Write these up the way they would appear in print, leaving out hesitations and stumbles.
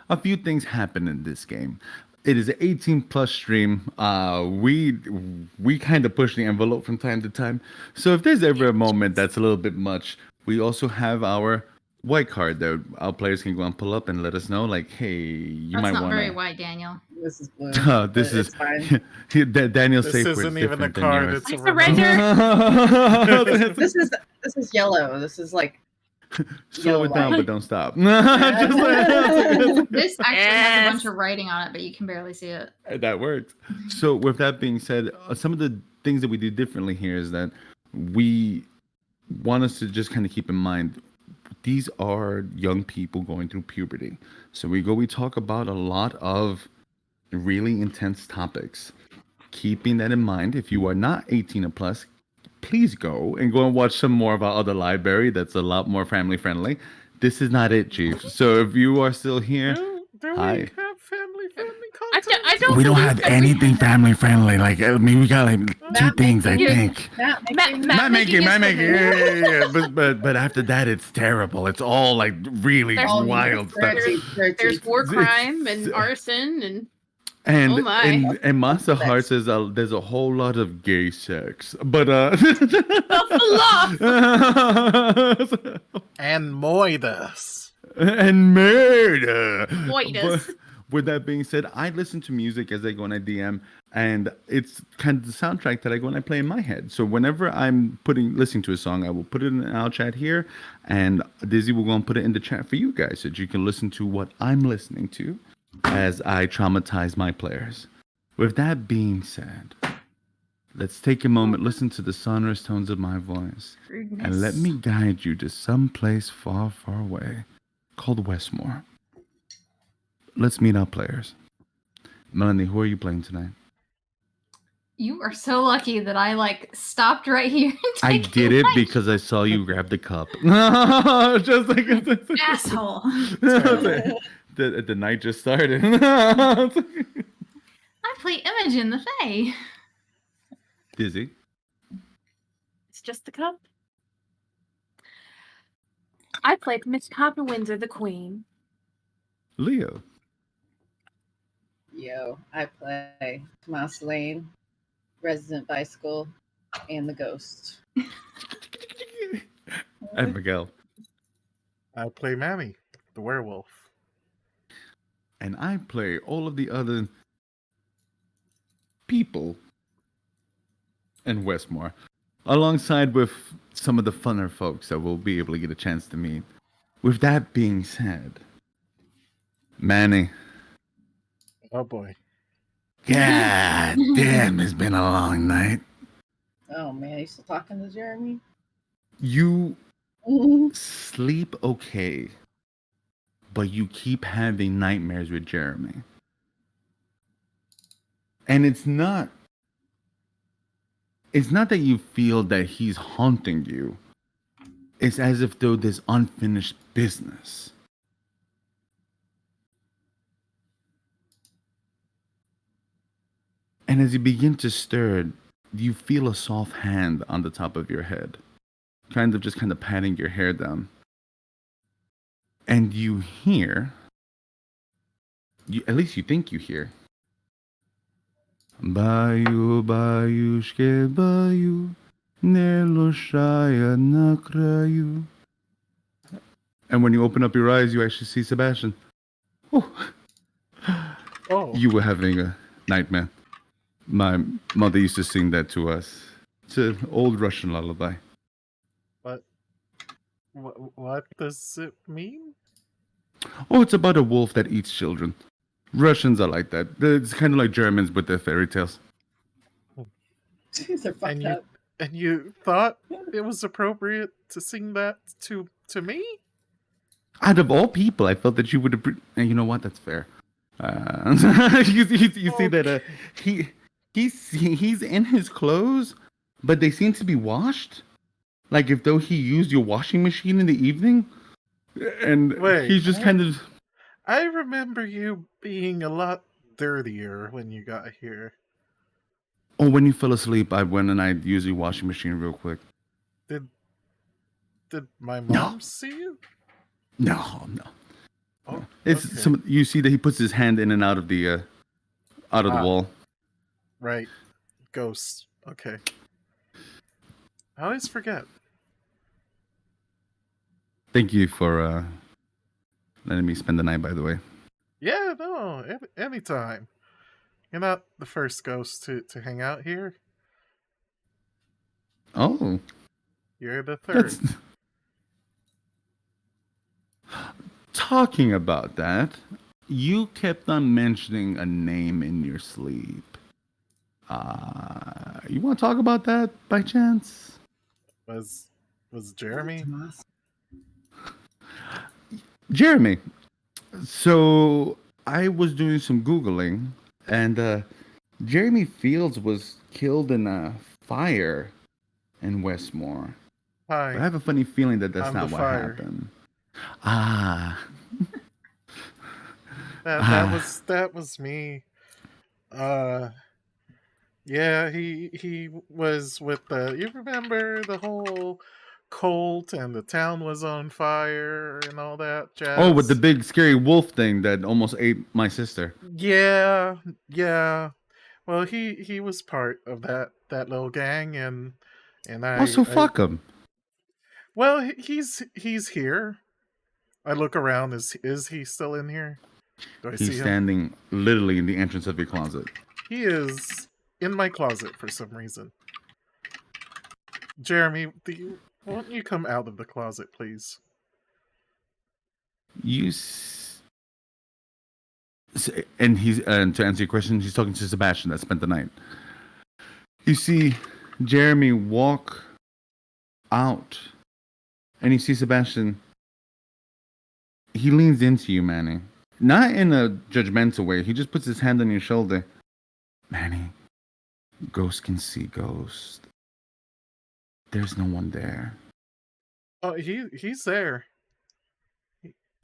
a few things happen in this game. It is an 18 plus stream. We kind of push the envelope from time to time. So if there's ever a moment that's a little bit much, we also have our white card that our players can go and pull up and let us know, like, hey, you That's might not want very to. white, Daniel. This is blue. This is It's fine. Daniel's This safe word's isn't even a different than card, yours. it's a It's a remote. razor. This is yellow. This is like Slow it down, light. but don't stop. This actually has a bunch of writing on it, but you can barely see it. That works. So, with that being said, some of the things that we do differently here is that we want us to just kind of keep in mind these are young people going through puberty. So we talk about a lot of really intense topics. Keeping that in mind, if you are not 18 or plus, please go and watch some more of our other library that's a lot more family friendly. This is not it, Chief. So if you are still here, Do we hi. have family content? I don't We don't believe have that anything family friendly. Like, I mean, we got like two Matt things, I making- think. Matt making. Matt making, yeah. But after that, it's terrible. It's all like really There's- wild stuff. There's war crime and arson and And Oh my. in Monsterhearts, there's a whole lot of gay sex, but And moitus. and murder. Moitus. But with that being said, I listen to music as I go and I DM, and it's kind of the soundtrack that I go and I play in my head. So whenever I'm listening to a song, I will put it in our chat here, and Dizzy will go and put it in the chat for you guys so that you can listen to what I'm listening to as I traumatize my players. With that being said, let's take a moment, listen to the sonorous tones of my voice, and let me guide you to some place far, far away called Westmore. Let's meet our players. Melanie, who are you playing tonight? You are so lucky that I stopped right here. I did it because I saw you grab the cup. Just like Asshole. the night just started. I play Imogen the Fae. Dizzy. It's just the cup. I played Miss Copper Windsor, the Queen. Leo. Yo, I play Tomas Lane, Resident Bicycle, and the Ghost. And Miguel. I play Mammy, the werewolf. And I play all of the other people in Westmore, alongside with some of the funner folks that we'll be able to get a chance to meet. With that being said, Manny. Oh boy. God damn, it's been a long night. Oh man, you still talking to Jeremy? You sleep okay, but you keep having nightmares with Jeremy. And it's not that you feel that he's haunting you. It's as if though there's unfinished business. And as you begin to stir, you feel a soft hand on the top of your head, kind of patting your hair down. And you hear, at least you think you hear, Bayu, bayushke, bayu, neloshaya na kraju. And when you open up your eyes, you actually see Sebastian. Oh. You were having a nightmare. My mother used to sing that to us. It's an old Russian lullaby. What does it mean? Oh, it's about a wolf that eats children. Russians are like that. It's kind of like Germans with their fairy tales. They're fucked up. And you thought it was appropriate to sing that to me? Out of all people, I felt that you would have. And you know what? That's fair. You see that he's in his clothes, but they seem to be washed, like if though he used your washing machine in the evening, and Wait, he's just kind of. I remember you being a lot dirtier when you got here. Oh, when you fell asleep, I went and I used your washing machine real quick. Did my mom see you? No. Oh, It's okay. some. You see that he puts his hand in and out of the wall. Right. Ghosts. Okay. I always forget. Thank you for letting me spend the night. By the way. Yeah, no, anytime. You're not the first ghost to hang out here. Oh, You're the third. that's talking about that. You kept on mentioning a name in your sleep. You want to talk about that by chance? Was Jeremy? Jeremy. So I was doing some Googling, and Jeremy Fields was killed in a fire in Westmore. But I Hi, have a funny feeling that that's I'm the not what fire. happened. Ah. That was me. Uh yeah, he was with the, you remember the whole cult and the town was on fire and all that Oh, with the jazz. big scary wolf thing that almost ate my sister. Yeah, yeah. Well, he was part of that little gang, and Also, I fuck him. well, he's here. I look around. Is he still in here? Do I He's see him? standing literally in the entrance of your closet. He is in my closet for some reason. Jeremy, won't you come out of the closet, please? You and he's to answer your question, he's talking to Sebastian that spent the night. You see Jeremy walk out, and you see Sebastian. He leans into you, Manny, not in a judgmental way. He just puts his hand on your shoulder. Manny, ghosts can see ghosts. There's no one there. Oh, he's there.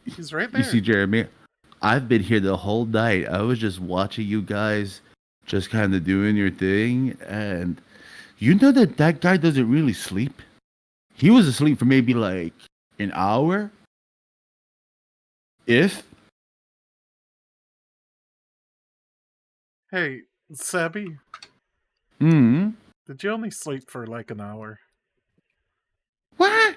He's right there. You see, Jeremy, I've been here the whole night. I was just watching you guys just kind of doing your thing. And you know that guy doesn't really sleep? He was asleep for maybe like an hour. If. Hey, Sebby, Hmm. did you only sleep for like an hour? What?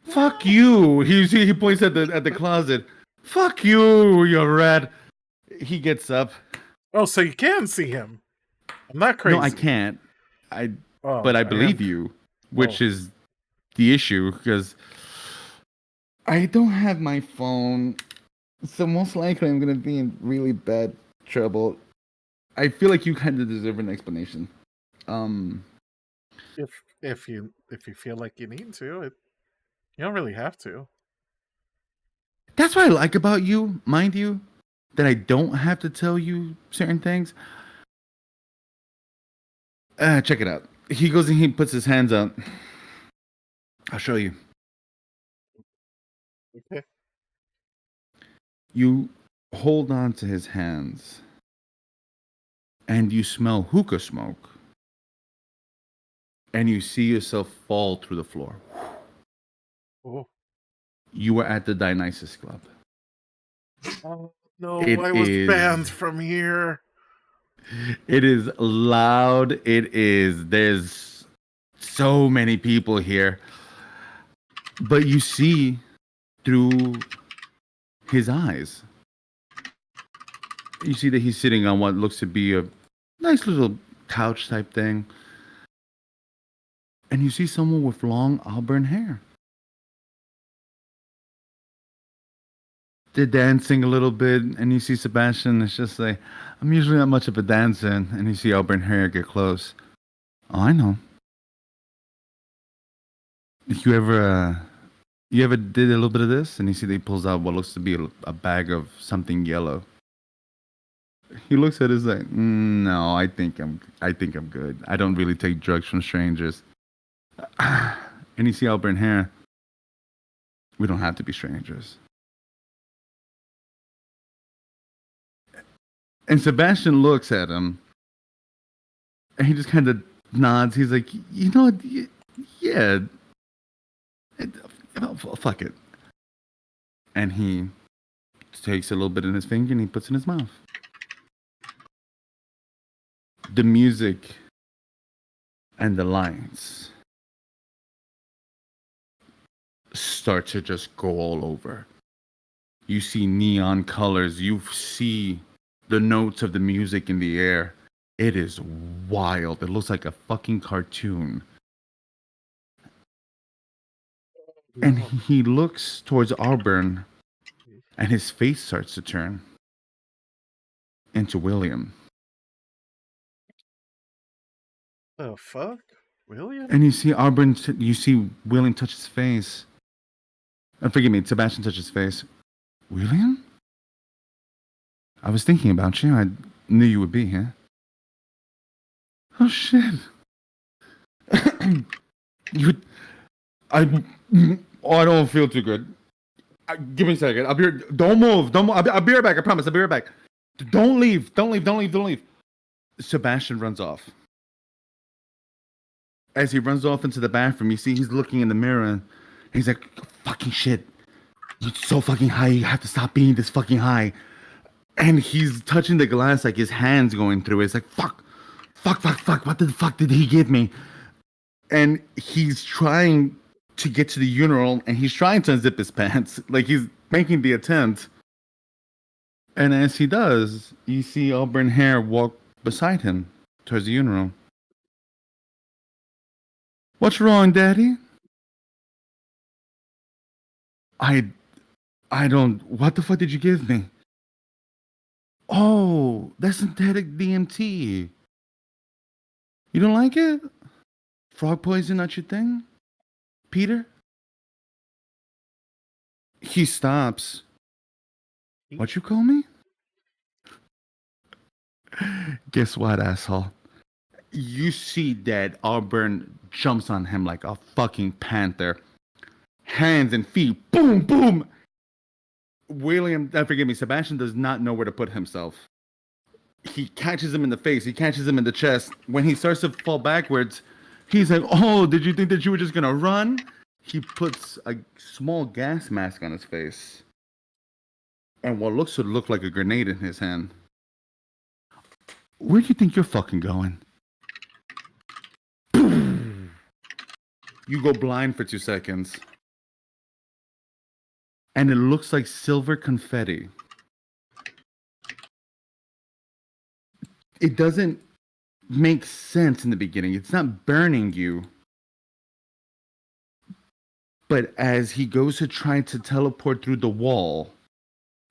Fuck you. He points at the closet. Fuck you, you rat. He gets up. Oh, so you can see him. I'm not crazy. No, I can't. Oh, But I I believe am. you, which Oh. is the issue because I don't have my phone, so most likely I'm gonna be in really bad trouble. I feel like you kind of deserve an explanation. If you feel like you need to, you don't really have to. That's what I like about you, mind you, that I don't have to tell you certain things. Check it out. He goes and he puts his hands out. I'll show you. Okay. You hold on to his hands, and you smell hookah smoke, and you see yourself fall through the floor. Oh. You were at the Dionysus Club. Oh no, It I was is- banned from here. It is loud. It is. There's so many people here. But you see through his eyes. You see that he's sitting on what looks to be a nice little couch type thing. And you see someone with long auburn hair. They're dancing a little bit, and you see Sebastian. It's just like, I'm usually not much of a dancer, and you see auburn hair get close. Oh, I know. You ever did a little bit of this? And you see that he pulls out what looks to be a bag of something yellow. He looks at it like, no, I think I'm good. I don't really take drugs from strangers. And you see auburn hair. We don't have to be strangers. And Sebastian looks at him, and he just kind of nods. He's like, you know, yeah, fuck it. And he takes a little bit in his finger and he puts it in his mouth. The music and the lights start to just go all over. You see neon colors. You see the notes of the music in the air. It is wild. It looks like a fucking cartoon. And he looks towards Auburn, and his face starts to turn into William. The fuck? William? And you see Auburn, you see William touch his face. Forgive me, Sebastian touch his face. William? I was thinking about you. I knew you would be here. Oh shit. I don't feel too good. Give me a second. I'll be. Don't move. Don't move. I'll be right back. I promise. I'll be right back. Don't leave. Don't leave. Don't leave. Don't leave. Sebastian runs off. As he runs off into the bathroom, you see he's looking in the mirror. And he's like, "Fucking shit! You're so fucking high. You have to stop being this fucking high." And he's touching the glass, like his hands going through it. It's like, fuck. What the fuck did he give me? And he's trying to get to the urinal, and he's trying to unzip his pants. Like, he's making the attempt. And as he does, you see Auburn Hair walk beside him towards the urinal. What's wrong, Daddy? I don't... What the fuck did you give me? Oh, that's synthetic DMT. You don't like it? Frog poison, not your thing? Peter? He stops. What you call me? Guess what, asshole? You see that Auburn jumps on him like a fucking panther. Hands and feet, boom, boom. William, forgive me, Sebastian does not know where to put himself. He catches him in the face. He catches him in the chest. When he starts to fall backwards, he's like, oh, did you think that you were just going to run? He puts a small gas mask on his face. And what looks to look like a grenade in his hand. Where do you think you're fucking going? You go blind for 2 seconds. And it looks like silver confetti. It doesn't make sense in the beginning. It's not burning you. But as he goes to try to teleport through the wall,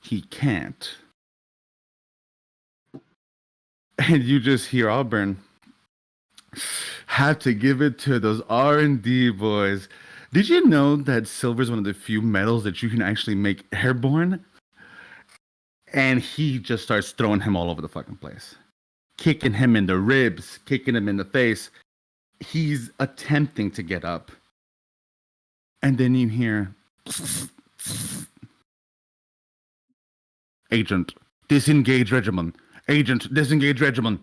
he can't. And you just hear Auburn have to give it to those R&D boys. Did you know that silver is one of the few metals that you can actually make airborne? And he just starts throwing him all over the fucking place. Kicking him in the ribs, kicking him in the face. He's attempting to get up. And then you hear... Agent, disengage regiment. Agent, disengage regiment.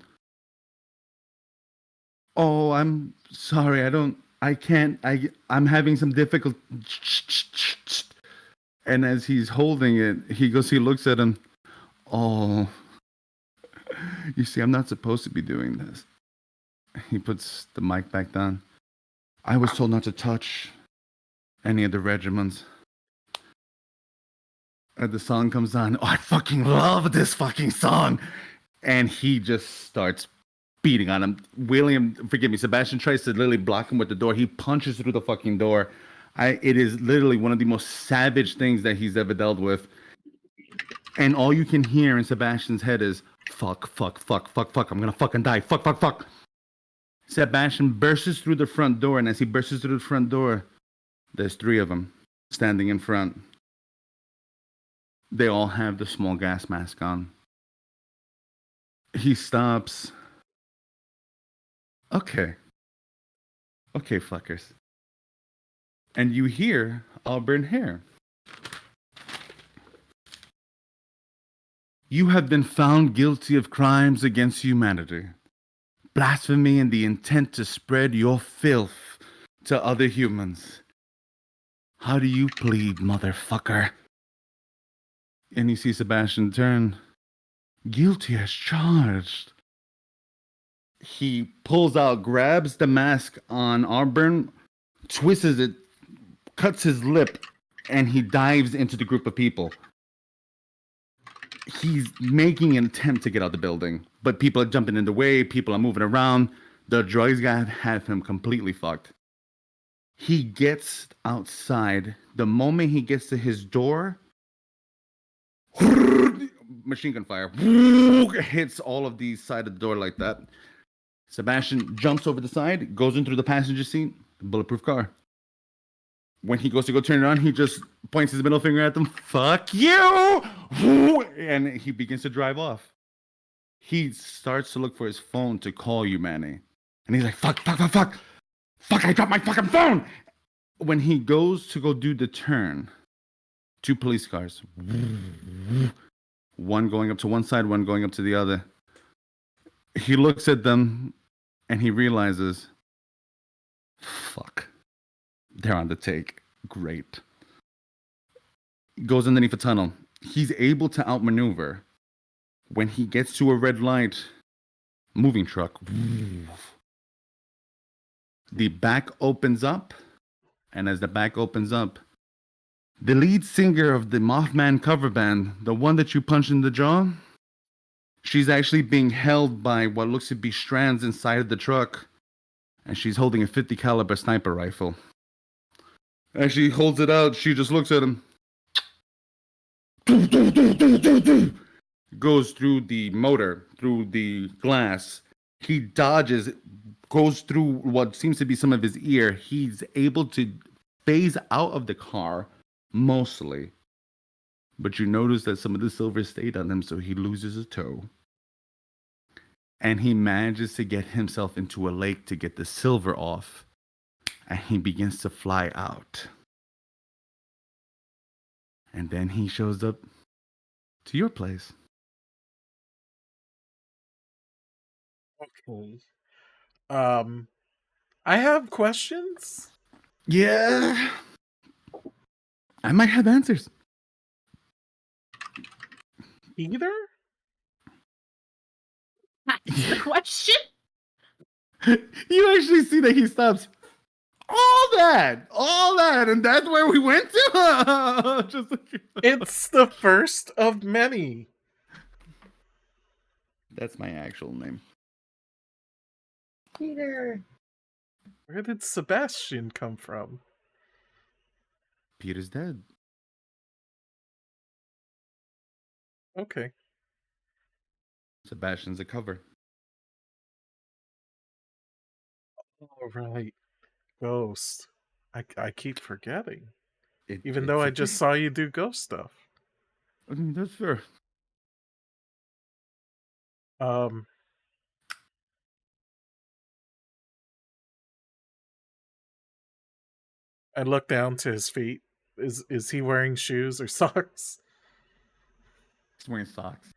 Oh, I'm sorry. I'm having some difficult. And as he's holding it, he looks at him. Oh, you see, I'm not supposed to be doing this. He puts the mic back down. I was told not to touch any of the regiments. And the song comes on. Oh, I fucking love this fucking song. And he just starts beating on him. William, forgive me, Sebastian tries to literally block him with the door. He punches through the fucking door. It is literally one of the most savage things that he's ever dealt with. And all you can hear in Sebastian's head is, fuck. I'm gonna fucking die. Fuck. Sebastian bursts through the front door. And as he bursts through the front door, there's 3 of them standing in front. They all have the small gas mask on. He stops. Okay, fuckers. And you hear Auburn Hair. You have been found guilty of crimes against humanity, blasphemy, and the intent to spread your filth to other humans. How do you plead, motherfucker? And you see Sebastian turn, guilty as charged. He pulls out, grabs the mask on Auburn, twists it, cuts his lip, and he dives into the group of people. He's making an attempt to get out the building, but people are jumping in the way, people are moving around. The drugs guy have him completely fucked. He gets outside. The moment he gets to his door, machine gun fire hits all of these side of the door like that. Sebastian jumps over the side, goes in through the passenger seat, bulletproof car. When he goes to go turn it on, he just points his middle finger at them. Fuck you! And he begins to drive off. He starts to look for his phone to call you, Manny. And he's like, fuck. Fuck, I dropped my fucking phone! When he goes to go do the turn, 2 police cars. One going up to one side, one going up to the other. He looks at them and he realizes, fuck. They're on the take. Great. Goes underneath a tunnel. He's able to outmaneuver. When he gets to a red light, moving truck. The back opens up. And as the back opens up, the lead singer of the Mothman cover band, the one that you punched in the jaw, she's actually being held by what looks to be strands inside of the truck. And she's holding a .50 caliber sniper rifle. As she holds it out, she just looks at him. Goes through the motor, through the glass. He dodges, goes through what seems to be some of his ear. He's able to phase out of the car, mostly. But you notice that some of the silver stayed on him, so he loses a toe. And he manages to get himself into a lake to get the silver off. And he begins to fly out. And then he shows up to your place. Okay. I have questions. Yeah. I might have answers. Either? That's the question. You actually see that he stops. All that, and that's where we went to. Just like... It's the first of many. That's my actual name. Peter. Where did Sebastian come from? Peter's dead. Okay. Sebastian's a cover. All right. Ghost. I keep forgetting. Even It's though I okay. just saw you do ghost stuff. I mean, that's fair. I look down to his feet. Is he wearing shoes or socks? He's wearing socks.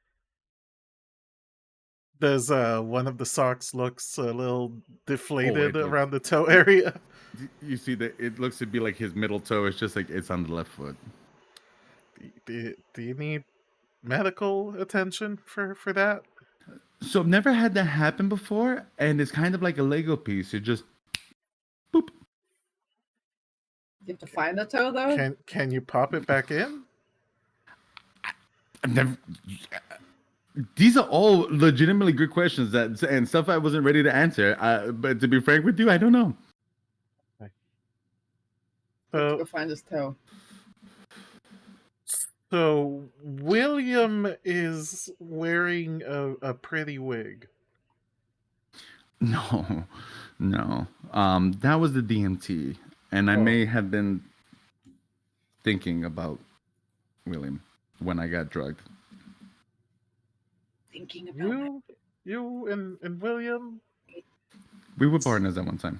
Does one of the socks looks a little deflated looks- around the toe area? You see that it looks to be like his middle toe. It's just like it's on the left foot. Do you need medical attention for that? So I've never had that happen before, and it's kind of like a Lego piece. It just boop. You have to find the toe though? Can you pop it back in? I've never. These are all legitimately good questions and stuff I wasn't ready to answer. But to be frank with you, I don't know. Let's go find his toe. So William is wearing a pretty wig. No. That was the DMT, and I Oh. may have been thinking about William when I got drugged. Thinking about You and William? We were partners at one time.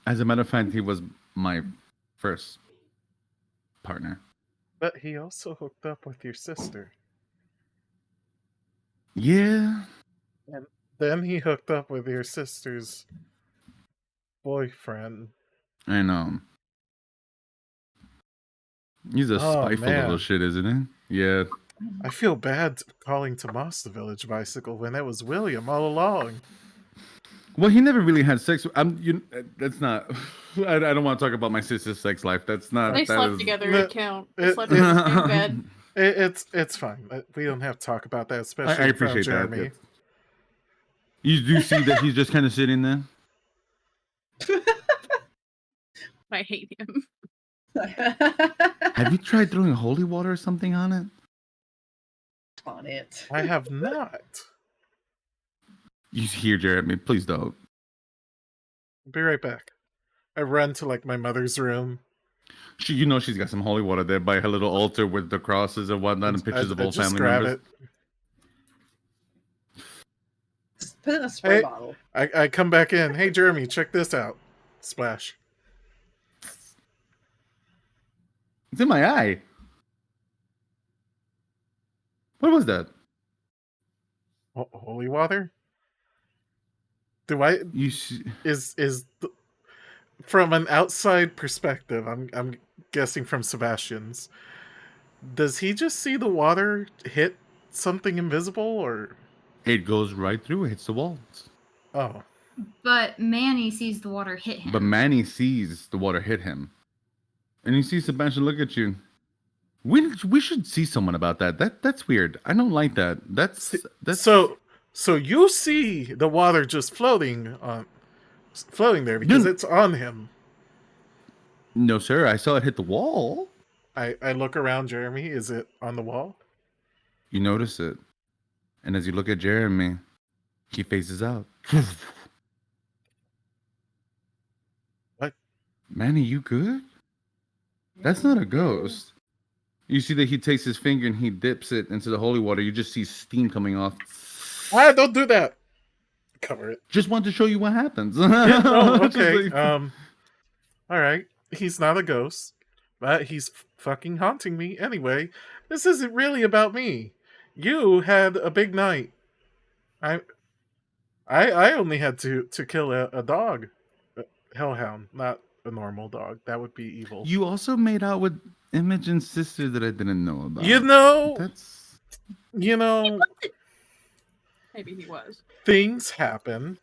As a matter of fact, he was my first partner. But he also hooked up with your sister. Yeah. And then he hooked up with your sister's boyfriend. I know. He's a Oh, spiteful little man. shit, isn't he? Yeah. I feel bad calling Tomas the village bicycle when it was William all along. Well, he never really had sex. That's not. I don't want to talk about my sister's sex life. That's not. They That slept is. together. No, It count. They it- slept in the same bed. It's fine. We don't have to talk about that, I especially in front of appreciate that. Jeremy. You do see that he's just kind of sitting there. I hate him. Have you tried throwing holy water or something on it? On it. I have not. You hear Jeremy? Please don't. Be right back. I run to like my mother's room. She's got some holy water there by her little altar with the crosses and whatnot and pictures of I all just family grab members. Just put it in a spray Hey. bottle. I come back in. Hey, Jeremy, check this out. Splash. It's in my eye. What was that? Holy water? Do I You see, from an outside perspective, I'm guessing from Sebastian's. Does he just see the water hit something invisible, or it goes right through, hits the walls. oh, But Manny sees the water hit him. But Manny sees the water hit him, and you see Sebastian look at you. We should see someone about that. That's weird. I don't like that. That's so you see the water just floating there because No. it's on him. No, sir. I saw it hit the wall. I look around, Jeremy. Is it on the wall? You notice it, and as you look at Jeremy, he phases out. What? Manny, you good? That's not a ghost. You see that he takes his finger and he dips it into the holy water. You just see steam coming off. Ah, don't do that. Cover it. Just want to show you what happens. Yeah, oh, Just okay. like- All right. He's not a ghost, but he's fucking haunting me anyway. This isn't really about me. You had a big night. I only had to kill a dog, a hellhound, not a normal dog. That would be evil. You also made out with Imogen's sister that I didn't know about. You know, That's Maybe he was. things happen,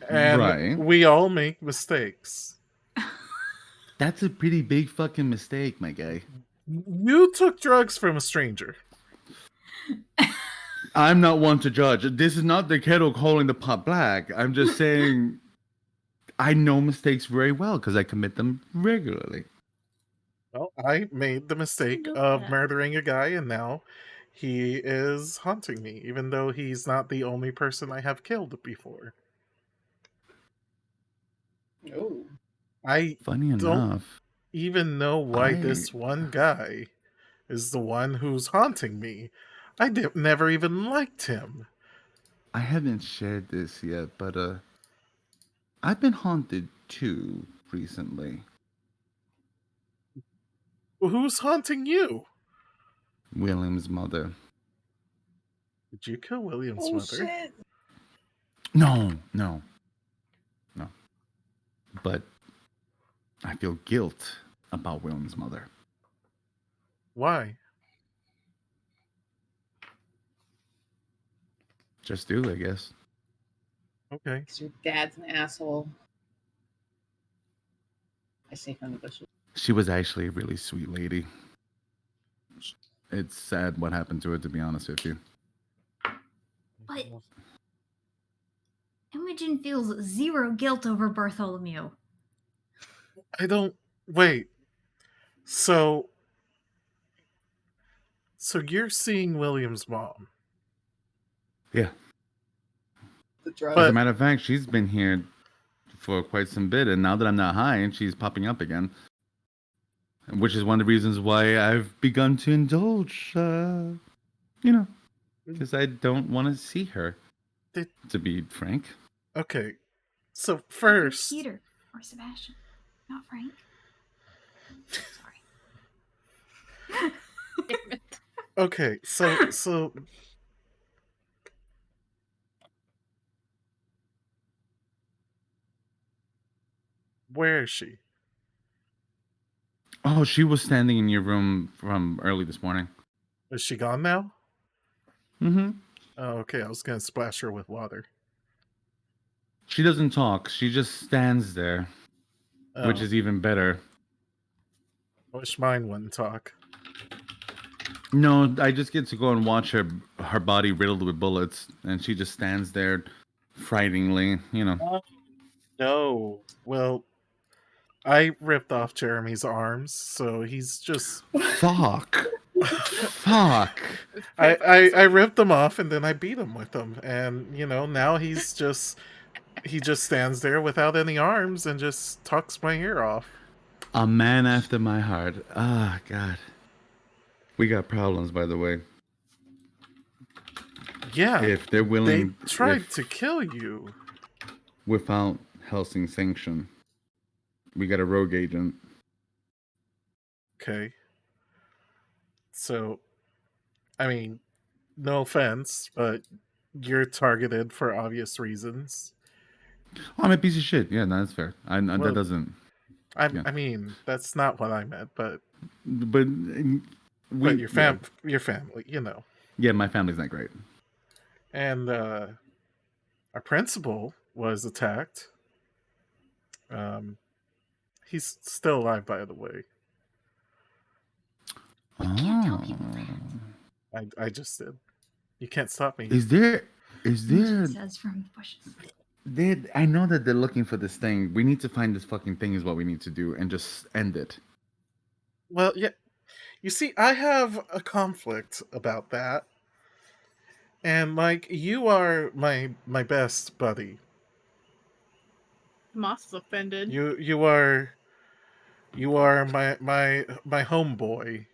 and Right. we all make mistakes. that's a pretty big fucking mistake, my guy. You took drugs from a stranger. I'm not one to judge. This is not the kettle calling the pot black. I'm just saying I know mistakes very well because I commit them regularly. Well, I made the mistake know of that. murdering a guy, and now he is haunting me, even though he's not the only person I have killed before. Oh. I Funny Don't- enough, even know why I- this one guy is the one who's haunting me. I never even liked him. I haven't shared this yet, but I've been haunted too recently. Who's haunting you? William's mother. Did you kill William's Oh, mother? shit. No. But I feel guilt about William's mother. Why? Just do, I guess. Okay. 'Cause your dad's an asshole. I see from the bushes. She was actually a really sweet lady. It's sad what happened to her, to be honest with you. But Imogen feels zero guilt over Bartholomew. I don't. Wait. So you're seeing William's mom. Yeah. The drug. As a But- matter of fact, she's been here for quite some bit, and now that I'm not high, and she's popping up again. Which is one of the reasons why I've begun to indulge, because I don't want to see her, Did- to be frank. Okay. So first, Peter or Sebastian, not Frank. Sorry. Damn it. okay, so where is she? Oh, she was standing in your room from early this morning. Is she gone now? Mm-hmm. Oh, okay. I was gonna splash her with water. She doesn't talk. She just stands there, which Oh, is even better. I wish mine wouldn't talk. No, I just get to go and watch her body riddled with bullets, and she just stands there, frighteningly. No. Well, I ripped off Jeremy's arms, so he's just. Fuck. Fuck. I ripped them off and then I beat him with them, and now he just stands there without any arms and just tucks my ear off. A man after my heart. Ah, God. We got problems, by the way. Yeah, If they're they willing, tried to kill you. without Helsing sanction, we got a rogue agent. Okay. So, I mean, no offense, but you're targeted for obvious reasons. Oh, I'm a piece of shit. Yeah, no, that's fair. Well, that doesn't. Yeah. I mean, that's not what I meant, but But your family, Yeah, my family's not great. And our principal was attacked. He's still alive, by the way. I can't tell people Oh. that. I just did. You can't stop me. Is there? She says from the bushes. I know that they're looking for this thing. We need to find this fucking thing. Is what we need to do, and just end it. Well, yeah. You see, I have a conflict about that. And you are my best buddy. Moss is offended. You are my homeboy.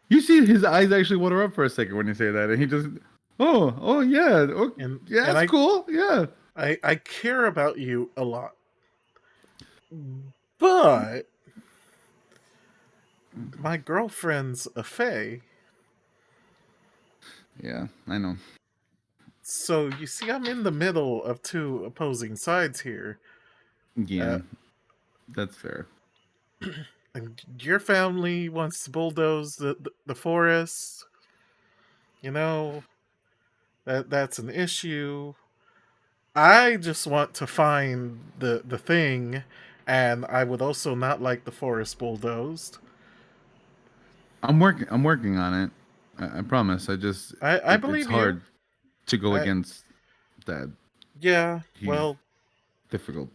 You see, his eyes actually water up for a second when you say that, and he just, oh yeah, yeah, that's cool, yeah. I care about you a lot, but my girlfriend's a fae. Yeah, I know. So you see, I'm in the middle of two opposing sides here. Yeah, that's fair. And your family wants to bulldoze the forest. That's an issue. I just want to find the thing, and I would also not like the forest bulldozed. I'm working on it. I promise. I believe it's hard you. to go against that. Yeah, He's well, difficult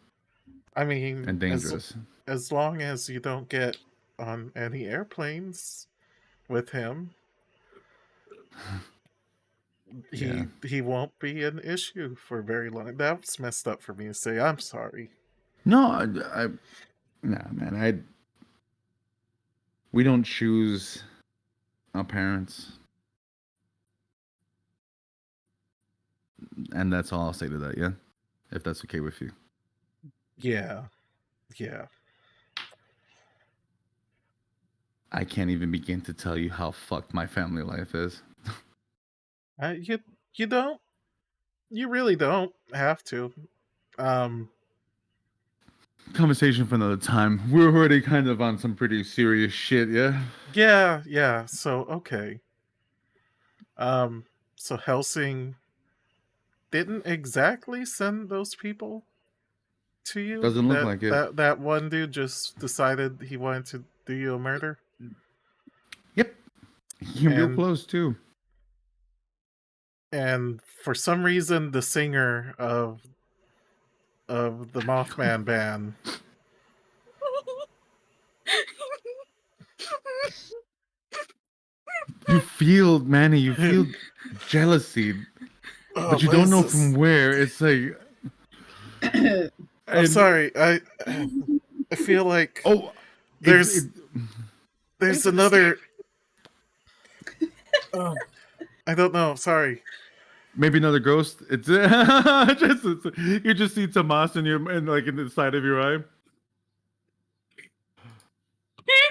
I mean, and dangerous. As long as you don't get on any airplanes with him, he won't be an issue for very long. That's messed up for me to say. I'm sorry. No, nah, man. We don't choose our parents, and that's all I'll say to that. Yeah, if that's okay with you. Yeah. I can't even begin to tell you how fucked my family life is. You don't. You really don't have to. Conversation for another time. We're already kind of on some pretty serious shit, yeah? Yeah. So, okay. So Helsing didn't exactly send those people to you? Doesn't look like it. That one dude just decided he wanted to do you a murder? Yep. You're real close, too. And for some reason, the singer of the Mothman band You feel, Manny, jealousy, but you don't know from where. It's like... I'm sorry. I feel like there's another... I don't know. Sorry. Maybe another ghost. It's you just see Tomas in the side of your eye.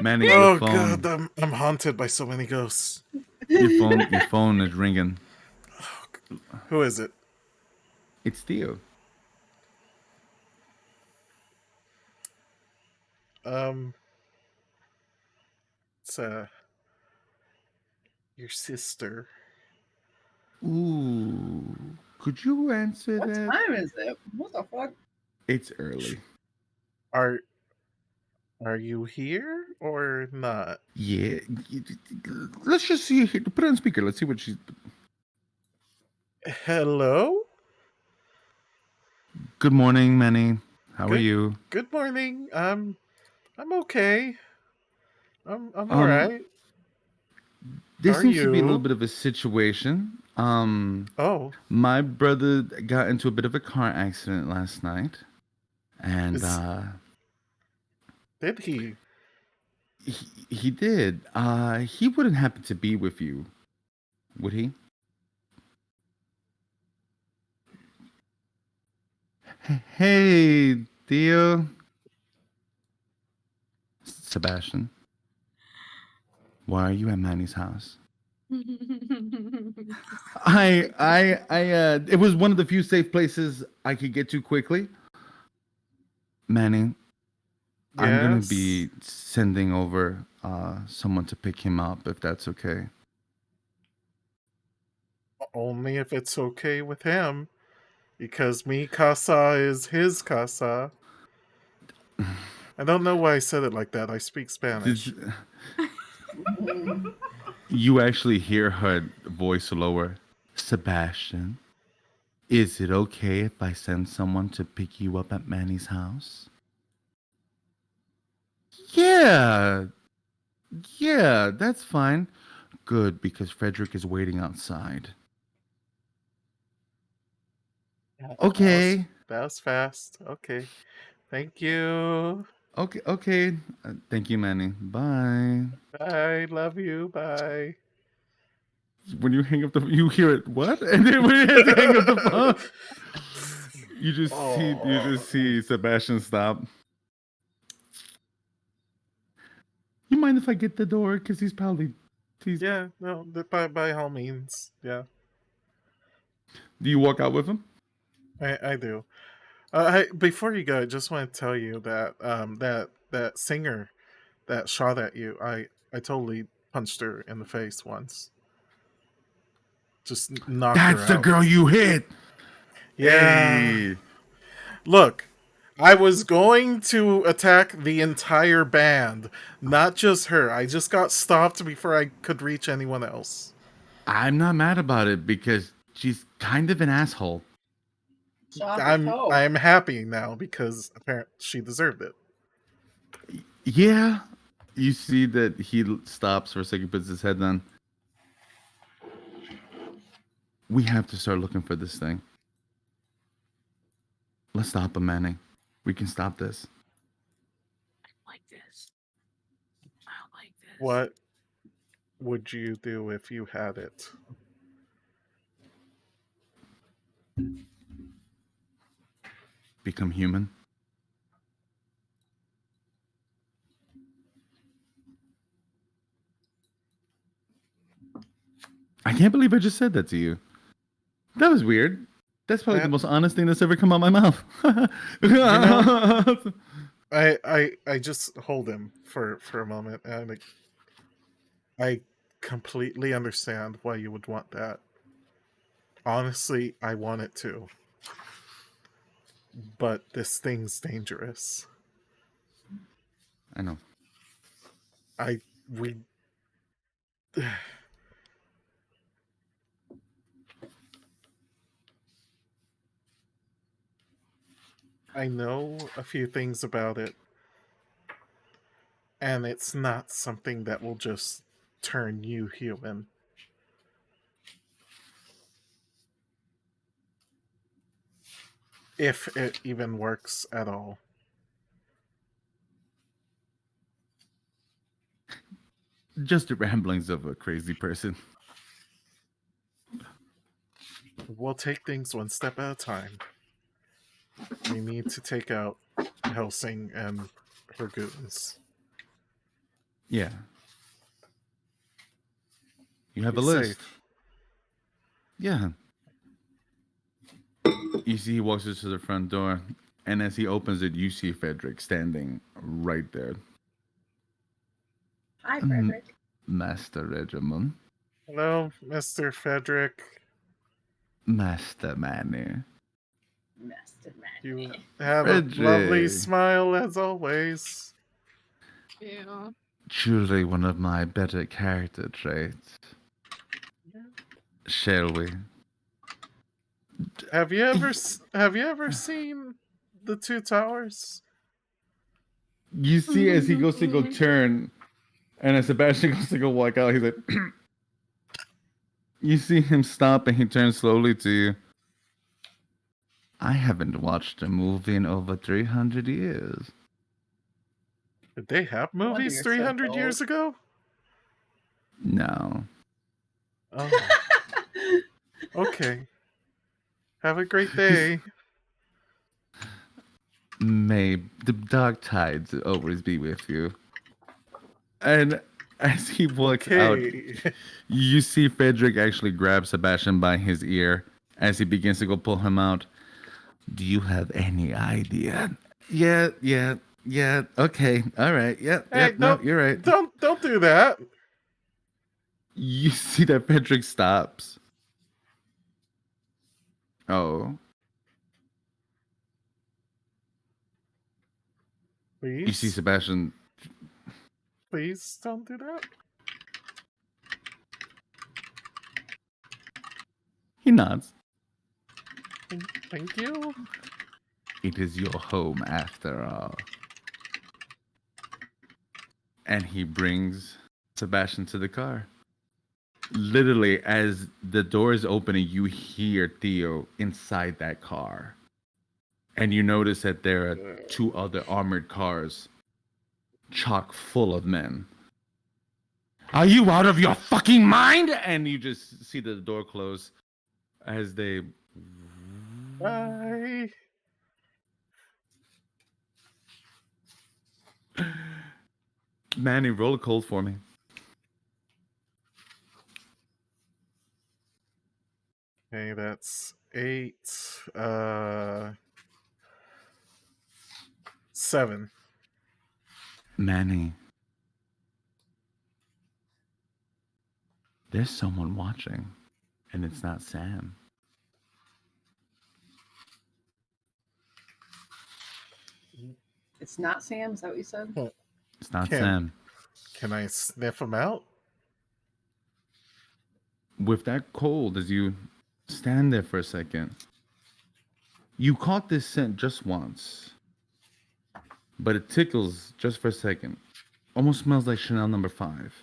Manny, your phone. God, I'm haunted by so many ghosts. Your phone is ringing. Who is it? It's Theo. Um, it's your sister. Ooh, could you answer What that? time is it? What the fuck? It's early. Are you here or not? Yeah. Let's just see. Put it on speaker. Let's see what she's. Hello. Good morning, Manny. How are Good you? Good morning. I'm okay. I'm all Um, right. How This are seems to be a little you? bit of a situation. Oh, My brother got into a bit of a car accident last night, and is did he? he did. He wouldn't happen to be with you, would he? Hey, Theo. Sebastian, why are you at Manny's house? It was one of the few safe places I could get to quickly. Manny, I'm gonna Yes. be sending over someone to pick him up if that's okay. Only if it's okay with him, because mi casa is his casa. I don't know why I said it like that. I speak Spanish. Did you actually hear her voice lower? Sebastian, is it okay if I send someone to pick you up at Manny's house? Yeah, yeah, that's fine. Good, because Frederick is waiting outside. Okay, That was fast. Okay. Thank you. okay. Thank you, Manny. Bye. Bye. Love you. Bye. When you hang up you hear it, what? And then when you have to hang up the phone, you just see Sebastian stop. You mind if I get the door? Because he's. Yeah, no, by all means. Yeah, Do you walk out with him? I do. Before you go, I just want to tell you that that singer that shot at you, I totally punched her in the face once. Just knocked her That's the out. girl you hit. Yeah. Hey. Look, I was going to attack the entire band, not just her. I just got stopped before I could reach anyone else. I'm not mad about it because she's kind of an asshole. Shot the toe. I'm happy now because apparently she deserved it. Yeah. You see that he stops for a second, puts his head down. We have to start looking for this thing. Let's stop him, Manning. We can stop this. Like this. I don't like this. What would you do if you had it? Become human. I can't believe I just said that to you. That was weird. That's probably the That- most honest thing that's ever come out my mouth. I just hold him for a moment, and I completely understand why you would want that. Honestly, I want it too. But this thing's dangerous. I know. We I know a few things about it, and it's not something that will just turn you human. If it even works at all. Just the ramblings of a crazy person. We'll take things one step at a time. We need to take out Helsing and her goons. Yeah. You have Be a list. safe. Yeah. You see, he walks us to the front door. And as he opens it, you see Frederick standing right there. Hi, Frederick. Master Regimen. Hello, Mr. Frederick. Master Manny. Master You Man. have a lovely Frederick. smile as always. Yeah. Truly one of my better character traits. Shall we? Have you ever seen the Two Towers? You see as he goes to go turn, and as Sebastian goes to go walk out, he's like, you see him stop and he turns slowly to you. I haven't watched a movie in over 300 years. Did they have wonder movies you're so 300 years old. ago? No. Oh, okay. Have a great day. May the dark tides always be with you. And as he walks out, Okay. you see Frederick actually grab Sebastian by his ear as he begins to go pull him out. Do you have any idea? Yeah. Okay. All right. Yep. Hey, No, you're right. Don't do that. You see that Frederick stops. Oh. You see Please, Sebastian. please don't do that. He nods. Thank you. It is your home after all. And he brings Sebastian to the car. Literally, as the door is opening, you hear Theo inside that car. And you notice that there are 2 other armored cars, chock full of men. Are you out of your fucking mind? And you just see the door close as they. Bye. Manny, roll a cold for me. Okay, that's 8. 7. Manny, there's someone watching, and it's not Sam. It's not Sam. Is that what you said? It's not Kim. Sam. Can I sniff him out? With that cold, as you stand there for a second, you caught this scent just once, but it tickles just for a second. Almost smells like Chanel number 5.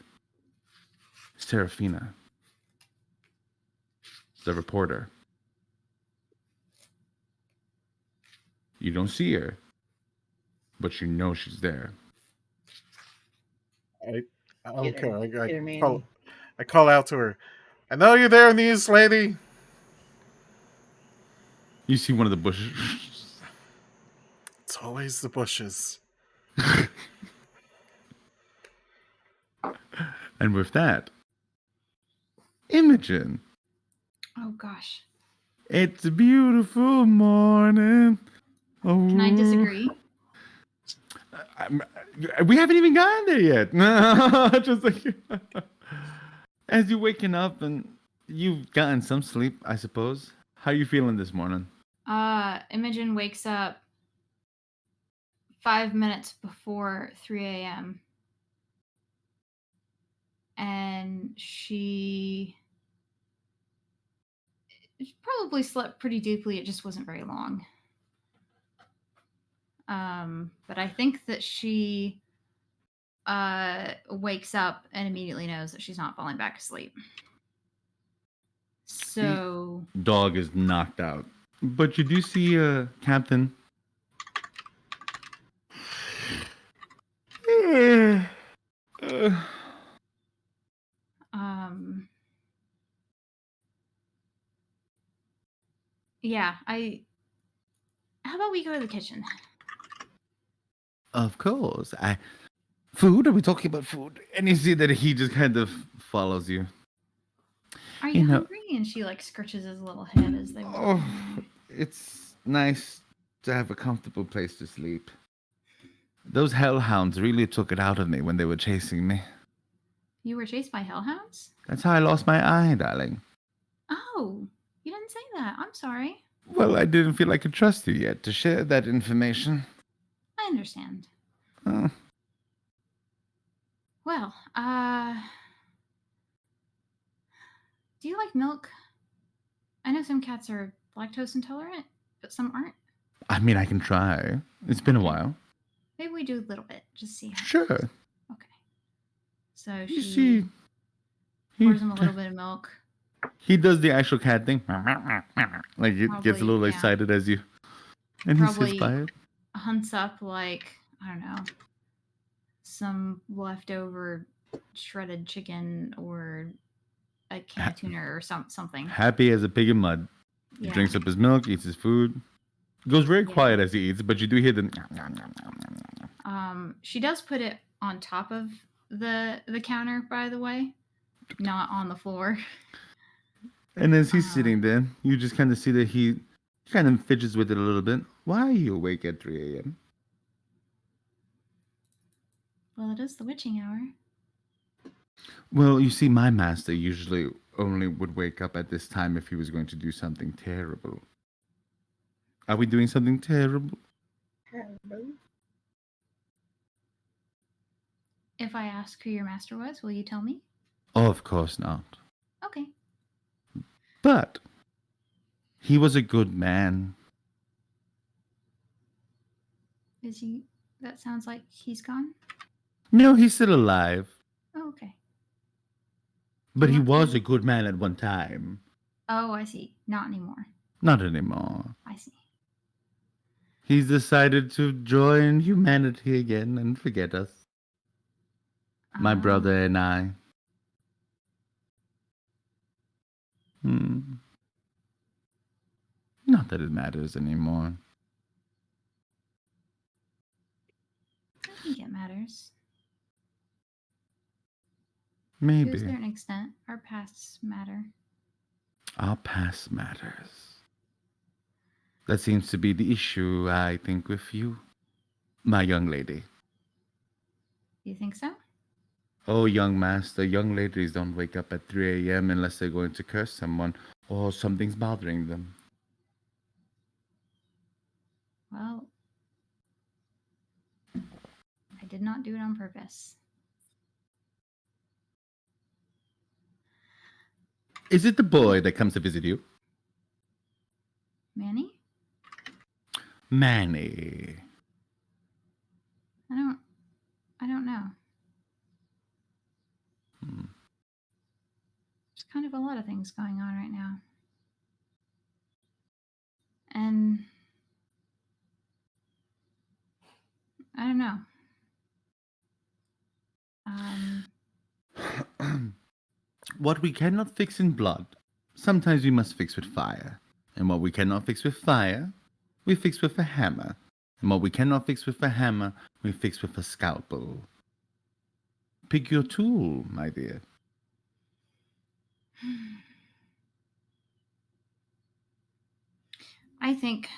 Serafina, the reporter. You don't see her, but you know she's there. I call out to her. I know you're there, News Lady. You see one of the bushes. It's always the bushes. And with that, Imogen. Oh gosh. It's a beautiful morning. Oh, Can I disagree? We haven't even gotten there yet. No, just like as you're waking up and you've gotten some sleep, I suppose. How are you feeling this morning? Imogen wakes up 5 minutes before 3 a.m. And she probably slept pretty deeply. It just wasn't very long. But I think that she wakes up and immediately knows that she's not falling back asleep. So Dog is knocked out. But you do see Captain. Yeah, how about we go to the kitchen? Of course. Food? Are we talking about food? And you see that he just kind of follows you. Are you hungry? And she like scratches his little head as they walk. Oh, it's nice to have a comfortable place to sleep. Those hellhounds really took it out of me when they were chasing me. You were chased by hellhounds? That's how I lost my eye, darling. Oh, you didn't say that. I'm sorry. Well, I didn't feel I could trust you yet to share that information. I understand. Oh, Well, do you like milk? I know some cats are lactose intolerant, but some aren't. I mean, I can try. It's been a Okay. while. Maybe we do a little bit, just see how. Sure. Okay. So You she see, pours him a little bit of milk. he does the actual cat thing. Like, it gets a Probably, little yeah. excited as you... And he sits Probably by it. hunts up, like, I don't know, some leftover shredded chicken or a can of tuna or something. Happy as a pig in mud. He Yeah. drinks up his milk, eats his food. Goes very Yeah. quiet as he eats, but you do hear the... She does put it on top of the counter, by the way, not on the floor. And as he's sitting there, you just kind of see that he kind of fidgets with it a little bit. Why are you awake at 3 a.m.? Well, it is the witching hour. Well, you see, my master usually only would wake up at this time if he was going to do something terrible. Are we doing something terrible? If I ask who your master was, will you tell me? Oh, of course not. Okay. But he was a good man. Is he? That sounds like he's gone. No, he's still alive. Oh, okay. But he Not was really. a good man at one time. Oh, I see. Not anymore. Not anymore. I see. He's decided to join humanity again and forget us. My brother and I. Not that it matters anymore. I think it matters. To a Maybe. certain extent, our pasts matter. Our past matters. That seems to be the issue, I think, with you, my young lady. You think so? Oh, young master, young ladies don't wake up at 3 a.m. unless they're going to curse someone or something's bothering them. Well, I did not do it on purpose. Is it the boy that comes to visit you? Manny? Manny. I don't know. There's kind of a lot of things going on right now. And I don't know. What we cannot fix in blood, sometimes we must fix with fire. And what we cannot fix with fire, we fix with a hammer. And what we cannot fix with a hammer, we fix with a scalpel. Pick your tool, my dear. I think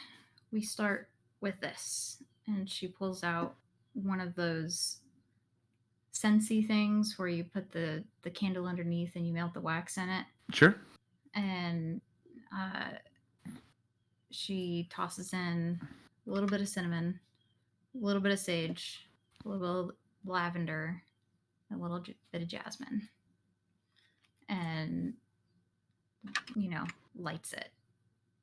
we start with this. And she pulls out one of those Scentsy things where you put the candle underneath and you melt the wax in it. Sure. And she tosses in a little bit of cinnamon, a little bit of sage, a little bit of lavender, a little bit of jasmine, and lights it,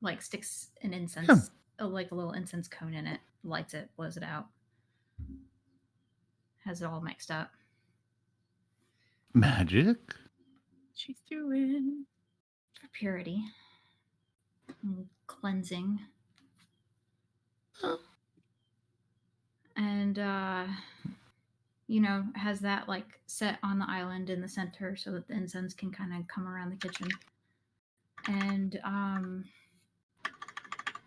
like sticks an incense, like a little incense cone in it, lights it, blows it out, has it all mixed up. Magic? She's doing For purity and cleansing. And has that like set on the island in the center so that the incense can kind of come around the kitchen. And then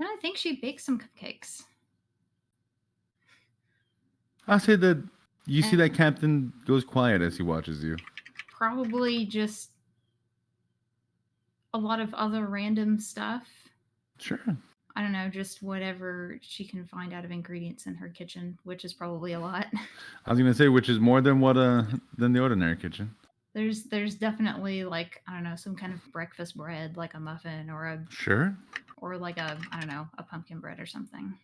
I think she bakes some cupcakes. I'll say that you see that captain goes quiet as he watches you. Probably just a lot of other random stuff. Sure. I don't know, just whatever she can find out of ingredients in her kitchen, which is probably a lot. I was gonna say, which is more than what than the ordinary kitchen. There's definitely like, I don't know, some kind of breakfast bread, like a muffin Sure. or like a, I don't know, a pumpkin bread or something.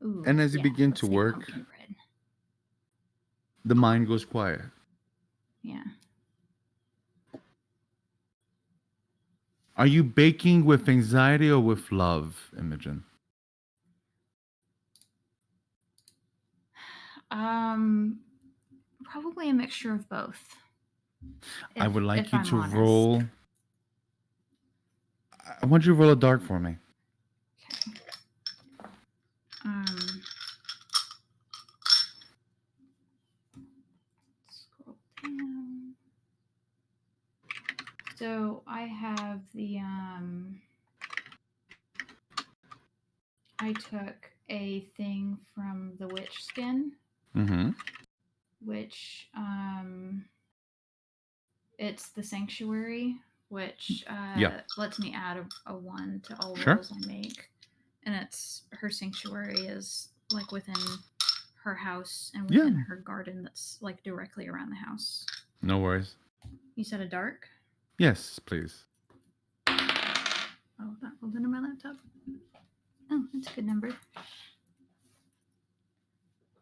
Ooh, And as you yeah, begin let's to say work, pumpkin bread. the mind goes quiet. Yeah. Are you baking with anxiety or with love, Imogen? Probably a mixture of both. I would like if you I'm to honest. roll. I want you to roll a dark for me. Okay. Scroll down. So I have the I took a thing from the witch skin, Mm-hmm. which it's the sanctuary, which Yeah. lets me add a 1 to all Sure. rolls I make. And it's her sanctuary is like within her house and within her garden that's like directly around the house. No worries. You said a dark? Yes, please. Oh, that rolled into my laptop. Oh, that's a good number.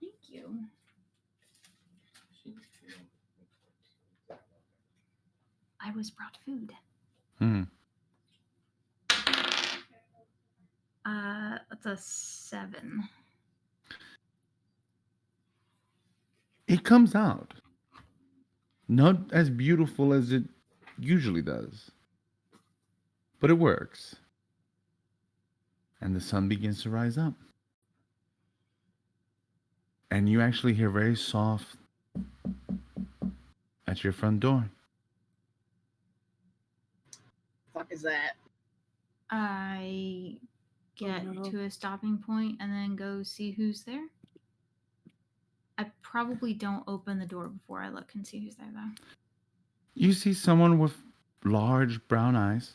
Thank you. I was brought food. Hmm. That's a 7. It comes out not as beautiful as it usually does, but it works. And the sun begins to rise up. And you actually hear very soft at your front door. Fuck is that? I get no. to a stopping point and then go see who's there. I probably don't open the door before I look and see who's there, though. You see someone with large brown eyes,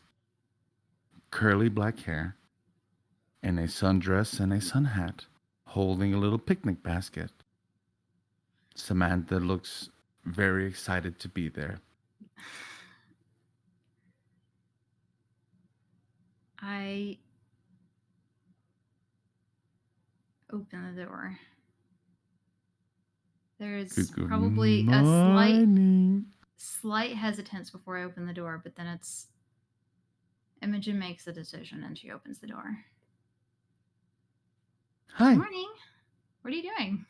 curly black hair, in a sundress and a sun hat, holding a little picnic basket. Samantha looks very excited to be there. I open the door. There's Good probably morning. a slight hesitance before I open the door, but then it's Imogen makes a decision and she opens the door. Hi. Good morning. What are you doing?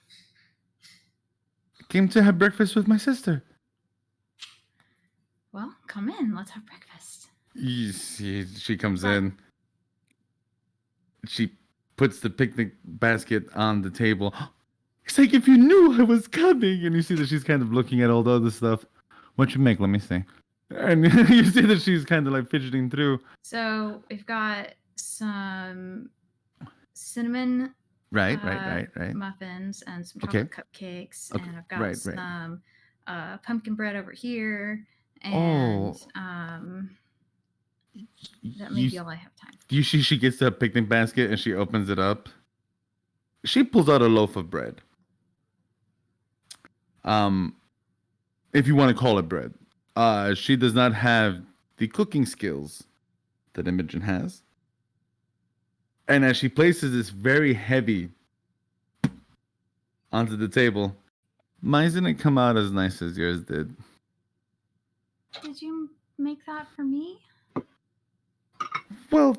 Came to have breakfast with my sister. Well, come in. Let's have breakfast. You see, she comes What? in. She puts the picnic basket on the table. It's like if you knew I was coming. And you see that she's kind of looking at all the other stuff. What you make? Let me see. And you see that she's kind of like fidgeting through. So we've got some cinnamon Right. muffins and some Okay. chocolate cupcakes, Okay, and I've got right. some pumpkin bread over here, and that may be all I have time for. You see, she gets the picnic basket and she opens it up. She pulls out a loaf of bread. If you want to call it bread. She does not have the cooking skills that Imogen has. And as she places this very heavy onto the table, mine's didn't come out as nice as yours did. Did you make that for me? Well,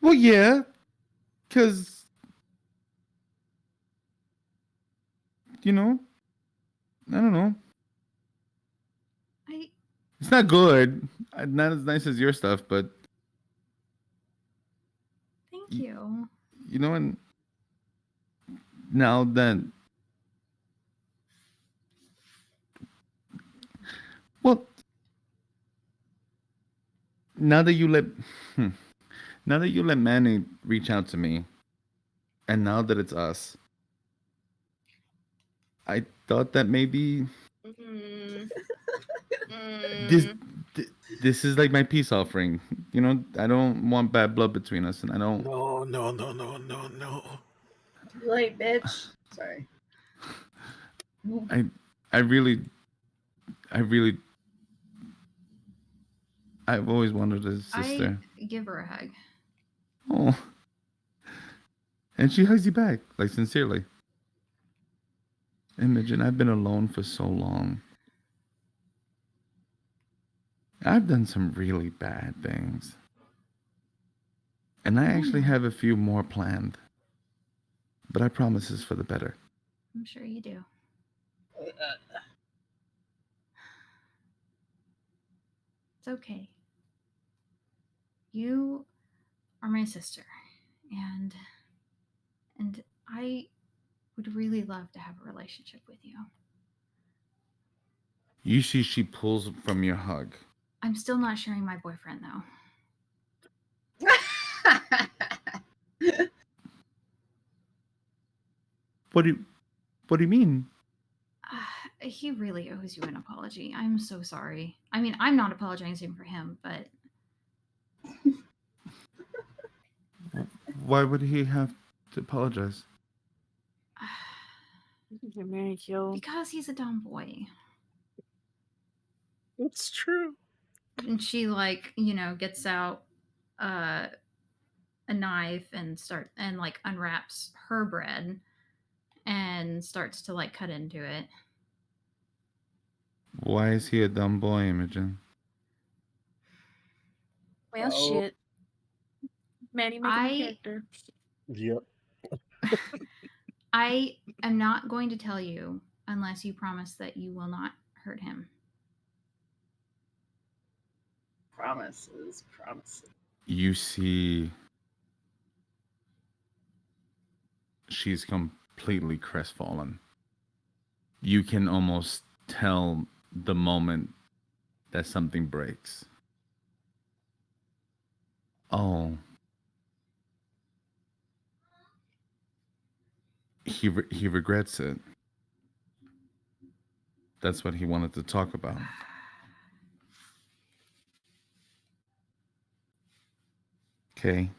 yeah, because, you know, I don't know. It's not good. Not as nice as your stuff, but... Thank you. You know, and now that... Well, now that you let Manny reach out to me, and now that it's us, I thought that maybe this is like my peace offering. You know, I don't want bad blood between us, and I don't. No. no, no, no, no, no. Too late, bitch. Sorry. I really, I've always wanted a sister. I give her a hug. Oh. And she hugs you back, like sincerely. Imogen, I've been alone for so long. I've done some really bad things. And I actually have a few more planned. But I promise it's for the better. I'm sure you do. It's okay. You are my sister, and I would really love to have a relationship with you. You see she pulls from your hug. I'm still not sharing my boyfriend, though. What do you mean? He really owes you an apology. I'm so sorry. I mean, I'm not apologizing for him, but Why would he have to apologize? because he's a dumb boy. It's true. And she gets out a knife and unwraps her bread and starts to cut into it. Why is he a dumb boy, Imogen? Well, shit. Manny, make a character. Yep. I am not going to tell you unless you promise that you will not hurt him. Promises. You see she's completely crestfallen. You can almost tell the moment that something breaks. Oh. He regrets it. That's what he wanted to talk about. Okay.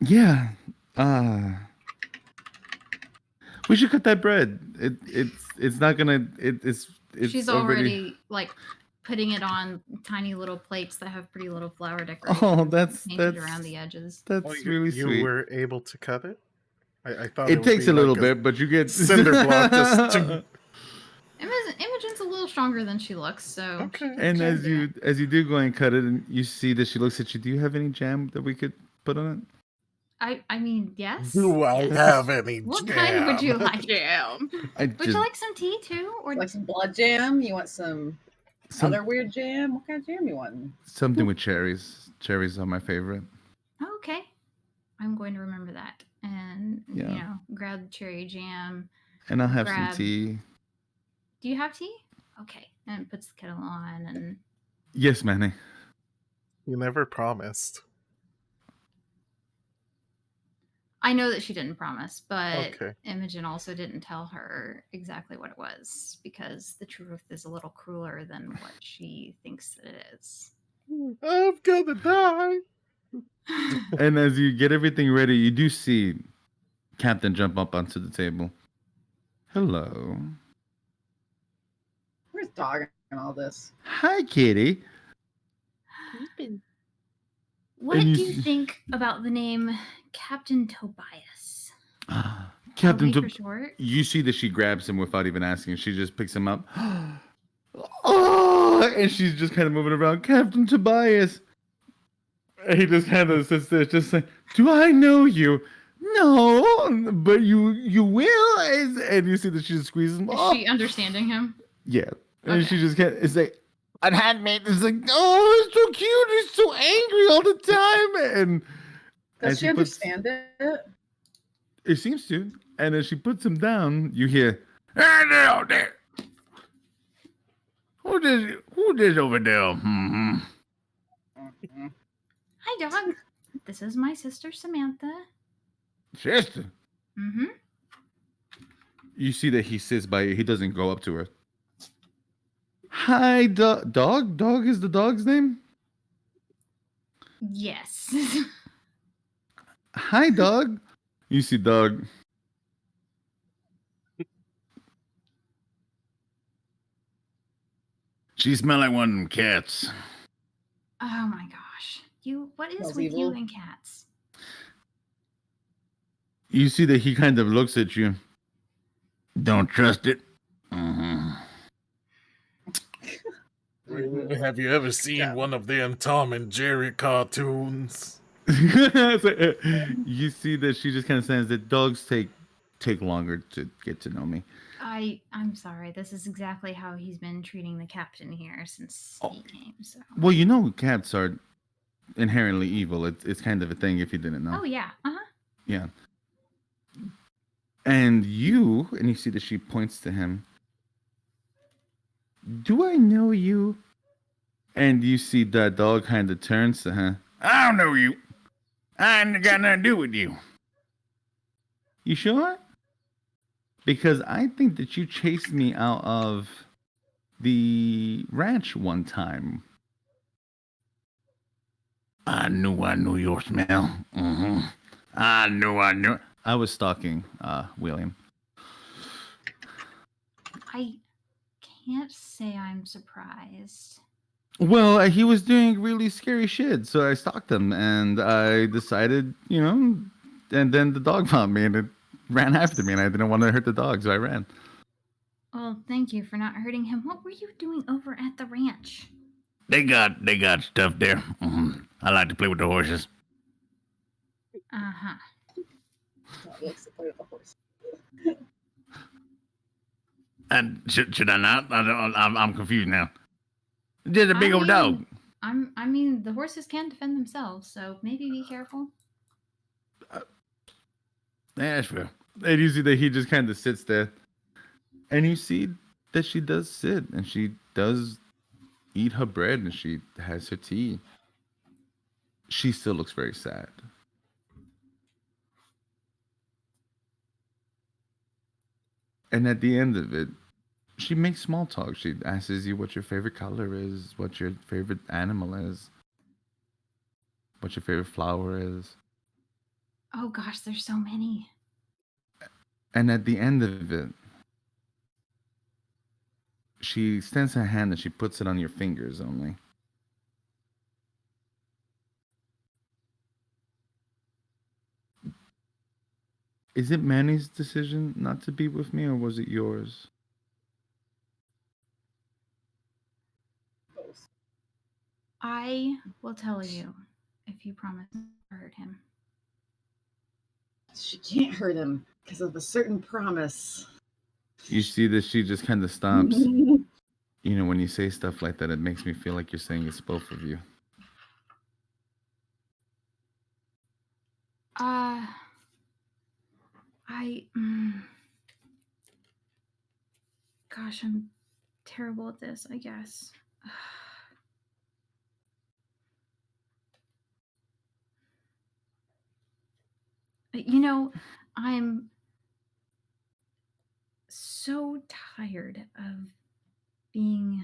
Yeah. We should cut that bread. It's not gonna. It's She's already putting it on tiny little plates that have pretty little flower decorations. Oh, that's painted around the edges. That's really you sweet. You were able to cut it? I thought it takes a little bit, but you get cinder block just to... Imogen's a little stronger than she looks, so. Okay. And as you do go and cut it, and you see that she looks at you, do you have any jam that we could put on it? I mean, yes. Do I have any What jam? kind would you like? Jam. Would you like some tea too, or like some blood jam? You want some other weird jam? What kind of jam you want? Something with cherries. Cherries are my favorite. Okay, I'm going to remember that, and grab the cherry jam. And I'll have some tea. Do you have tea? Okay, and puts the kettle on and. Yes, Manny. You never promised. I know that she didn't promise, but Okay. Imogen also didn't tell her exactly what it was, because the truth is a little crueler than what she thinks that it is. I'm gonna die. And as you get everything ready, you do see Captain jump up onto the table. Hello. Where's Dog in all this? Hi, kitty. What do you think about the name Captain Tobias? Captain for short? You see that she grabs him without even asking. She just picks him up. Oh, and she's just kind of moving around. Captain Tobias. And he just kind of sits there, just like, do I know you? No, but you will. And you see that she just squeezes him. Is she understanding him? Yeah. And she just can't. It's like, a handmaid is like, oh, it's so cute. He's so angry all the time. And does she understand it? It seems to. And as she puts him down, you hear, hey, there. Who this over there? Mm-hmm. Hi, Dog. This is my sister, Samantha. Sister? Mm-hmm. You see that he sits by you. He doesn't go up to her. Hi, dog. Dog is the dog's name? Yes. Hi, dog. You see dog. She smell like one of them cats. Oh my gosh. What is Smells with you evil. and cats? You see that he kind of looks at you. Don't trust it. Mm-hmm. Have you ever seen one of them Tom and Jerry cartoons? You see that she just kind of says that dogs take longer to get to know me. I'm sorry. This is exactly how he's been treating the captain here since he came. So. Well, you know cats are inherently evil. It's kind of a thing if you didn't know. Oh yeah. Yeah. And you see that she points to him. Do I know you? And you see that dog kind of turns to her. I don't know you. I ain't got nothing to do with you. You sure? Because I think that you chased me out of the ranch one time. I knew your smell. Mm-hmm. I knew. I was stalking William. I can't say I'm surprised. Well, he was doing really scary shit, so I stalked him, and I decided, and then the dog found me, and it ran after me, and I didn't want to hurt the dog, so I ran. Well, thank you for not hurting him. What were you doing over at the ranch? They got stuff there. Mm-hmm. I like to play with the horses. Uh-huh. He likes to play with the horse. And should I not? I'm confused now. Just a big old dog. I mean, the horses can defend themselves, so maybe be careful. That's fair. And you see that he just kind of sits there. And you see that she does sit, and she does eat her bread, and she has her tea. She still looks very sad. And at the end of it, she makes small talk. She asks you what your favorite color is, what your favorite animal is, what your favorite flower is. Oh gosh, there's so many. And at the end of it, she extends her hand and she puts it on your fingers only. Is it Manny's decision not to be with me, or was it yours? Both. I will tell you if you promise not to hurt him. She can't hurt him because of a certain promise. You see that she just kind of stops. When you say stuff like that, it makes me feel like you're saying it's both of you. Gosh, I'm terrible at this, I guess. I'm so tired of being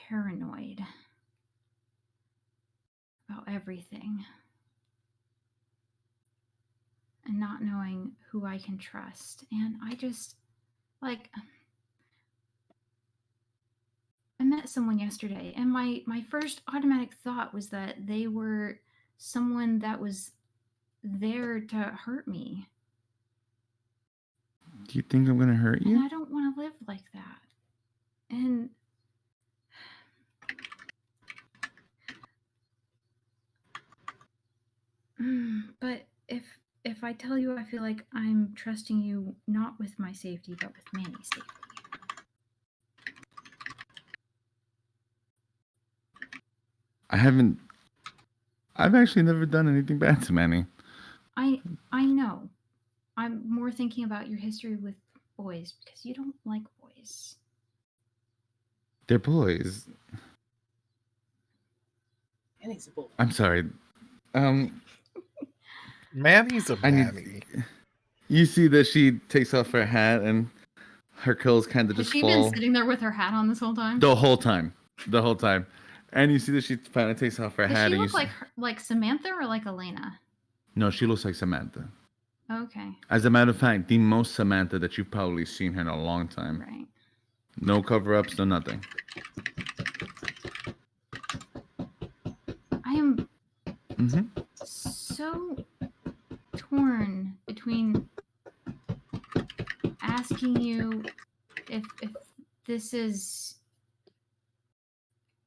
paranoid about everything and not knowing who I can trust. And I just, I met someone yesterday, and my first automatic thought was that they were someone that was there to hurt me. Do you think I'm going to hurt you? And I don't want to live like that. And but if I tell you I feel like I'm trusting you not with my safety, but with Manny's safety. I've actually never done anything bad to Manny. I know. I'm more thinking about your history with boys because you don't like boys. They're boys. Manny's a boy. I'm sorry. Manny's a Manny. You see that she takes off her hat and her curls kind of Has just she been fall sitting there with her hat on this whole time? the whole time. The whole time. And you see that she finally takes off her Does hat. she and look like Samantha or like Elena? No, she looks like Samantha. Okay. As a matter of fact, the most Samantha that you've probably seen her in a long time. Right. No cover-ups, no nothing. I am Mm-hmm. so torn between asking you if this is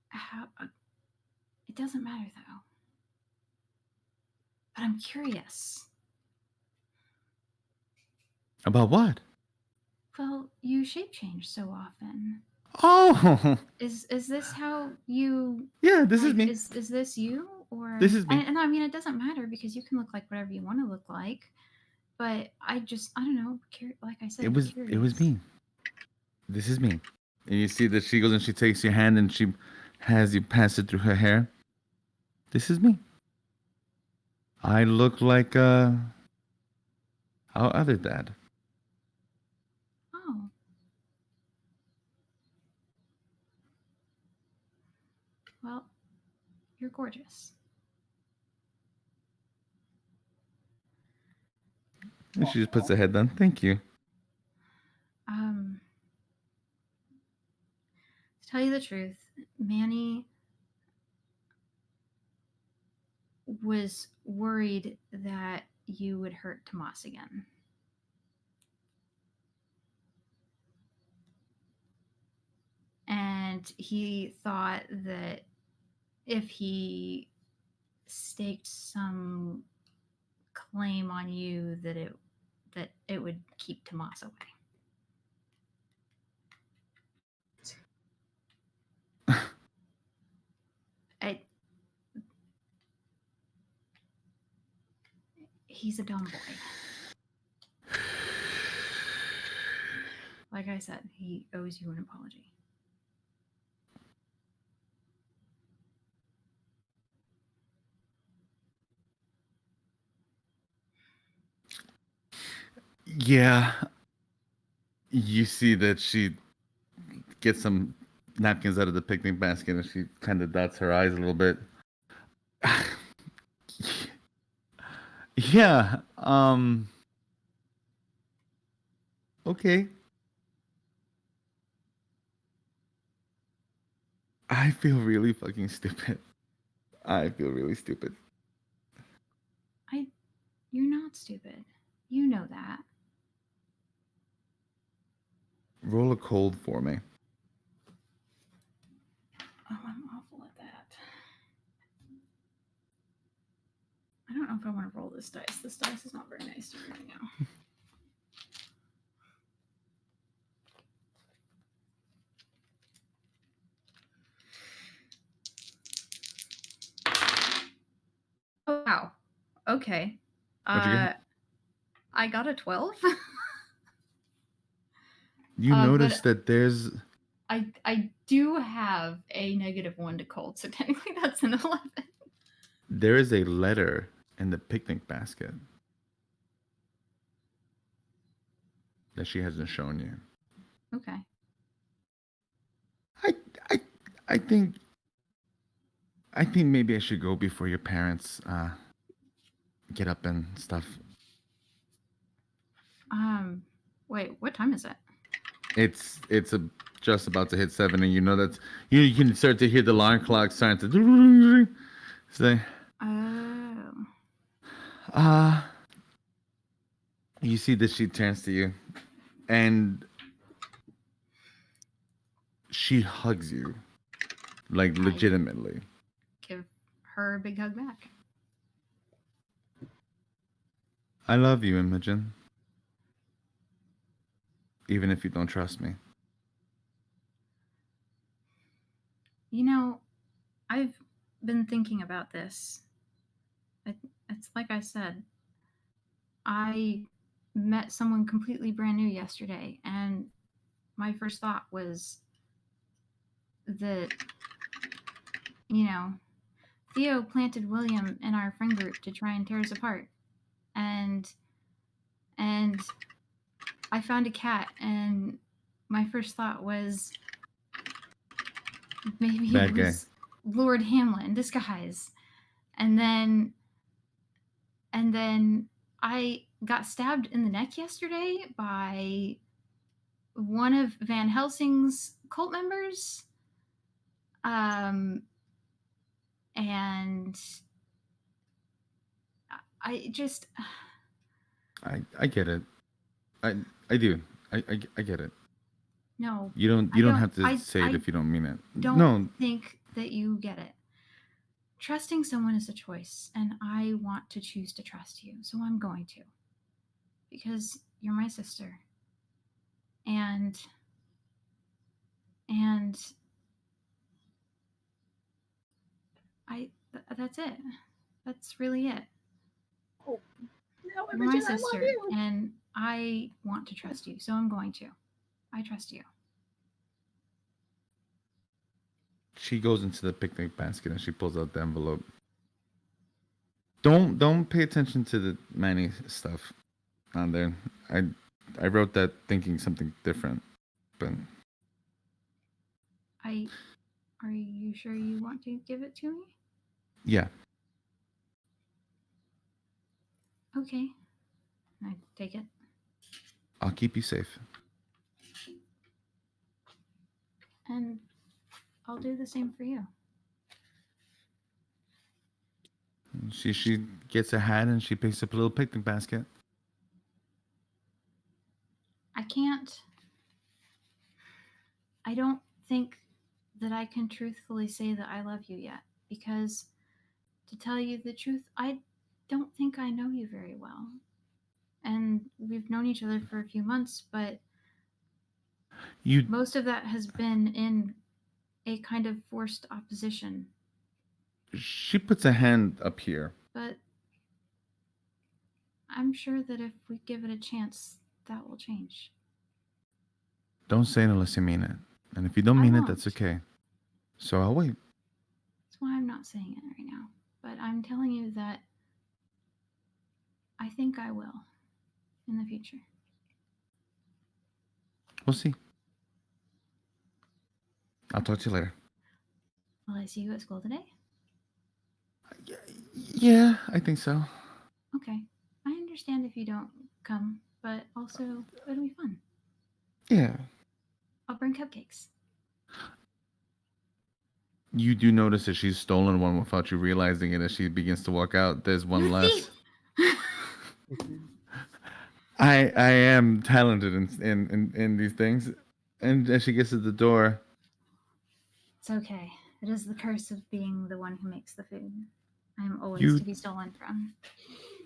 how. It doesn't matter though. But I'm curious. About what? Well, you shape change so often. Oh, Is this how you? yeah, this is like, me. Is this you or? This is me. And I mean, it doesn't matter because you can look like whatever you want to look like. But I don't know. Like I said, It was curious. me. This is me. And you see that she goes and she takes your hand and she has you pass it through her hair. This is me. I look like our other dad. Oh. Well, you're gorgeous. And she just puts her head down. Thank you. To tell you the truth, Manny was worried that you would hurt Tomas again. And he thought that if he staked some claim on you that it would keep Tomas away. He's a dumb boy. Like I said, he owes you an apology. Yeah. You see that she gets some napkins out of the picnic basket and she kind of dots her eyes a little bit. Yeah. Okay. I feel really fucking stupid. I feel really stupid. You're not stupid. You know that. Roll a cold for me. Oh, I'm awful at that. I don't know if I want to roll this dice. This dice is not very nice to me right now. Oh, wow. Okay. What'd you get? I got a 12. You notice that there's... I do have a -1 to cold, so technically that's an 11. There is a letter in the picnic basket that she hasn't shown you. Okay. I think maybe I should go before your parents get up and stuff. Wait, what time is it? It's just about to hit 7, and you know that you can start to hear the alarm clock starting to say. Oh. You see that she turns to you, and she hugs you, like legitimately. Give her a big hug back. I love you, Imogen. Even if you don't trust me. You know, I've been thinking about this. It's like I said, I met someone completely brand new yesterday, and my first thought was that, Theo planted William in our friend group to try and tear us apart. And and I found a cat, and my first thought was maybe Bad it guy. was Lord Hamlet in disguise. And then I got stabbed in the neck yesterday by one of Van Helsing's cult members. And I just I get it. I do. I get it. no. You don't have to say it if you don't mean it. Don't No, think that you get it. Trusting someone is a choice, and I want to choose to trust you, so I'm going to. Because you're my sister. And that's it. That's really it. Oh, no, You're my Imogen, I love sister, you. and I want to trust you, so I'm going to. I trust you. she goes into the picnic basket and she pulls out the envelope. Don't pay attention to the Manny stuff on there. I wrote that thinking something different, but Are you sure you want to give it to me? yeah. Okay. I take it. I'll keep you safe. And I'll do the same for you. She gets a hat and she picks up a little picnic basket. I don't think that I can truthfully say that I love you yet, because to tell you the truth, I don't think I know you very well. And we've known each other for a few months, but most of that has been in a kind of forced opposition. She puts a hand up here. But I'm sure that if we give it a chance, that will change. Don't say it unless you mean it. And if you don't mean it, that's okay. So I'll wait. That's why I'm not saying it right now. But I'm telling you that I think I will in the future. We'll see. I'll talk to you later. Will I see you at school today? Yeah, I think so. Okay. I understand if you don't come, but also it'll be fun. Yeah. I'll bring cupcakes. You do notice that she's stolen one without you realizing it as she begins to walk out. There's one less. I am talented in these things. And as she gets to the door. It's okay. It is the curse of being the one who makes the food. I'm always to be stolen from.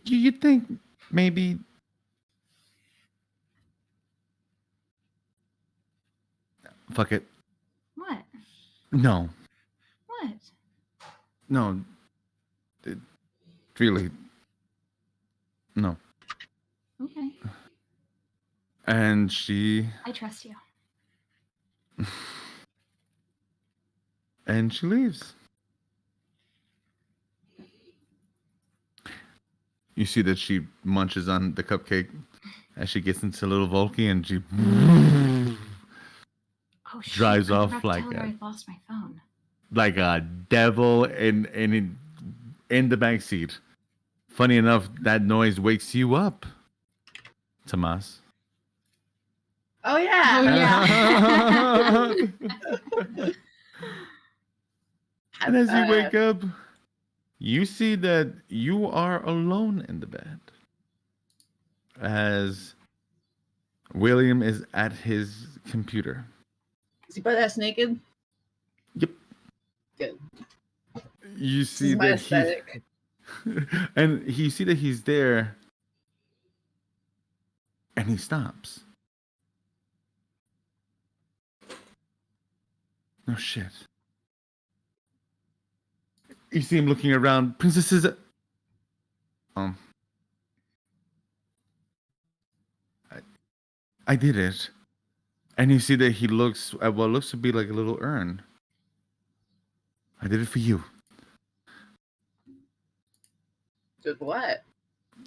You'd think maybe. Fuck it. What? No. What? No. Really. No. Okay. And she. I trust you. And she leaves. You see that she munches on the cupcake as she gets into a little Volky and she drives off like I lost my phone. Like a devil in the back seat. Funny enough, that noise wakes you up, Tomas. Oh yeah. And as you wake up, you see that you are alone in the bed. As William is at his computer. Is he butt-ass naked? Yep. Good. You see that he, and you see that he's there, and he stops. No shit. You see him looking around. Princesses. I did it. And you see that he looks at what looks to be like a little urn. I did it for you. Did what?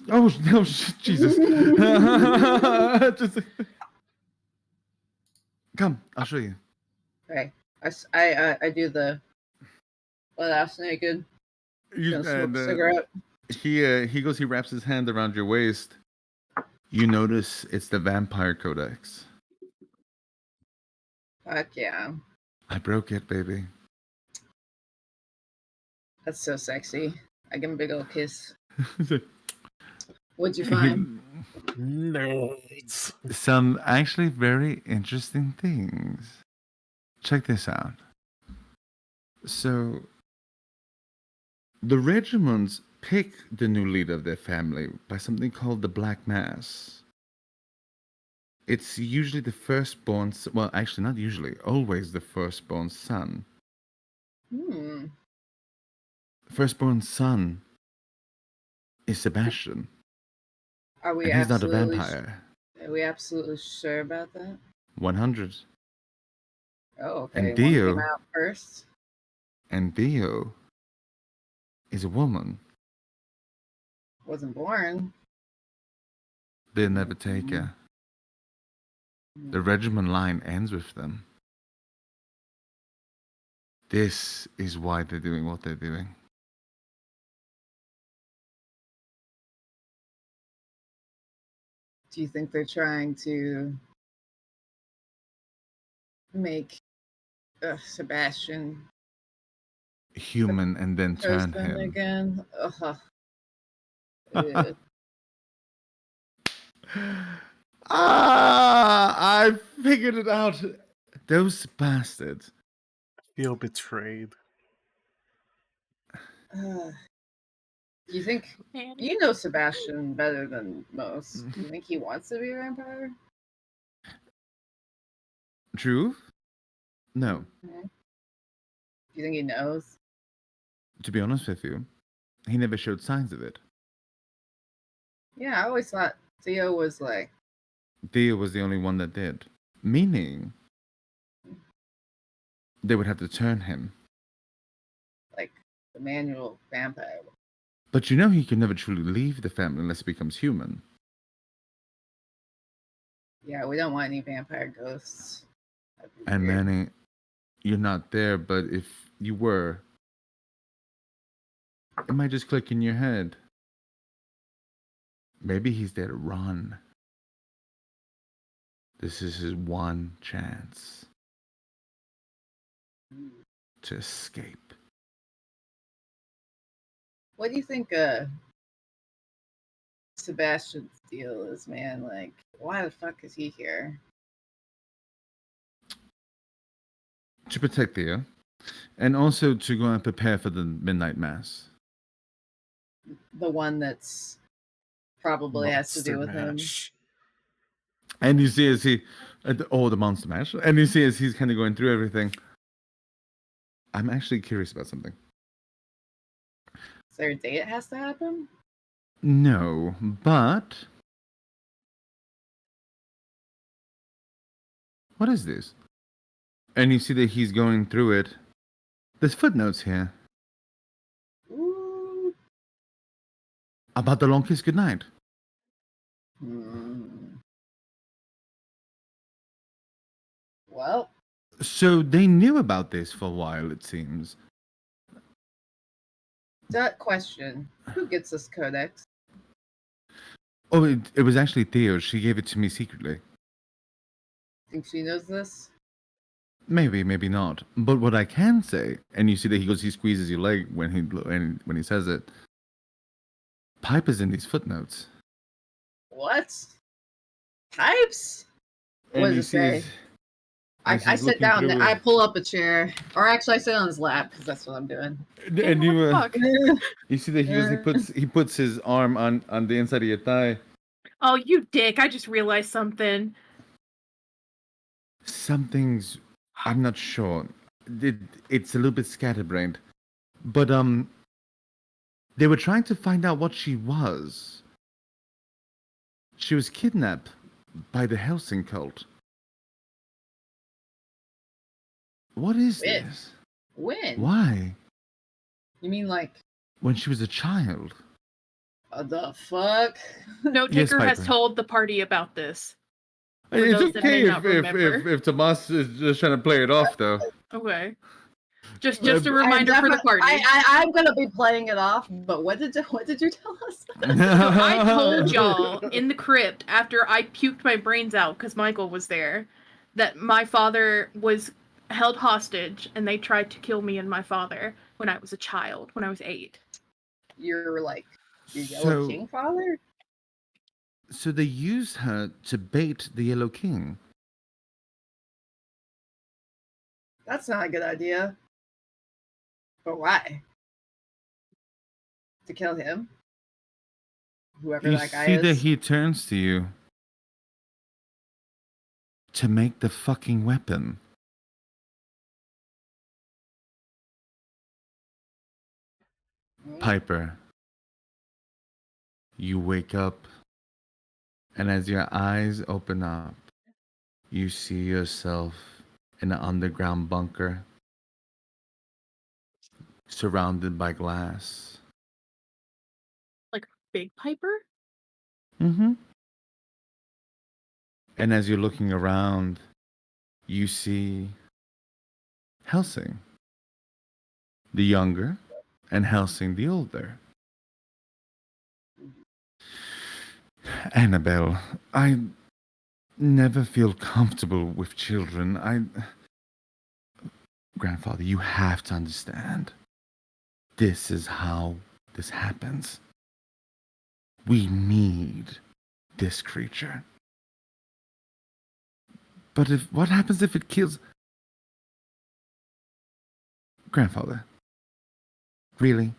Oh no, Jesus! Just, come, I'll show you. Okay. I do the butt ass naked. Gonna smoke a cigarette. He goes. He wraps his hand around your waist. You notice it's the Vampire Codex. Fuck yeah. I broke it, baby. That's so sexy. I give him a big old kiss. What'd you find? Nerds. Some actually very interesting things. Check this out. So, the regiments pick the new leader of their family by something called the Black Mass. It's usually the firstborn, well, actually, not usually, always the firstborn son. Hmm. Firstborn son is Sebastian, Are we and he's not a absolutely vampire. Are we absolutely sure about that? 100. Oh, okay. And One came Dio, out first. and Dio is a woman. Wasn't born. They'll never take her. The regiment line ends with them. This is why they're doing what they're doing. Do you think they're trying to make Sebastian Human and then turn person him. again? Ugh. I figured it out. Those bastards. Feel betrayed. Do you think Man. you know Sebastian better than most? Do you think he wants to be a vampire? Truth? No. Do you think he knows? To be honest with you, he never showed signs of it. Yeah, I always thought Theo was like, Theo was the only one that did. Meaning, they would have to turn him. the manual vampire. But you know he can never truly leave the family unless he becomes human. Yeah, we don't want any vampire ghosts. That'd be And weird. Manny, you're not there, but if you were, it might just click in your head. Maybe he's there to run. This is his one chance to escape. What do you think Sebastian's deal is, man? Like, why the fuck is he here? To protect Theo, and also to go and prepare for the midnight mass. The one that's probably has to do with him. Mash. And you see as he, the monster mash, and you see as he's kind of going through everything. I'm actually curious about something. Is there a day it has to happen? No, but what is this? And you see that he's going through it. There's footnotes here Ooh. about the long kiss goodnight. Well, So they knew about this for a while, it seems. that question. Who gets this codex? Oh, it was actually Theo. She gave it to me secretly. Think she knows this? Maybe, maybe not. But what I can say, and you see that he squeezes your leg when he says it. Piper's in these footnotes. What? Types? What does it say? I sit down. I pull up a chair, or actually, I sit on his lap because that's what I'm doing. And you, Fuck. you see that he puts his arm on the inside of your thigh. Oh, you dick! I just realized something. Something's, I'm not sure. It's a little bit scatterbrained, but they were trying to find out what she was. She was kidnapped by the Helsing cult. What is When? this? When? Why? You mean like? When she was a child. The fuck? Note Yes, taker has Piper. told the party about this. For It's those that may okay not remember. if Tomas is just trying to play it off, though. Okay. Just a reminder for the party. I'm gonna be playing it off. But what did you tell us? So I told y'all in the crypt after I puked my brains out because Michael was there that my father was held hostage and they tried to kill me and my father when I was a child, when I was 8. You're like your Yellow King father? So they used her to bait the Yellow King. That's not a good idea. But why? To kill him? Whoever that guy You see is? that he turns to you to make the fucking weapon. Piper, you wake up, and as your eyes open up, you see yourself in an underground bunker, surrounded by glass. Like Big Piper? Mm-hmm. And as you're looking around, you see Helsing, the younger, and Helsing, the older. Annabelle, I never feel comfortable with children. Grandfather, you have to understand. This is how this happens. We need this creature. But what happens if it kills... Grandfather, really?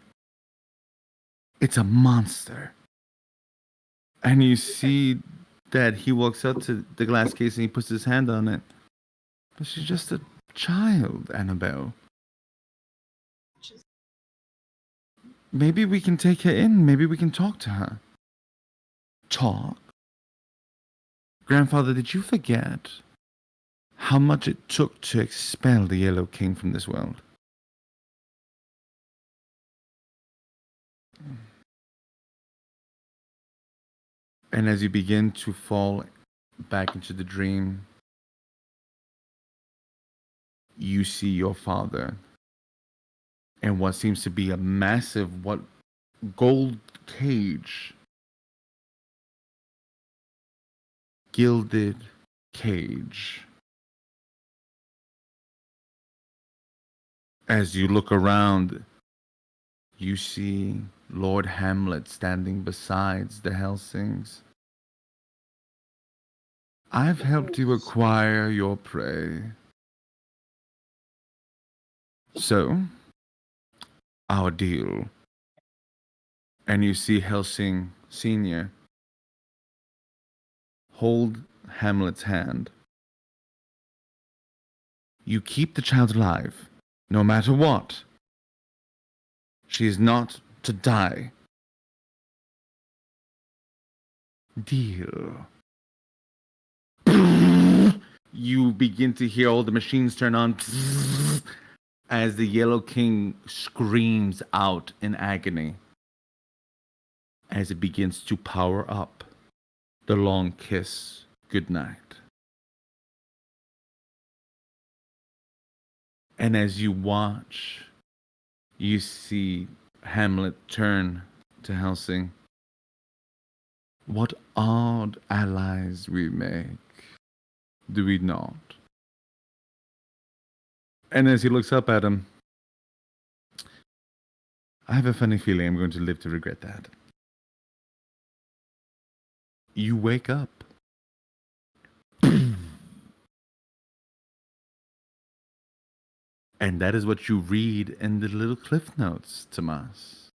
It's a monster. And you see that he walks up to the glass case and he puts his hand on it. But she's just a child, Annabelle. Maybe we can take her in. Maybe we can talk to her. Talk? Grandfather, did you forget how much it took to expel the Yellow King from this world? And as you begin to fall back into the dream, you see your father in what seems to be a massive gold cage. Gilded cage. As you look around, you see Lord Hamlet standing beside the Helsings. I've helped you acquire your prey. So, our deal. And you see Helsing Sr. hold Hamlet's hand. You keep the child alive, no matter what. She is not to die. Deal. You begin to hear all the machines turn on as the Yellow King screams out in agony as it begins to power up the long kiss goodnight. And as you watch, you see Hamlet turn to Helsing. What odd allies we make, do we not? And as he looks up at him, I have a funny feeling I'm going to live to regret that. You wake up. And that is what you read in the little cliff notes, Tomas.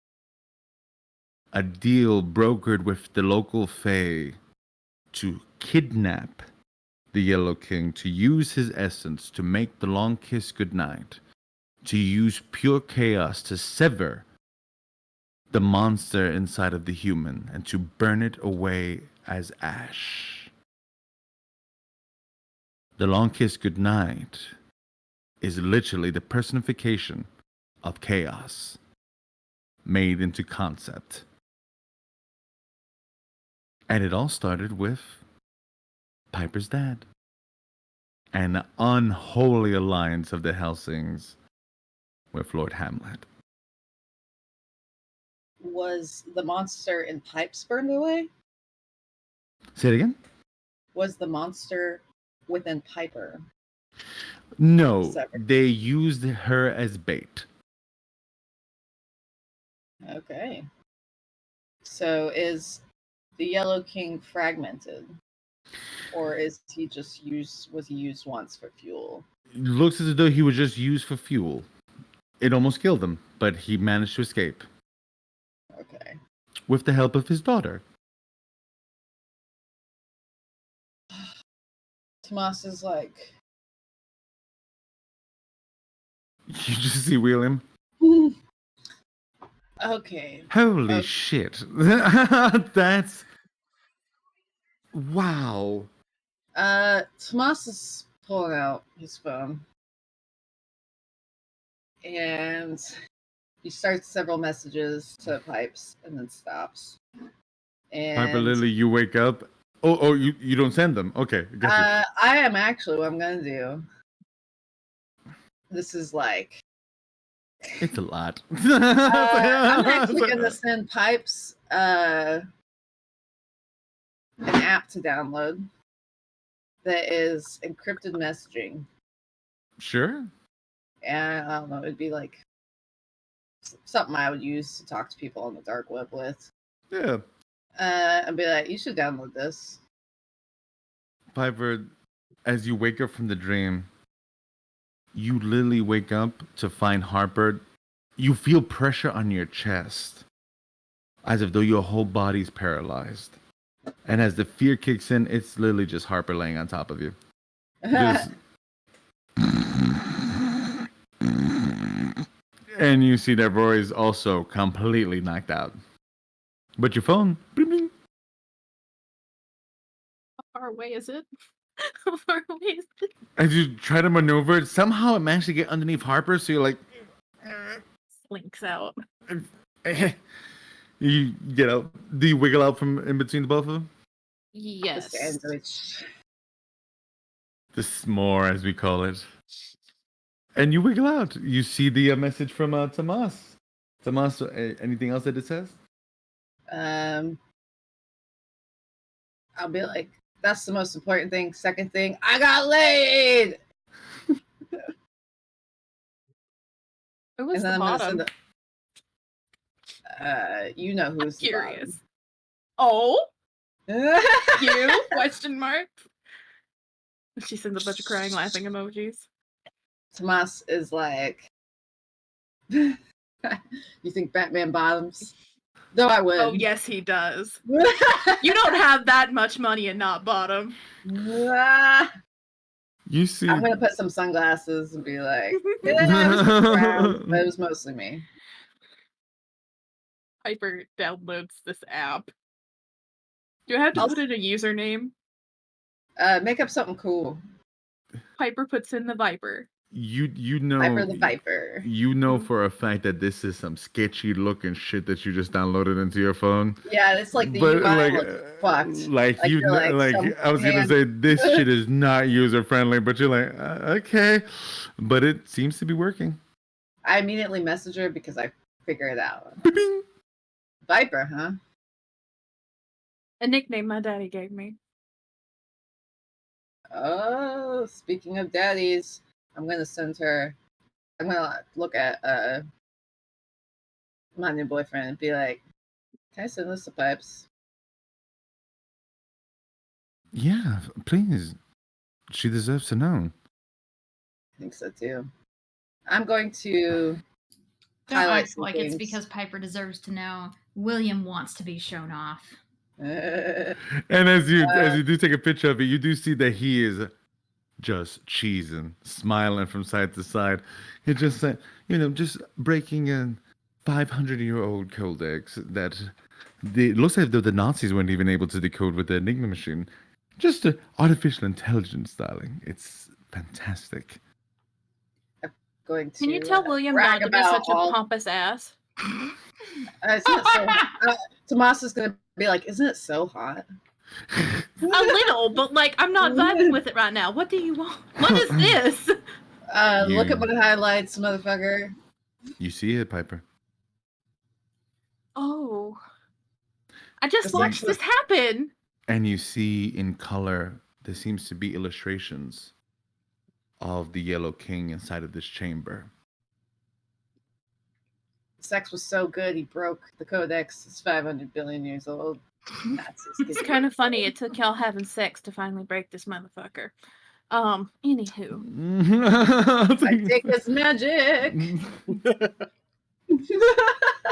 A deal brokered with the local fae to kidnap the Yellow King, to use his essence to make the long kiss goodnight, to use pure chaos to sever the monster inside of the human and to burn it away as ash. The long kiss goodnight is literally the personification of chaos made into concept. And it all started with Piper's dad. An unholy alliance of the Helsings with Lord Hamlet. Was the monster in Pipes burned away? Say it again? Was the monster within Piper? No, Severed. they used her as bait. Okay. So is the Yellow King fragmented? Or is he just was he used once for fuel? It looks as though he was just used for fuel. It almost killed him, but he managed to escape. Okay. With the help of his daughter. Tomas is like... You just see William. Okay. Holy shit. That's... Wow. Tomas is pulling out his phone. And he starts several messages to Pipes and then stops. And Piper Lily, you wake up. Oh, you don't send them. Okay, I am actually what I'm gonna do. This is like it's a lot. I'm actually gonna send Pipes an app to download that is encrypted messaging. Sure. And I don't know, it'd be like something I would use to talk to people on the dark web with. Yeah. And be like, you should download this. Piper, as you wake up from the dream, you literally wake up to find Harper. You feel pressure on your chest, as if though your whole body's paralyzed. And as the fear kicks in, it's literally just Harper laying on top of you. Just... And you see that Rory's also completely knocked out. But your phone, bling, bling. How far away is it? How far away is it? As you try to maneuver it, somehow it managed to get underneath Harper, so you're like... Slinks out. You get out. Do you wiggle out from in between the both of them? Yes. The s'more, as we call it. And you wiggle out. You see the message from Tomas. Tomas, anything else that it says? I'll be like, that's the most important thing. Second thing, I got laid. Who was the bottom? You know who's curious. The oh, bottom. you? Question mark. She sends a bunch of crying, laughing emojis. Tomas is like, you think Batman bottoms? No, I would. Oh, yes, he does. You don't have that much money and not bottom. You see... I'm going to put some sunglasses and be like, yeah, it was around, but it was mostly me. Piper downloads this app. Do I have to put in a username? Make up something cool. Piper puts in the Viper. You know Viper the Viper. You know for a fact that this is some sketchy looking shit that you just downloaded into your phone. Yeah, it's like the UI looks fucked. Like you I was gonna say this shit is not user friendly, but you're like, okay. But it seems to be working. I immediately message her because I figure it out. Bing. Viper, huh? A nickname my daddy gave me. Oh, speaking of daddies, I'm gonna send her. I'm gonna look at my new boyfriend and be like, "Can I send this to Pipes?" Yeah, please. She deserves to know. I think so too. I'm going to Don't act like it's because Piper deserves to know. William wants to be shown off. And as you do take a picture of it, you do see that he is just cheesing, smiling from side to side. He just said, just breaking in 500-year-old codex that it looks like the Nazis weren't even able to decode with the Enigma machine. Just artificial intelligence, darling. It's fantastic. Going to Can you tell William not to be such a pompous ass? Tomas is gonna be like, "Isn't it so hot?" A little, but like I'm not vibing with it right now. What do you want? What is this? Look at my highlights, motherfucker. You see it, Piper. Oh. I just It's watched this happen. And you see in color, there seems to be illustrations of the Yellow King inside of this chamber. Sex was so good, he broke the codex. It's 500 billion years old. It's kind of funny. It took y'all having sex to finally break this motherfucker. Anywho. My dick is magic.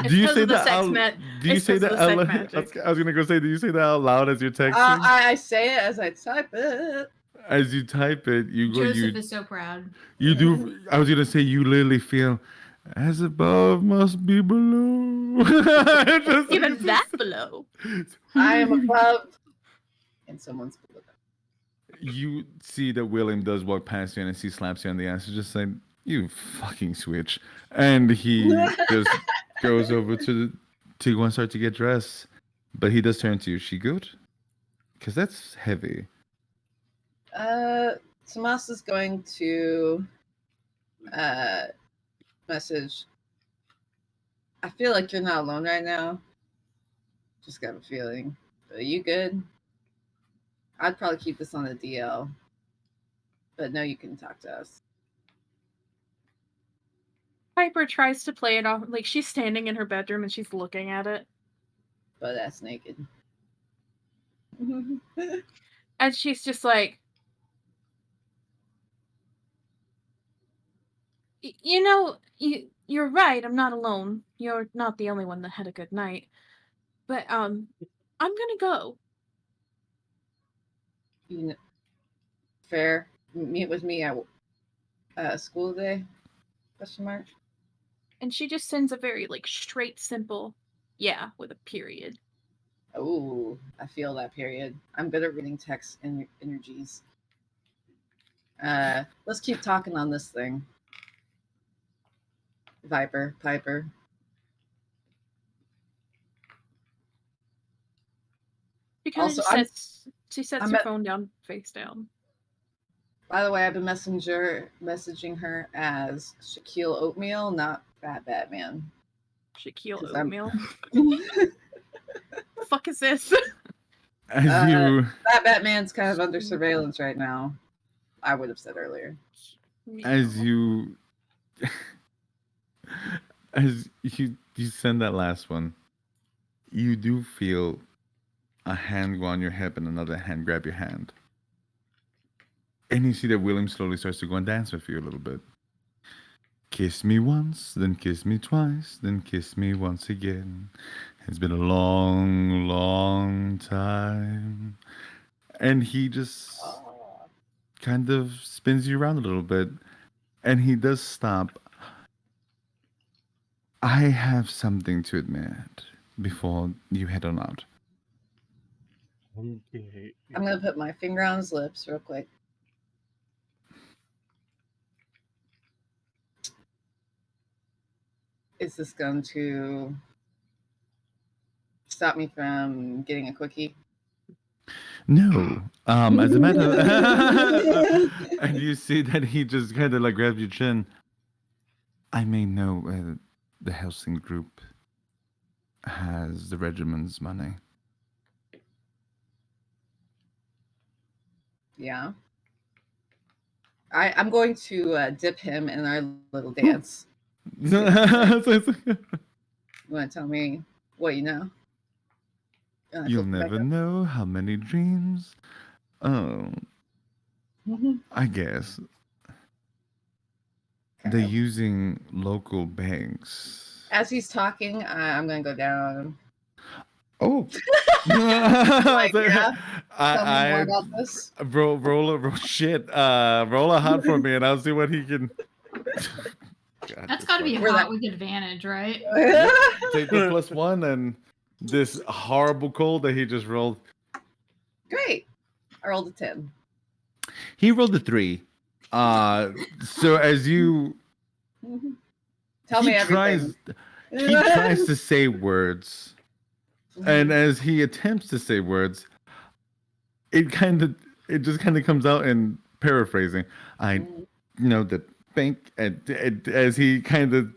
Do you say that out? Do you say that out loud? I was gonna go say, do you say that out loud as you're texting? I say it as I type it. As you type it, you go. Joseph is so proud. You do. I was gonna say you literally feel, as above must be below. Even that below. I am above, and someone's below. You see that William does walk past you and he slaps you on the ass. He's just like, you fucking switch. And he just goes over to go and start to get dressed. But he does turn to you. She good? Because that's heavy. Tomas is going to message. I feel like you're not alone right now. Just got a feeling. Are you good? I'd probably keep this on the DL. But no, you can talk to us. Piper tries to play it off like she's standing in her bedroom and she's looking at it. But that's naked. And she's just like, you know, you're right. I'm not alone. You're not the only one that had a good night. But I'm gonna go. You know, fair. Meet with me at school today? Question mark. And she just sends a very like straight, simple, yeah, with a period. Oh, I feel that period. I'm good at reading text and energies. Let's keep talking on this thing. Piper. She kind of just sets. She sets her phone down, face down. By the way, I've been messaging her as Shaquille Oatmeal, not Fat Batman. Shaquille Oatmeal. The fuck is this? Fat Batman's kind of under surveillance right now. I would have said earlier. As you send that last one, you do feel a hand go on your hip and another hand grab your hand. And you see that William slowly starts to go and dance with you a little bit. Kiss me once, then kiss me twice, then kiss me once again. It's been a long, long time. And he just kind of spins you around a little bit. And he does stop. I have something to admit before you head on out. Okay. I'm going to put my finger on his lips real quick. Is this going to stop me from getting a quickie? No. As a matter of and you see that he just kind of like grabs your chin. I may know the Helsing group has the regiment's money. Yeah. I'm going to dip him in our little dance. You want to tell me what you know? You'll never know how many dreams. Oh, I guess. They're using local banks. As he's talking, I'm going to go down. Oh. Like, yeah. Tell me more about this. Roll a hot for me and I'll see what he can. God, that's got to be hot with advantage, right? Take the +1 and this horrible cold that he just rolled. Great. I rolled a 10. He rolled a 3. So as you tell me everything. He tries to say words. And as he attempts to say words, it just kind of comes out in paraphrasing. I know the bank, as he kind of,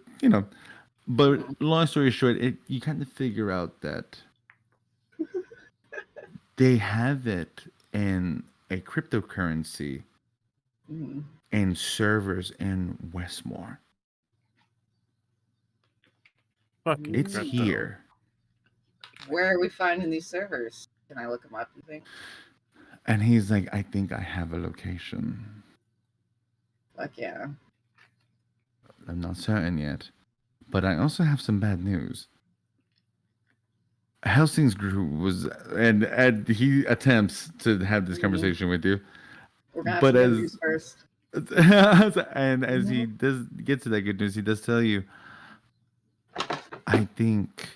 but long story short, you kind of figure out that they have it in a cryptocurrency and servers in Westmore. Fucking It's crypto. here. Where are we finding these servers? Can I look them up, you think? And he's like, I think I have a location. Fuck yeah. I'm not certain yet. But I also have some bad news. Helsing's group was, and he attempts to have this conversation with you. We're gonna have But some good as news first. and as he does get to that good news, he does tell you, I think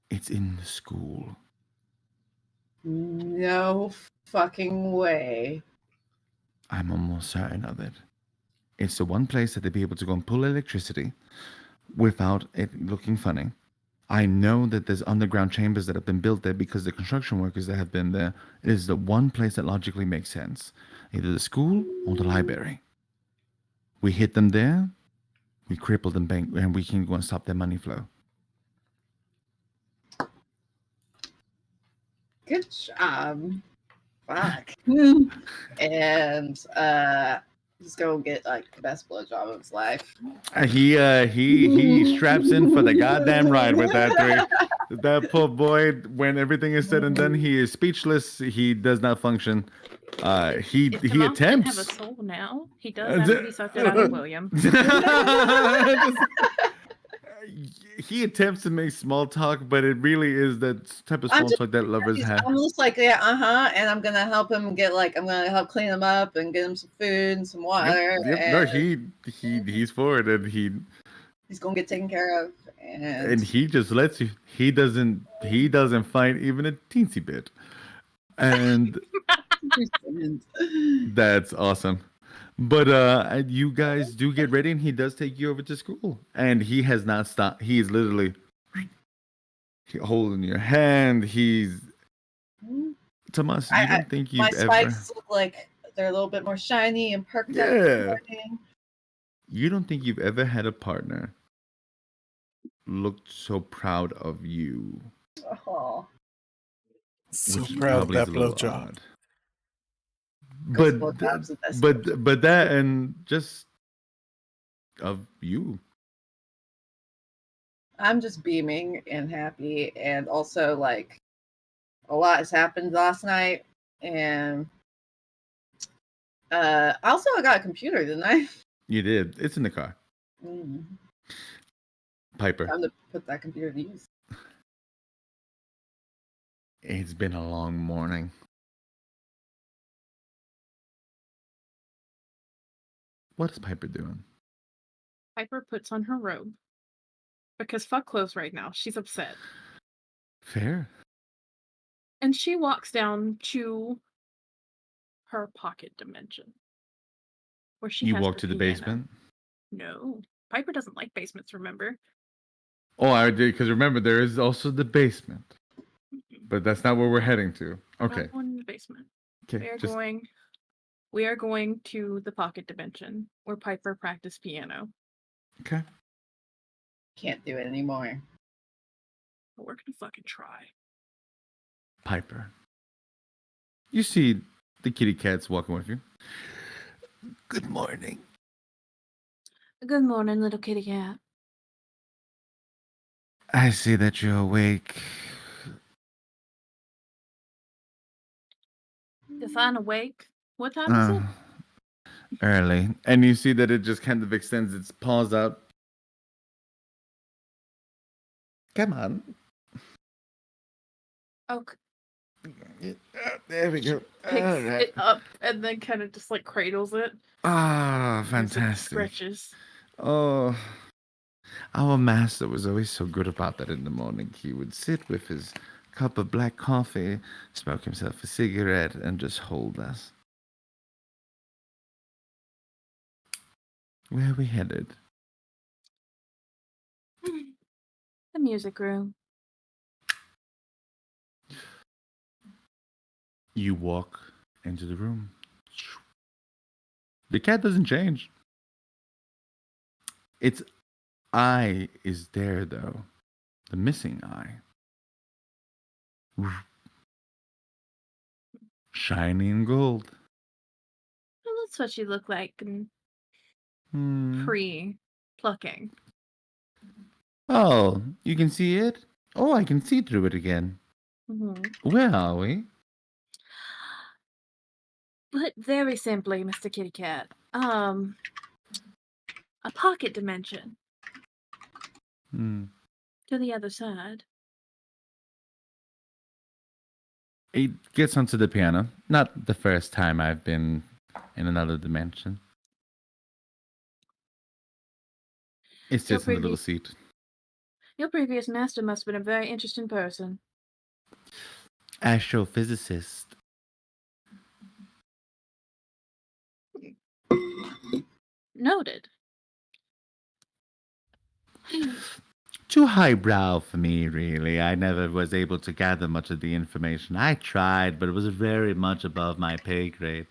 it's in the school. No fucking way. I'm almost certain of it. It's the one place that they'd be able to go and pull electricity without it looking funny. I know that there's underground chambers that have been built there because the construction workers that have been there. It is the one place that logically makes sense. Either the school or the library. We hit them there, we cripple them bank, and we can go and stop their money flow. Good job. Fuck. And he's gonna get like the best blowjob of his life. He straps in for the goddamn ride with that three. That poor boy, when everything is said and done, he is speechless. He does not function. He If the mouth didn't have a attempts. soul now, he does after he sucked it out of William. He attempts to make small talk, but it really is that type of small talk that lovers have. I'm just like, yeah, and I'm gonna help him I'm gonna help clean him up and get him some food and some water. Yep. No, he's for it, and he's gonna get taken care of. And he just lets you. He doesn't fight even a teensy bit, and that's awesome. But you guys do get ready, and he does take you over to school, and he has not stopped. He's literally holding your hand. He's Tomas. You don't think you've my ever? spikes look like they're a little bit more shiny and perked up. Yeah. You don't think you've ever had a partner looked so proud of you? Oh, So which proud of probably that is a little blowjob. odd. But that and just of you. I'm just beaming and happy, and also like a lot has happened last night, and also I got a computer, didn't I? You did. It's in the car. Piper. Time to put that computer to use. It's been a long morning. What is Piper doing? Piper puts on her robe. Because fuck clothes right now. She's upset. Fair. And she walks down to her pocket dimension. Where she You has walk her to the piano. basement? No. Piper doesn't like basements, remember? Oh, I did, because remember, there is also the basement. But that's not where we're heading to. Okay. Not going in the basement. Okay. We are going to the pocket dimension where Piper practiced piano. Okay. Can't do it anymore. But we're gonna fucking try. Piper. You see the kitty cats walking with you. Good morning. Good morning, little kitty cat. I see that you're awake. If I'm awake, what time is it? Early. And you see that it just kind of extends its paws out. Come on. Okay. There we go. Picks All right. it up and then kind of just like cradles it. Ah, as it fantastic. Stretches. Oh, our master was always so good about that in the morning. He would sit with his cup of black coffee, smoke himself a cigarette, and just hold us. Where are we headed? The music room. You walk into the room. The cat doesn't change. Its eye is there, though. The missing eye. Shiny and gold. Well, that's what you look like in Hmm. pre-plucking. Oh, you can see it? Oh, I can see through it again. Mm-hmm. Where are we? But very simply, Mr. Kitty Cat, a pocket dimension Hmm. to the other side. It gets onto the piano. Not the first time I've been in another dimension. It Your sits in the little previous seat. your previous master must have been a very interesting person. Astrophysicist. Noted. Too highbrow for me, really. I never was able to gather much of the information. I tried, but it was very much above my pay grade.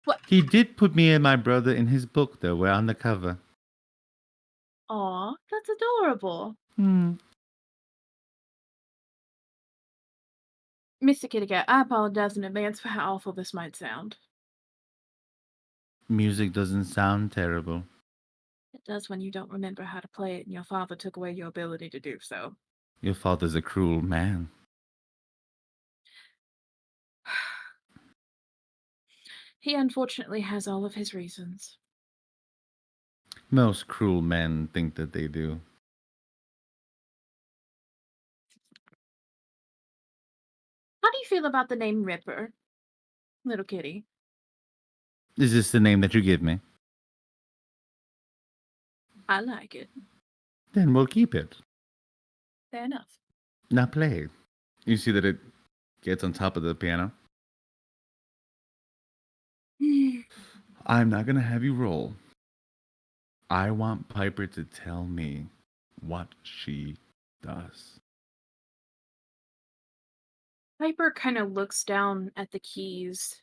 What? He did put me and my brother in his book, though. We're on the cover. Aw, that's adorable. Hmm. Mr. Kitty Cat, I apologize in advance for how awful this might sound. Music doesn't sound terrible. It does when you don't remember how to play it and your father took away your ability to do so. Your father's a cruel man. He unfortunately has all of his reasons. Most cruel men think that they do. How do you feel about the name Ripper, little kitty? Is this the name that you give me? I like it. Then we'll keep it. Fair enough. Now play. You see that it gets on top of the piano? I'm not gonna have you roll. I want Piper to tell me what she does. Piper kind of looks down at the keys,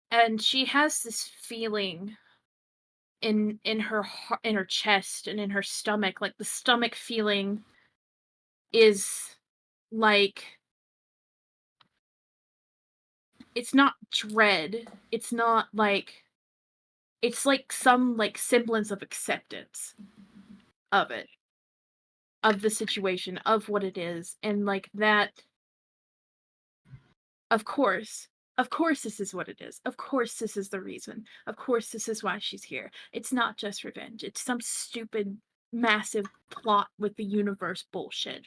and she has this feeling in her in her chest and in her stomach. Like the stomach feeling is like it's not dread. It's not like it's like some like semblance of acceptance of it, of the situation, of what it is, and like that. Of course. Of course this is what it is. Of course this is the reason. Of course this is why she's here. It's not just revenge. It's some stupid, massive plot with the universe bullshit.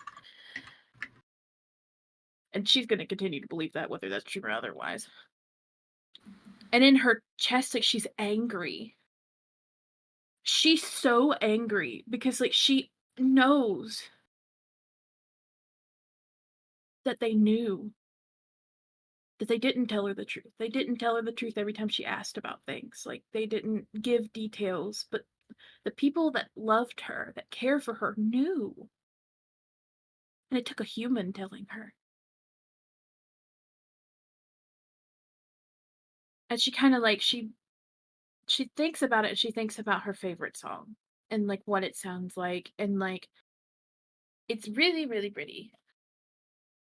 And she's gonna continue to believe that, whether that's true or otherwise. And in her chest, like, she's angry. She's so angry because, like, she knows that they knew. That they didn't tell her the truth. They didn't tell her the truth every time she asked about things. Like, they didn't give details, but the people that loved her, that cared for her, knew. And it took a human telling her. And she kind of like she thinks about it and she thinks about her favorite song and like what it sounds like and like it's really really pretty.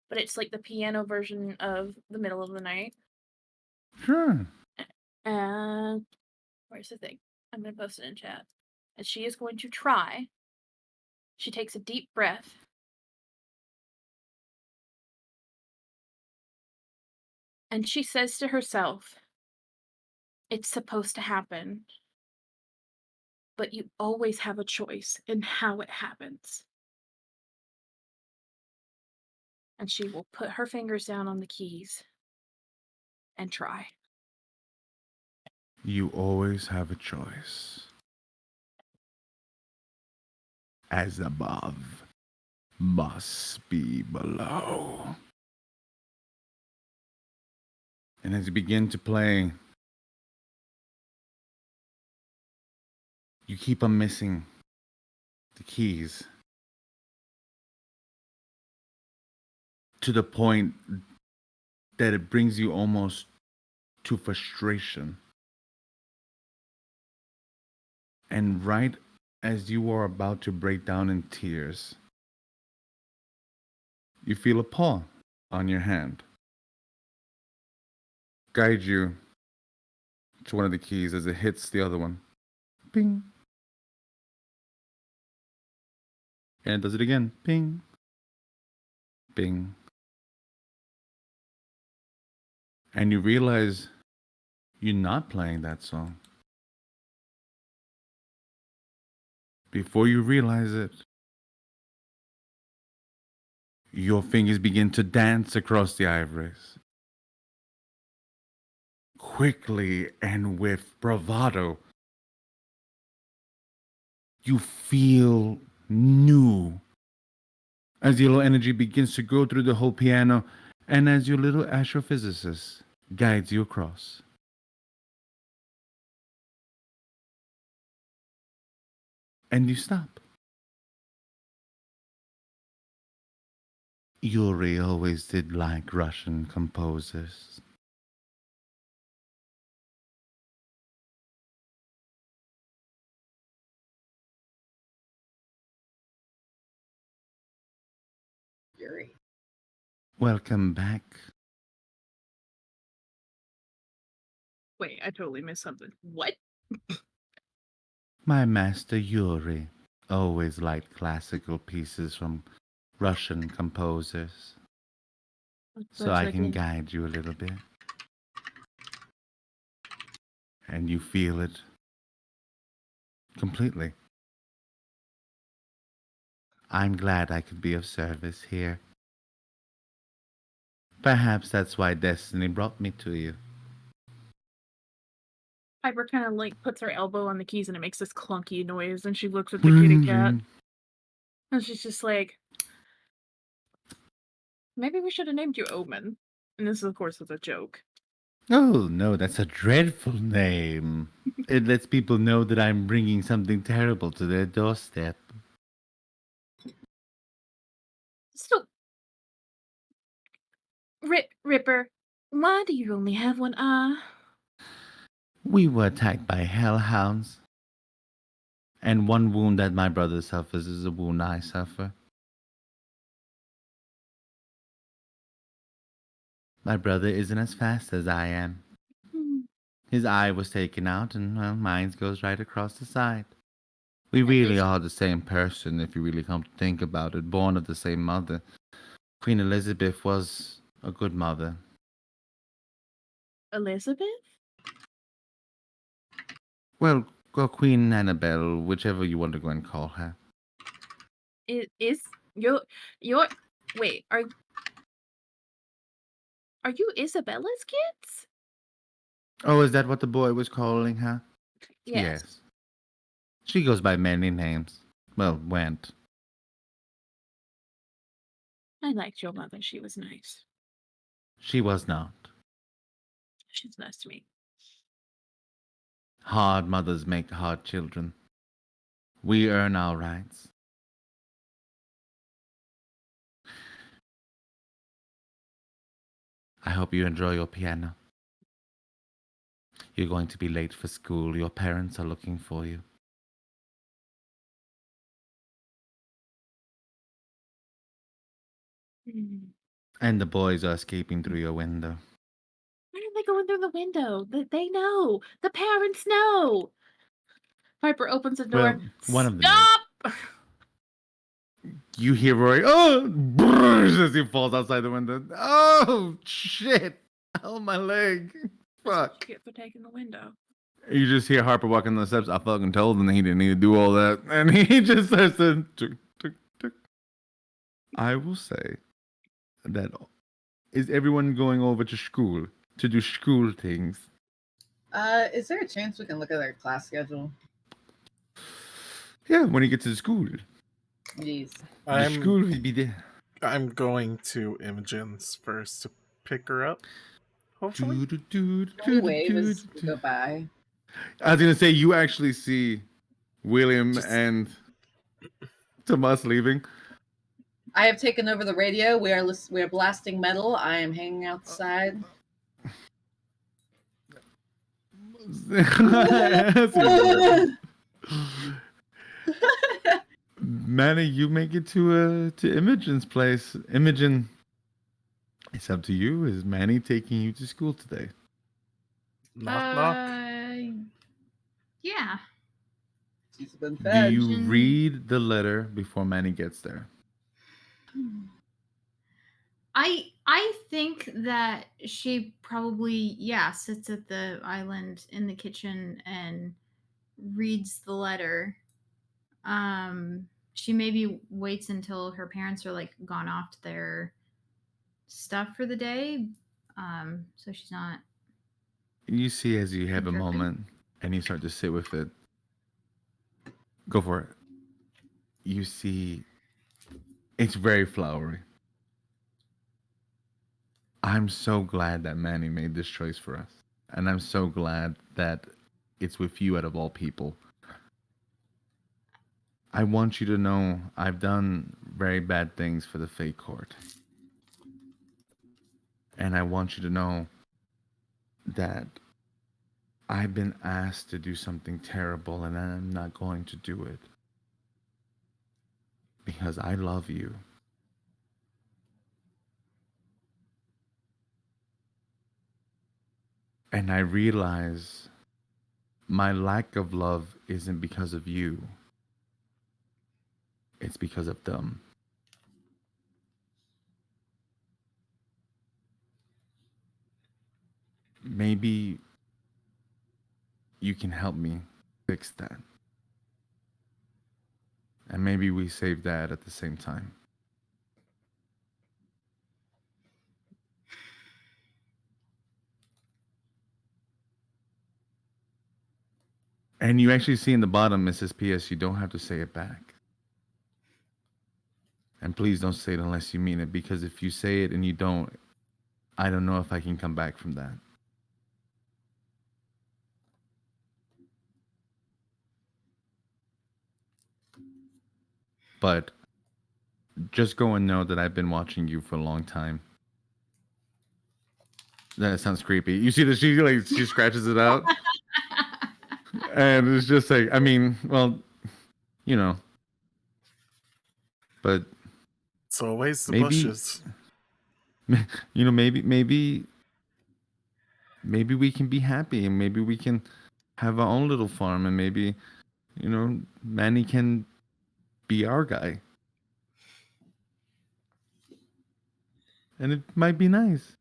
But it's like the piano version of The Middle of the Night. Sure. And where's the thing? I'm going to post it in chat. And she is going to try. She takes a deep breath. And she says to herself, it's supposed to happen. But you always have a choice in how it happens. And she will put her fingers down on the keys and try. You always have a choice. As above must be below. And as you begin to play, you keep on missing the keys to the point that it brings you almost to frustration. And right as you are about to break down in tears, you feel a paw on your hand guide you to one of the keys as it hits the other one. Ping. And it does it again. Ping. Bing. And you realize you're not playing that song. Before you realize it, your fingers begin to dance across the ivories. Quickly and with bravado, you feel new as your little energy begins to go through the whole piano and as your little astrophysicist guides you across. And you stop. Yuri always did like Russian composers. Yuri. Welcome back. Wait, I totally missed something. What? My master Yuri always liked classical pieces from Russian composers, so I can guide you a little bit. And you feel it completely. I'm glad I could be of service here. Perhaps that's why destiny brought me to you. Piper kind of like puts her elbow on the keys and it makes this clunky noise, and she looks at the kitty cat and she's just like, maybe we should have named you Omen. And this, of course, is a joke. Oh, no, that's a dreadful name. It lets people know that I'm bringing something terrible to their doorstep. So, Ripper, why do you only have one eye? We were attacked by hellhounds. And one wound that my brother suffers is a wound I suffer. My brother isn't as fast as I am. His eye was taken out, and well, mine goes right across the side. We really are the same person, if you really come to think about it, born of the same mother. Queen Elizabeth was a good mother. Elizabeth? Well, Queen Annabelle, whichever you want to go and call her. Is your wait, are you Isabella's kids? Oh, is that what the boy was calling her? Yes. She goes by many names. Well, went. I liked your mother. She was nice. She was not. She's nice to me. Hard mothers make hard children. We earn our rights. I hope you enjoy your piano. You're going to be late for school. Your parents are looking for you. And the boys are escaping through your window. Why are they going through the window? They know. The parents know. Piper opens the door. Well, one of them Stop! You hear Rory, oh, brrr, as he falls outside the window. Oh, shit. Oh, my leg. Fuck. You get for taking the window. You just hear Harper walking the steps. I fucking told him that he didn't need to do all that. And he just starts to... Tick, tick, tick. I will say that is everyone going over to school to do school things? Is there a chance we can look at our class schedule? Yeah, when you get to school. Jeez. The school will be there. I'm going to Imogen's first to pick her up. Hopefully. Can we wave as we go by? I was gonna say you actually see William Just- and Tomas leaving. I have taken over the radio. We are blasting metal. I am hanging outside. Manny, you make it to Imogen's place. Imogen, it's up to you. Is Manny taking you to school today? Knock knock. Yeah. She's been Do fed. you read the letter before Manny gets there? I think that she probably sits at the island in the kitchen and reads the letter. She maybe waits until her parents are like gone off to their stuff for the day. So she's not. You see, as you have a Interrupting? moment and you start to sit with it, go for it. You see, it's very flowery. I'm so glad that Manny made this choice for us. And I'm so glad that it's with you out of all people. I want you to know I've done very bad things for the Fate Court. And I want you to know that I've been asked to do something terrible and I'm not going to do it. Because I love you. And I realize my lack of love isn't because of you. It's because of them. Maybe you can help me fix that. And maybe we save Dad at the same time. And you actually see in the bottom, Mrs. P.S., you don't have to say it back. And please don't say it unless you mean it, because if you say it and you don't, I don't know if I can come back from that. But just go and know that I've been watching you for a long time. That sounds creepy. You see that she scratches it out? And it's just like, I mean, well, you know. But It's always the maybe, bushes. you know, maybe we can be happy and maybe we can have our own little farm and maybe, you know, Manny can be our guy. And it might be nice.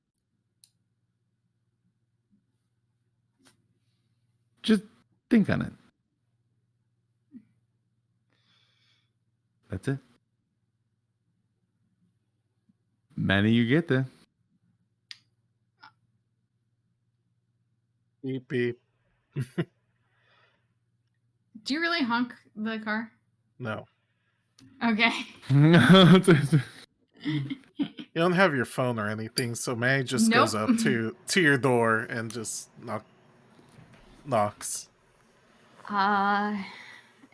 Just think on it. That's it. Manny, you get there. Beep beep. Do you really honk the car? No. Okay. You don't have your phone or anything, so May just Nope. goes up to your door and just knocks.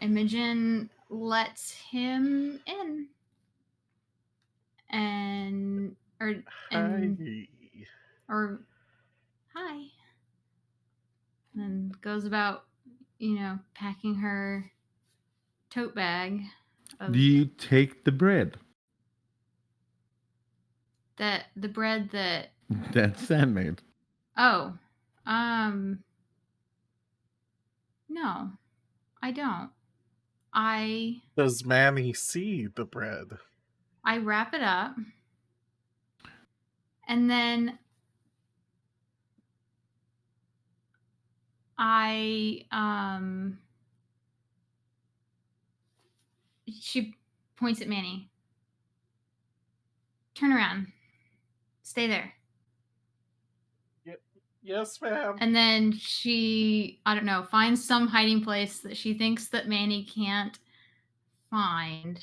Imogen lets him in. Or hi. And goes about, packing her tote bag. Do you take the bread? The bread that Sam made. Oh. No. I don't. Does Manny see the bread? I wrap it up. And then she points at Manny. Turn around. Stay there. Yes, ma'am. And then she, I don't know, finds some hiding place that she thinks that Manny can't find.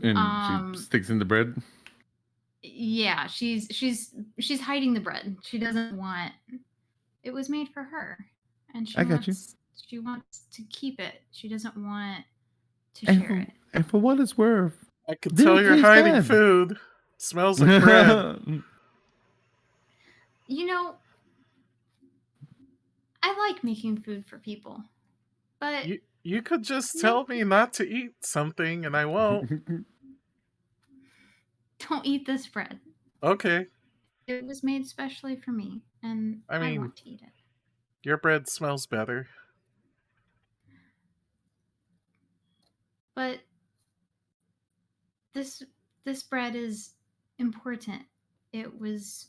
And she sticks in the bread? Yeah, she's hiding the bread. She doesn't want it was made for her. And she wants to keep it. She doesn't want to And share for, it. and for what it's worth, I could didn't tell you're taste hiding bad. food. Smells like bread. You know, I like making food for people, but You could just no, tell me not to eat something and I won't. don't eat this bread. Okay. It was made specially for me, and I I mean, want to eat it. your bread smells better. But this this bread is important. It was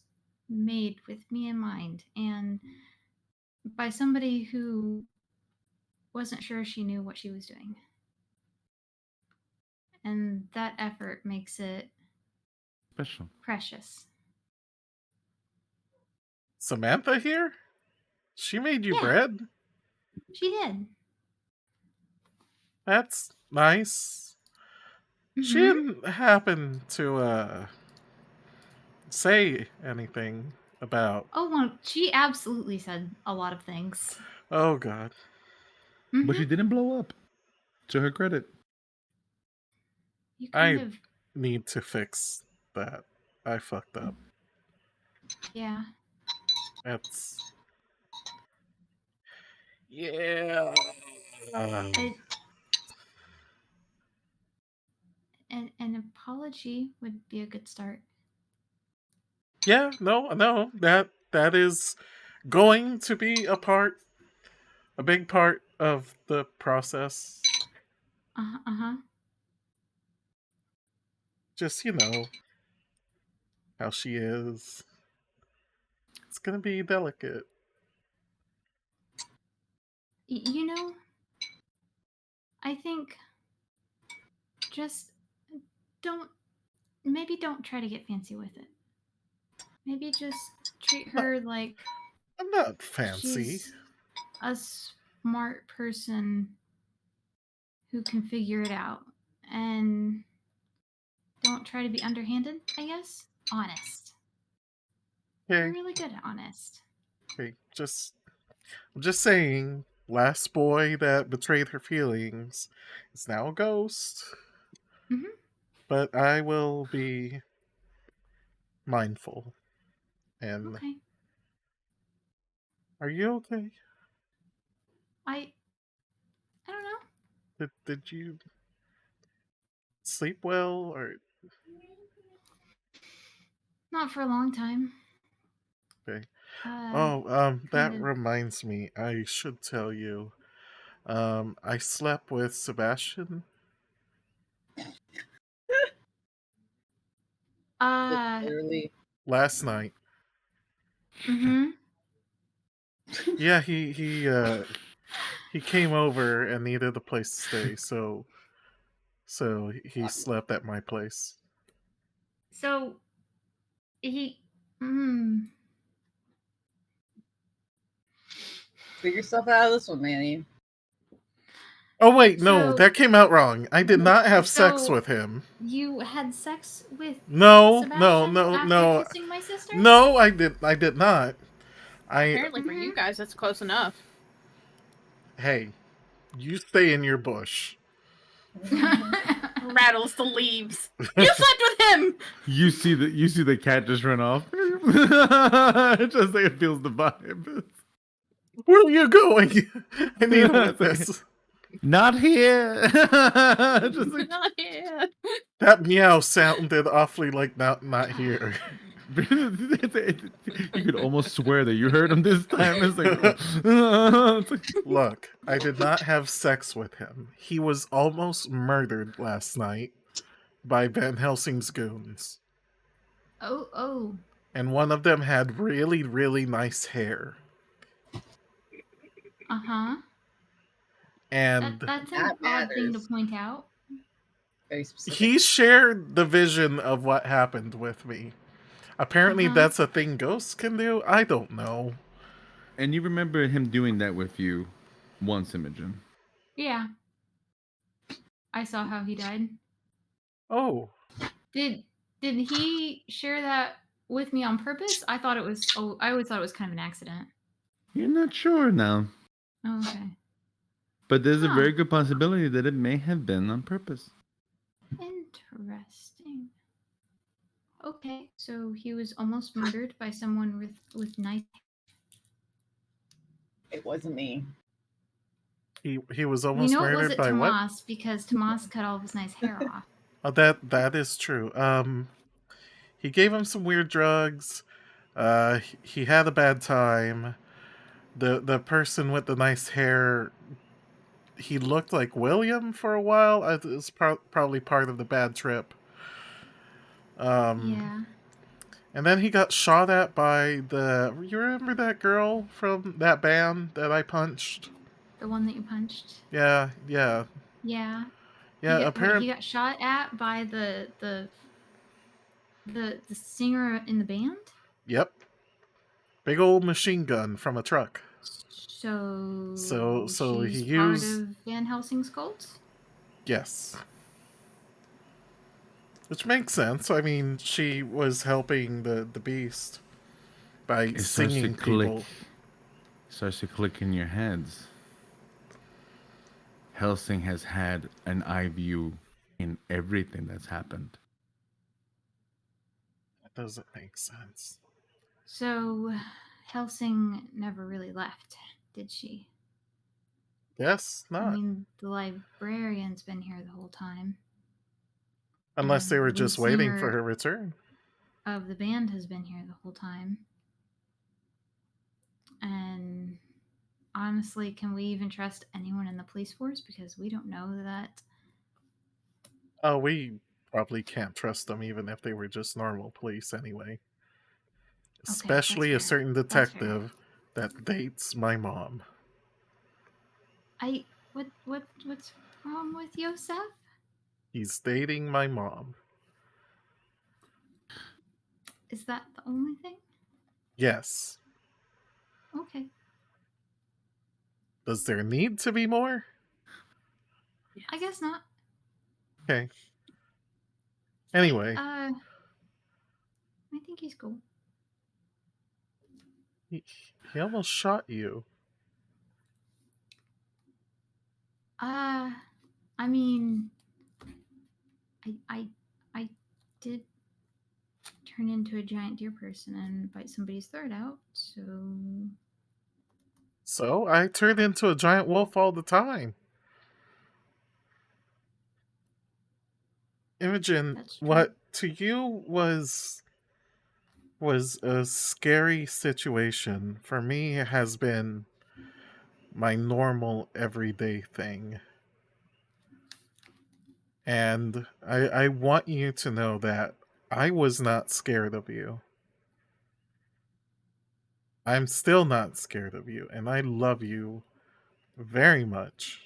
made with me in mind, and by somebody who wasn't sure she knew what she was doing. And that effort makes it Special. precious. Samantha here? She made you Yeah. bread? She did. That's nice. She Mm-hmm. didn't happen to say anything about. Oh, well, she absolutely said a lot of things. Oh god. Mm-hmm. But she didn't blow up. To her credit. You kind I of, need to fix that. I fucked up. yeah. That's yeah. An apology would be a good start. Yeah, no, that is going to be a big part of the process. Uh-huh. Just, how she is. It's gonna be delicate. You know, I think just maybe don't try to get fancy with it. Maybe just treat her like I'm not fancy. she's a smart person who can figure it out. And don't try to be underhanded, I guess. Honest. You're Okay, really good at honest. okay, I'm just saying, last boy that betrayed her feelings is now a ghost. Mm-hmm. But I will be mindful. And Okay. are you okay? I don't know. Did you sleep well or Not for a long time. okay? Uh, Oh, kind that of. reminds me. I should tell you. I slept with Sebastian Literally. last night. Mm-hmm. Yeah, he came over and needed a place to stay, so he slept at my place. So he. Mm, Figure yourself out of this one, Manny. Oh wait, no, So- that came out wrong. I did not have sex So- with him. you had sex with No, Sebastian no, after kissing my sister? no. I did not. Apparently, for Mhm. you guys, that's close enough. Hey, you stay in your bush. Rattles the leaves. You slept with him. You see the cat just run off. Just like it feels the vibe. Where are you going? I need a witness. Not here. Just like, Not here. That meow sounded awfully like not here. you could almost swear that you heard him this time. It's like, Look, I did not have sex with him. He was almost murdered last night by Van Helsing's goons. Oh. And one of them had really, really nice hair. Uh-huh. And That's an That odd thing to matters. point out. Very specific. he shared the vision of what happened with me. Apparently, Uh-huh. that's a thing ghosts can do. I don't know. and you remember him doing that with you once, Imogen. Yeah. I saw how he died. Oh, Did he share that with me on purpose? I always thought it was kind of an accident. You're not sure now. Oh, okay. But there's a Huh. very good possibility that it may have been on purpose. Interesting. Okay, so he was almost murdered by someone with nice. It wasn't me. He was We almost know it murdered wasn't by what? Tomas because Tomas cut all of his nice hair off. Oh, that is true. He gave him some weird drugs. He had a bad time. The person with the nice hair, he looked like William for a while. It was probably part of the bad trip. Yeah. And then he got shot at by the. You remember that girl from that band that I punched? The one that you punched. Yeah. Yeah. Yeah, He got shot at by the singer in the band. Yep. Big old machine gun from a truck. So he she's part used. of Van Helsing's cult. Yes. Which makes sense. I mean, she was helping the beast by It singing people. Starts to click in your heads. Helsing has had an eye view in everything that's happened. That doesn't make sense. So Helsing never really left, did she? Yes, I not. mean, the librarian's been here the whole time. Unless they And were the just lead waiting singer for her return. of the band has been here the whole time. And honestly, can we even trust anyone in the police force? Because we don't know that. Oh, we probably can't trust them even if they were just normal police anyway. Especially Okay, a that's fair. certain That's fair. detective that dates my mom. What's wrong with Yosef? He's dating my mom. Is that the only thing? Yes. Okay. Does there need to be more? I guess not. Okay. Anyway, I think he's cool. he almost shot you. I mean, I did turn into a giant deer person and bite somebody's throat out, so So I turned into a giant wolf all the time. Imogen, that's true. what to you was a scary situation, for me it has been my normal everyday thing. And I want you to know that I was not scared of you. I'm still not scared of you, and I love you very much.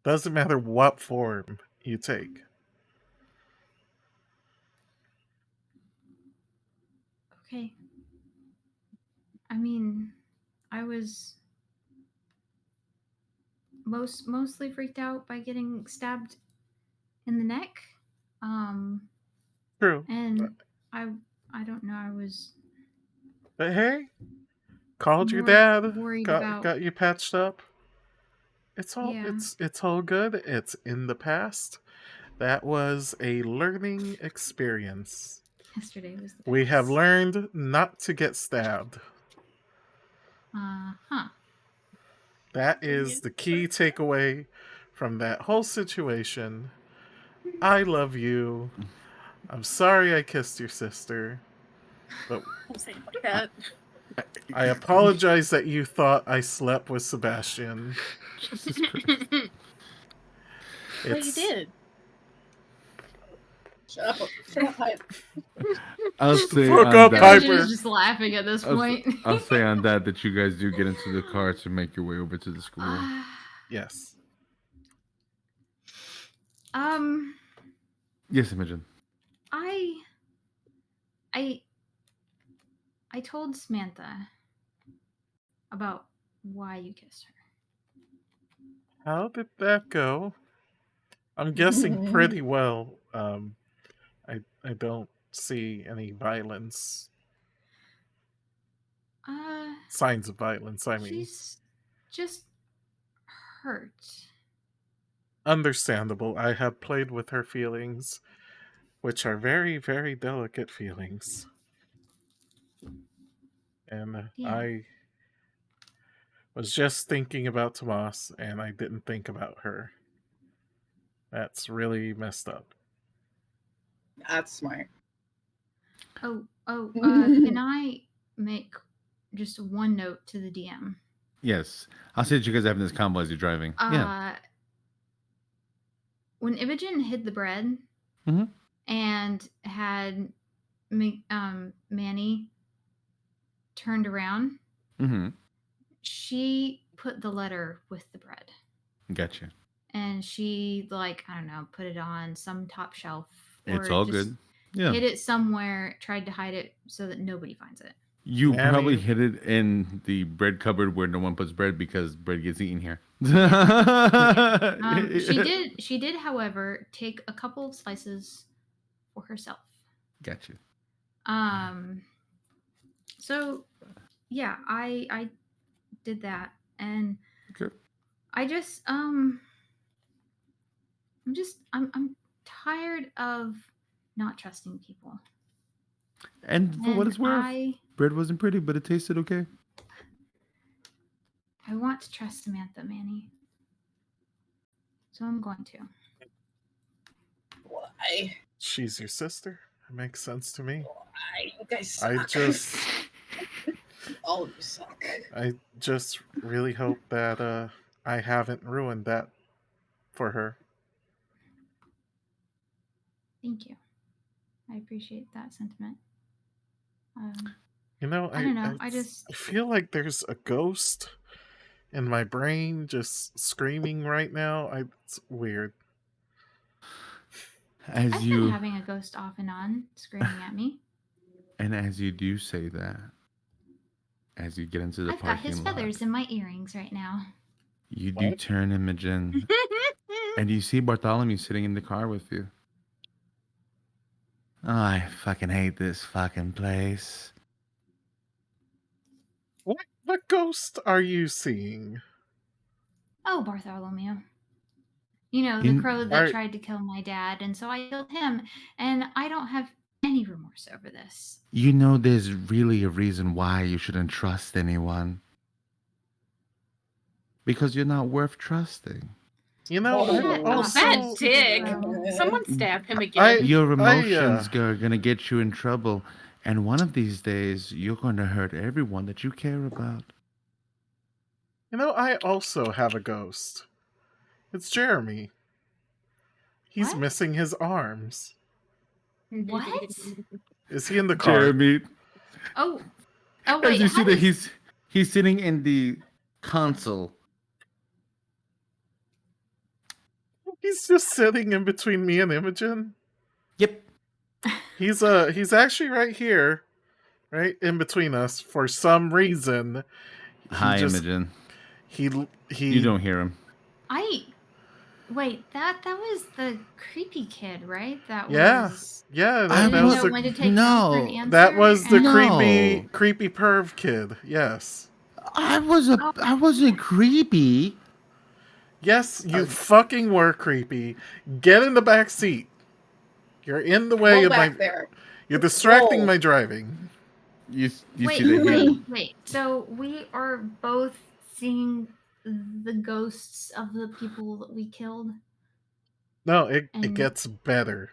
Doesn't matter what form you take. Okay. I mean, I was mostly freaked out by getting stabbed in the neck. True. And I don't know, I was But hey, called your more dad, worried got about got you patched up. yeah. It's all good. It's in the past. That was a learning experience. Yesterday was the We have best. learned not to get stabbed. Huh. That is the key takeaway from that whole situation. I love you. I'm sorry I kissed your sister, but Don't say it like that. I apologize that you thought I slept with Sebastian. Jesus Christ. But you did. Shut up. Shut up. I'll say Fuck on up, that. Piper. Imogen's just laughing at this point. I'll say on that you guys do get into the car to make your way over to the school. Yes. Yes, Imogen. I told Samantha about why you kissed her. How did that go? I'm guessing pretty well. I don't see any violence. Signs of violence, I mean. She's just hurt. Understandable. I have played with her feelings, which are very, very delicate feelings. And Yeah. I was just thinking about Tomas, and I didn't think about her. That's really messed up. That's smart. Oh, can I make just one note to the DM? Yes. I'll say that you guys are having this combo as you're driving. Yeah. When Imogen hid the bread Mhm. and had Manny turned around, Mm-hmm. she put the letter with the bread. Gotcha. And she, like, I don't know, put it on some top shelf. It's or all just good. Yeah. hid it somewhere, tried to hide it so that nobody finds it. You Yeah, I probably mean- hid it in the bread cupboard where no one puts bread because bread gets eaten here. She did, however, take a couple of slices for herself. Gotcha. So yeah, I did that, and Okay. I just I'm tired of not trusting people. And for what And it's worth, bread wasn't pretty, but it tasted okay. I want to trust Samantha, Manny. So I'm going to. Why? She's your sister. It makes sense to me. Why? You guys I suck. just All of you suck. I just really hope that I haven't ruined that for her. Thank you. I appreciate that sentiment. You know, I don't know. I feel like there's a ghost in my brain just screaming right now. It's weird. I've been having a ghost off and on screaming at me. And as you do say that, as you get into the I've got his parking lot, feathers in my earrings right now. you do turn Imogen, and you see Bartholomew sitting in the car with you. Oh, I fucking hate this fucking place. What ghost are you seeing? Oh, Bartholomew. You know, the crow that tried to kill my dad, and so I killed him, and I don't have any remorse over this. You know there's really a reason why you shouldn't trust anyone. Because you're not worth trusting. You know, I'm also... Bad dick. Someone stab him again. Your emotions are going to get you in trouble. And one of these days, you're going to hurt everyone that you care about. You know, I also have a ghost. It's Jeremy. He's missing his arms. What? Is he in the car? Jeremy. Oh wait. As you see that he's sitting in the console. He's just sitting in between me and Imogen. Yep. He's actually right here, right in between us for some reason. Hi, Imogen. He. You don't hear him. Wait, that was the creepy kid, right? That was yeah. That was the creepy perv kid. Yes. I wasn't creepy. Yes, you fucking were creepy. Get in the back seat. You're in the way of my. There. You're distracting my driving. You wait, see that wait. So we are both seeing the ghosts of the people that we killed? No, it gets better.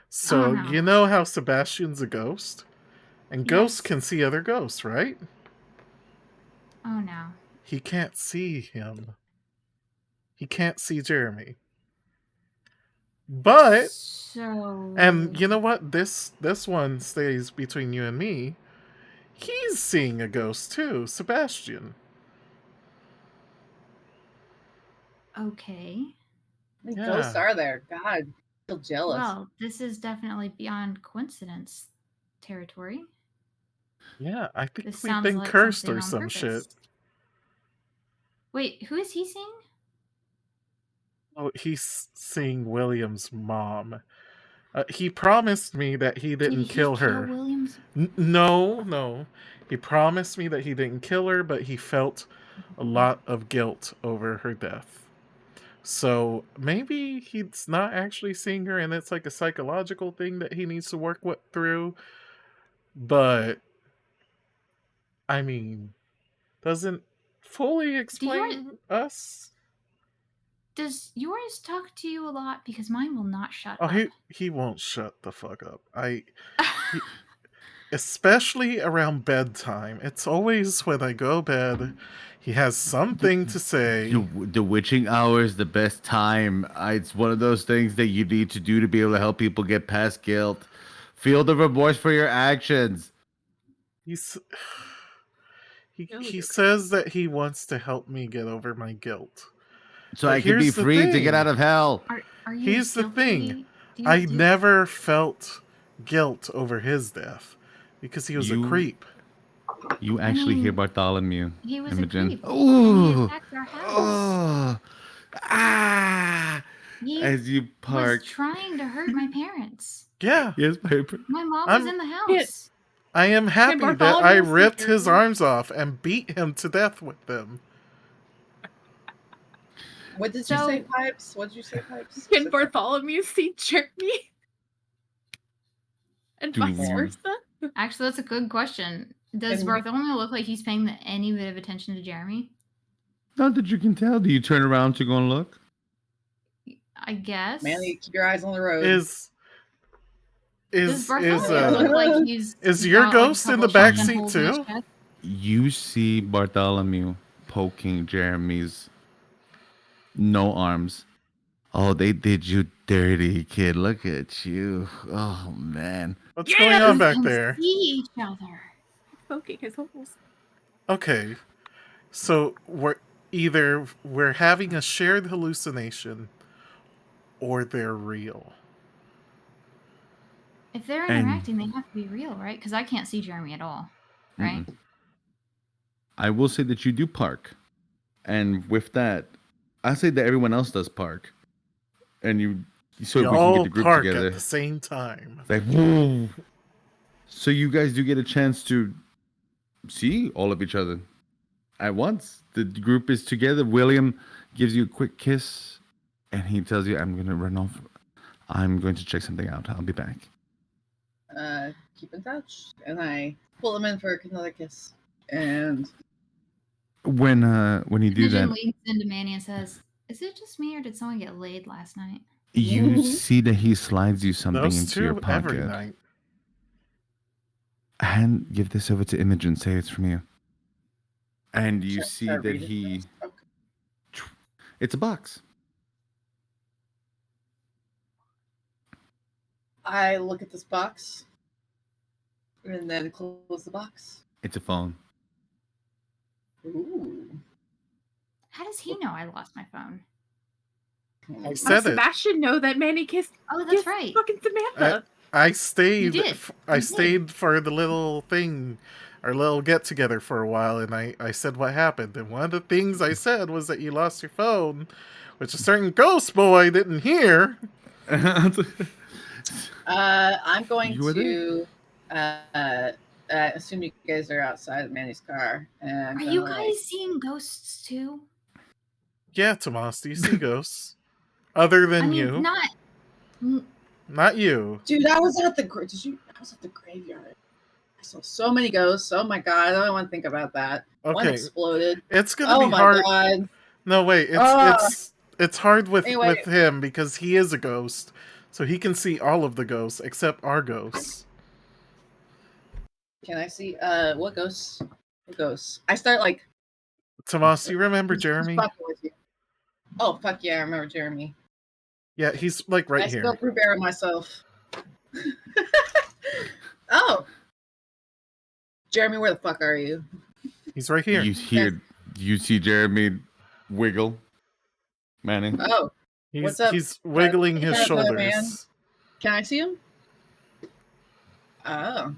So, you know how Sebastian's a ghost? And ghosts can see other ghosts, right? Oh, no. He can't see him. He can't see Jeremy. But... And you know what? This one stays between you and me. He's seeing a ghost too, Sebastian. Okay. What ghosts are there? God, I feel jealous. Well, this is definitely beyond coincidence territory. Yeah, I think we've been cursed or some shit. Wait, who is he seeing? Oh, he's seeing William's mom. He promised me that he didn't kill her. William's? No. He promised me that he didn't kill her, but he felt a lot of guilt over her death. So maybe he's not actually seeing her, and it's like a psychological thing that he needs to work through. But I mean, doesn't fully explain us. Does yours talk to you a lot? Because mine will not shut Oh, up. he won't shut the fuck up. He, especially around bedtime. It's always when I go bed, he has something to say. The witching hour is the best time. It's one of those things that you need to do to be able to help people get past guilt. Feel the remorse for your actions. He's Really he good. says that he wants to help me get over my guilt. So But I can be here's the free to thing. get out of hell. Are you Here's the thing. guilty? I never felt guilt over his death because he was a creep. You actually hear mean, Bartholomew, he was Imogen. a creep. And he Ooh. attacked our house. Oh. Ah. He As you park. was trying to hurt my parents. Yeah. Yes, Piper. My mom I'm- was in the Yeah. house. I am happy that Bartholomew I see ripped his Jeremy? arms off and beat him to death with them. What did you So- say, Pipes? What did you say, Pipes? Can Bartholomew see Jeremy? And vice Dude. versa? Actually, that's a good question. Does And- Bartholomew look like he's paying any bit of attention to Jeremy? Not that you can tell. Do you turn around to go and look? I guess. Manny, keep your eyes on the road. Does Bartholomew look like he's is your got, like, a ghost in couple the back shotgun seat holes in his too? chest? You see Bartholomew poking Jeremy's no arms. Oh, they did you dirty, kid. Look at you. Oh, man. What's going on We back can there? see each other. Poking his holes. Okay, so we're having a shared hallucination, or they're real. If they're And- interacting, they have to be real, right? Because I can't see Jeremy at all, right? Mm-mm. I will say that you do park. And with that, I say that everyone else does park. And so We we can all get the group park together. at the same time. It's like, whoa. So you guys do get a chance to see all of each other at once. The group is together. William gives you a quick kiss, and he tells you, I'm going to run off. I'm going to check something out. I'll be back. Keep in touch. And I pull him in for another kiss. And When you do Imogen that, leans into Manny and says, "Is it just me, or did someone get laid last night?" you see that he slides you something Those into your two every pocket. night. And give this over to Imogen. Say it's from you. And you Should I see start that reading he... this? Okay. It's a box. I look at this box. And then close the box. It's a phone. Ooh. How does he know I lost my phone? I How does said it. Sebastian know that Manny kissed Oh, that's kissed right. fucking Samantha? I stayed. You did. I You did. stayed for the little thing, our little get together for a while, and I said what happened. And one of the things I said was that you lost your phone, which a certain ghost boy didn't hear. I'm going You were to assume you guys are outside of Manny's car. And I'm Are gonna, you like- guys seeing ghosts too? Yeah, Tomas, do you see ghosts? Other than I mean, you, not you. Dude, I was at the I was at the graveyard. I saw so many ghosts. Oh my god, I don't want to think about that. One Okay, exploded. it's gonna Oh be my hard. god. No, wait, Ah. it's hard with Anyway. with him because he is a ghost, so he can see all of the ghosts except our ghosts. Can I see what ghosts? What ghosts? I start like Tomas, you remember just Jeremy? fucking with you. Oh fuck yeah, I remember Jeremy. Yeah, he's like right I here. still prepare myself. Oh. Jeremy, where the fuck are you? He's right here. You see Jeremy wiggle. Manny. Oh, what's up? He's wiggling his What's up, shoulders. man? Can I see him? Oh.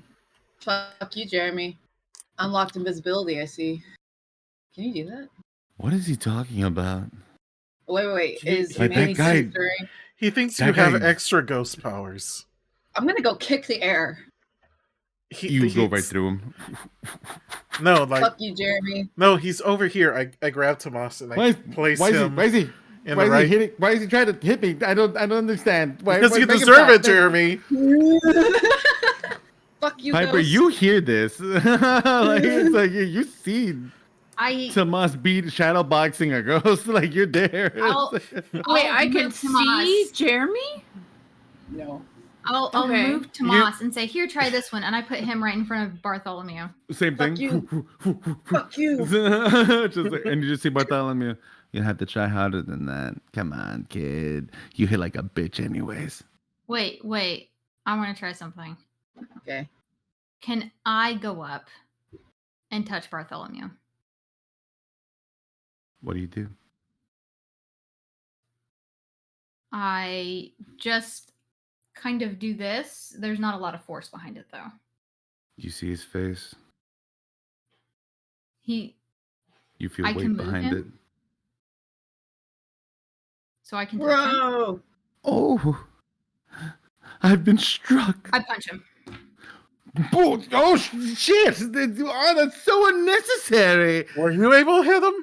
Fuck you, Jeremy. Unlocked invisibility, I see. Can you do that? What is he talking about? Wait. Is Like, that Manny guy- censoring? He thinks That you have guy- extra ghost powers. I'm gonna go kick the air. You go right he's- through him. No, like Fuck you, Jeremy. no, he's over here. I grab Tomas and Why I is, place why is he? him Why is he? in Why the is he right. hitting? Why is he trying to hit me? I don't understand. Why? Because why, you make him deserve stop. it, Jeremy. Fuck you, Piper, Ghost. you hear this? Like, it's like you see I Tomas beat shadow boxing a ghost. Like you're there. I'll- Wait, I'll I can move see Tomas. Jeremy? No. I'll Okay. move Tomas and say, "Here, try this one," and I put him right in front of Bartholomew. Same Fuck thing. you. Fuck you. Just like, and you just see Bartholomew. You have to try harder than that. Come on, kid. You hit like a bitch, anyways. Wait. I want to try something. Okay. Can I go up and touch Bartholomew? What do you do? I just kind of do this. There's not a lot of force behind it, though. You see his face. You feel I can weight move behind him? it. So I can touch him. Bro. Oh, I've been struck. I punch him. Oh shit! Oh, that's so unnecessary. Were you able to hit him?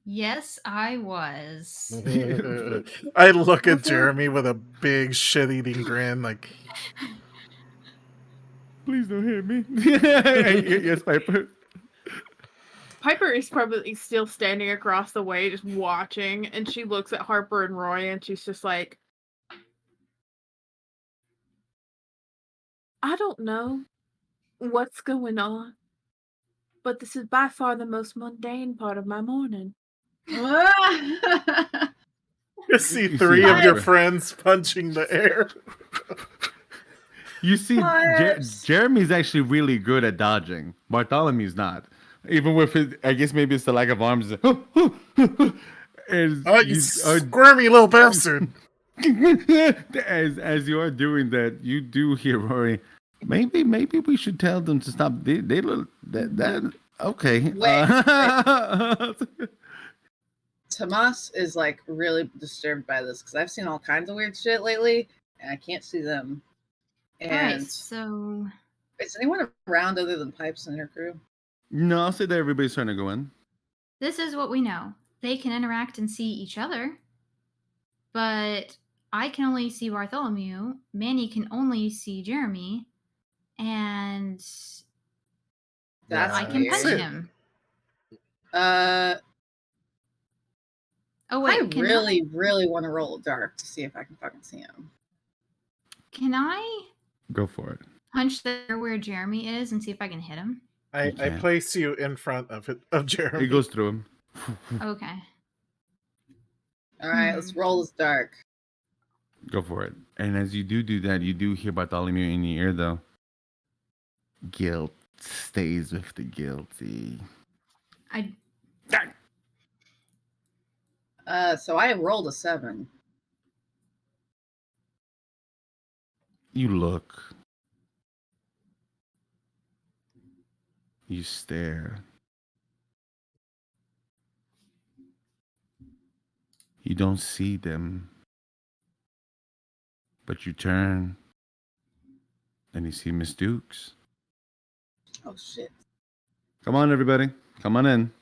Yes, I was. I look at Jeremy with a big shit-eating grin, like, Please don't hit me. Yes, Piper. Piper is probably still standing across the way, just watching, and she looks at Harper and Roy, and she's just like, I don't know what's going on, but this is by far the most mundane part of my morning. you see You three see of your Piper. friends punching the air. You see, Pips. Jeremy's actually really good at dodging. Bartholomew's not. Even with his, I guess maybe it's the lack of arms. As Oh, you squirmy little bastard. as you are doing that, you do hear Rory. Maybe we should tell them to stop. They look that okay. Tomas is like really disturbed by this because I've seen all kinds of weird shit lately and I can't see them. And Alright, so is anyone around other than Pipes and her crew? No, I'll say that everybody's trying to go in. this is what we know. They can interact and see each other, but I can only see Bartholomew. Manny can only see Jeremy, and That's I can punch weird. him. Oh wait, I really want to roll dark to see if I can fucking see him. can I Go for it. punch there where Jeremy is and see if I can hit him? I can't. place you in front of Jeremy. It goes through him. Okay. All right, let's roll this dark. Go for it. And as you do that, you do hear Bartholomew in your ear, though. Guilt stays with the guilty. So I rolled a 7. You look. You stare. You don't see them. But you turn. And you see Miss Dukes. Oh shit. Come on, everybody. Come on in.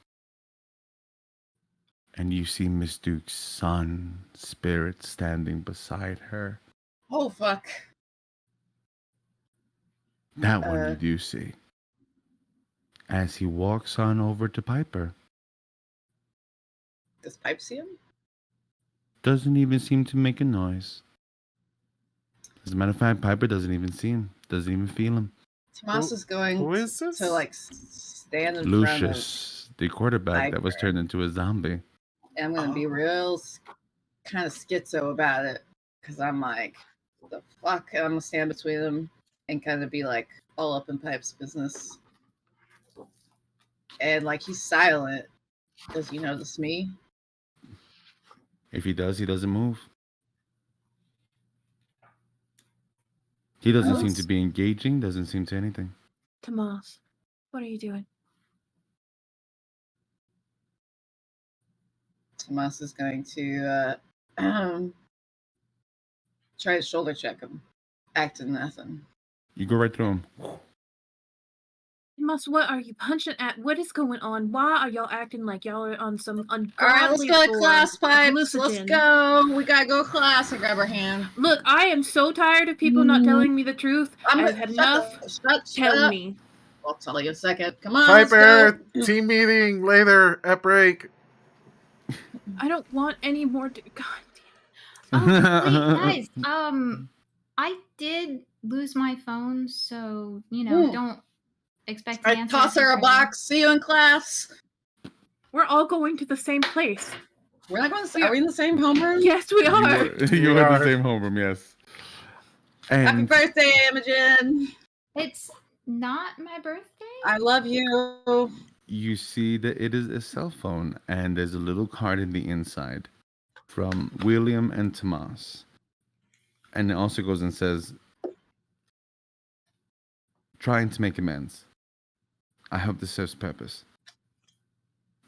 And you see Miss Duke's son, Spirit, standing beside her. Oh fuck. That one you do see. As he walks on over to Piper. Does Pipe see him? Doesn't even seem to make a noise. As a matter of fact, Piper doesn't even see him. Doesn't even feel him. Tomas is going who is this? to like stand in front Lucius, the quarterback that was Piper. turned into a zombie. of, and I'm gonna be real kind of schizo about it because I'm like, what the fuck? And I'm gonna stand between them and kind of be like all up in Pipe's business. And like he's silent. Does he notice me? If he does, he doesn't move. He doesn't seem to be engaging, doesn't seem to anything. Tomas, what are you doing? Tomas is going to try to shoulder check him, acting nothing. You go right through them. Amos, what are you punching at? What is going on? Why are y'all acting like y'all are on some ungodly All right, let's go to form class, of Pipes. Let's hallucinogen? go. We gotta go to class. I grab her hand. Look, I am so tired of people not telling me the truth. I've had enough. Tell up. me. I'll tell you a second. Come on, let's Piper, go. team meeting later at break. I don't want any more. God Oh, wait, guys. I did lose my phone, so don't expect an I answer. toss her a box. See you in class. we're all going to the same place. We're not going to. Are we in the same homeroom? Yes, we are. You We are are. the same homeroom, yes. Happy And birthday, Imogen. It's not my birthday. I love you. you see that it is a cell phone, and there's a little card in the inside from William and Tomas. And it also goes and says, trying to make amends. I hope this serves purpose.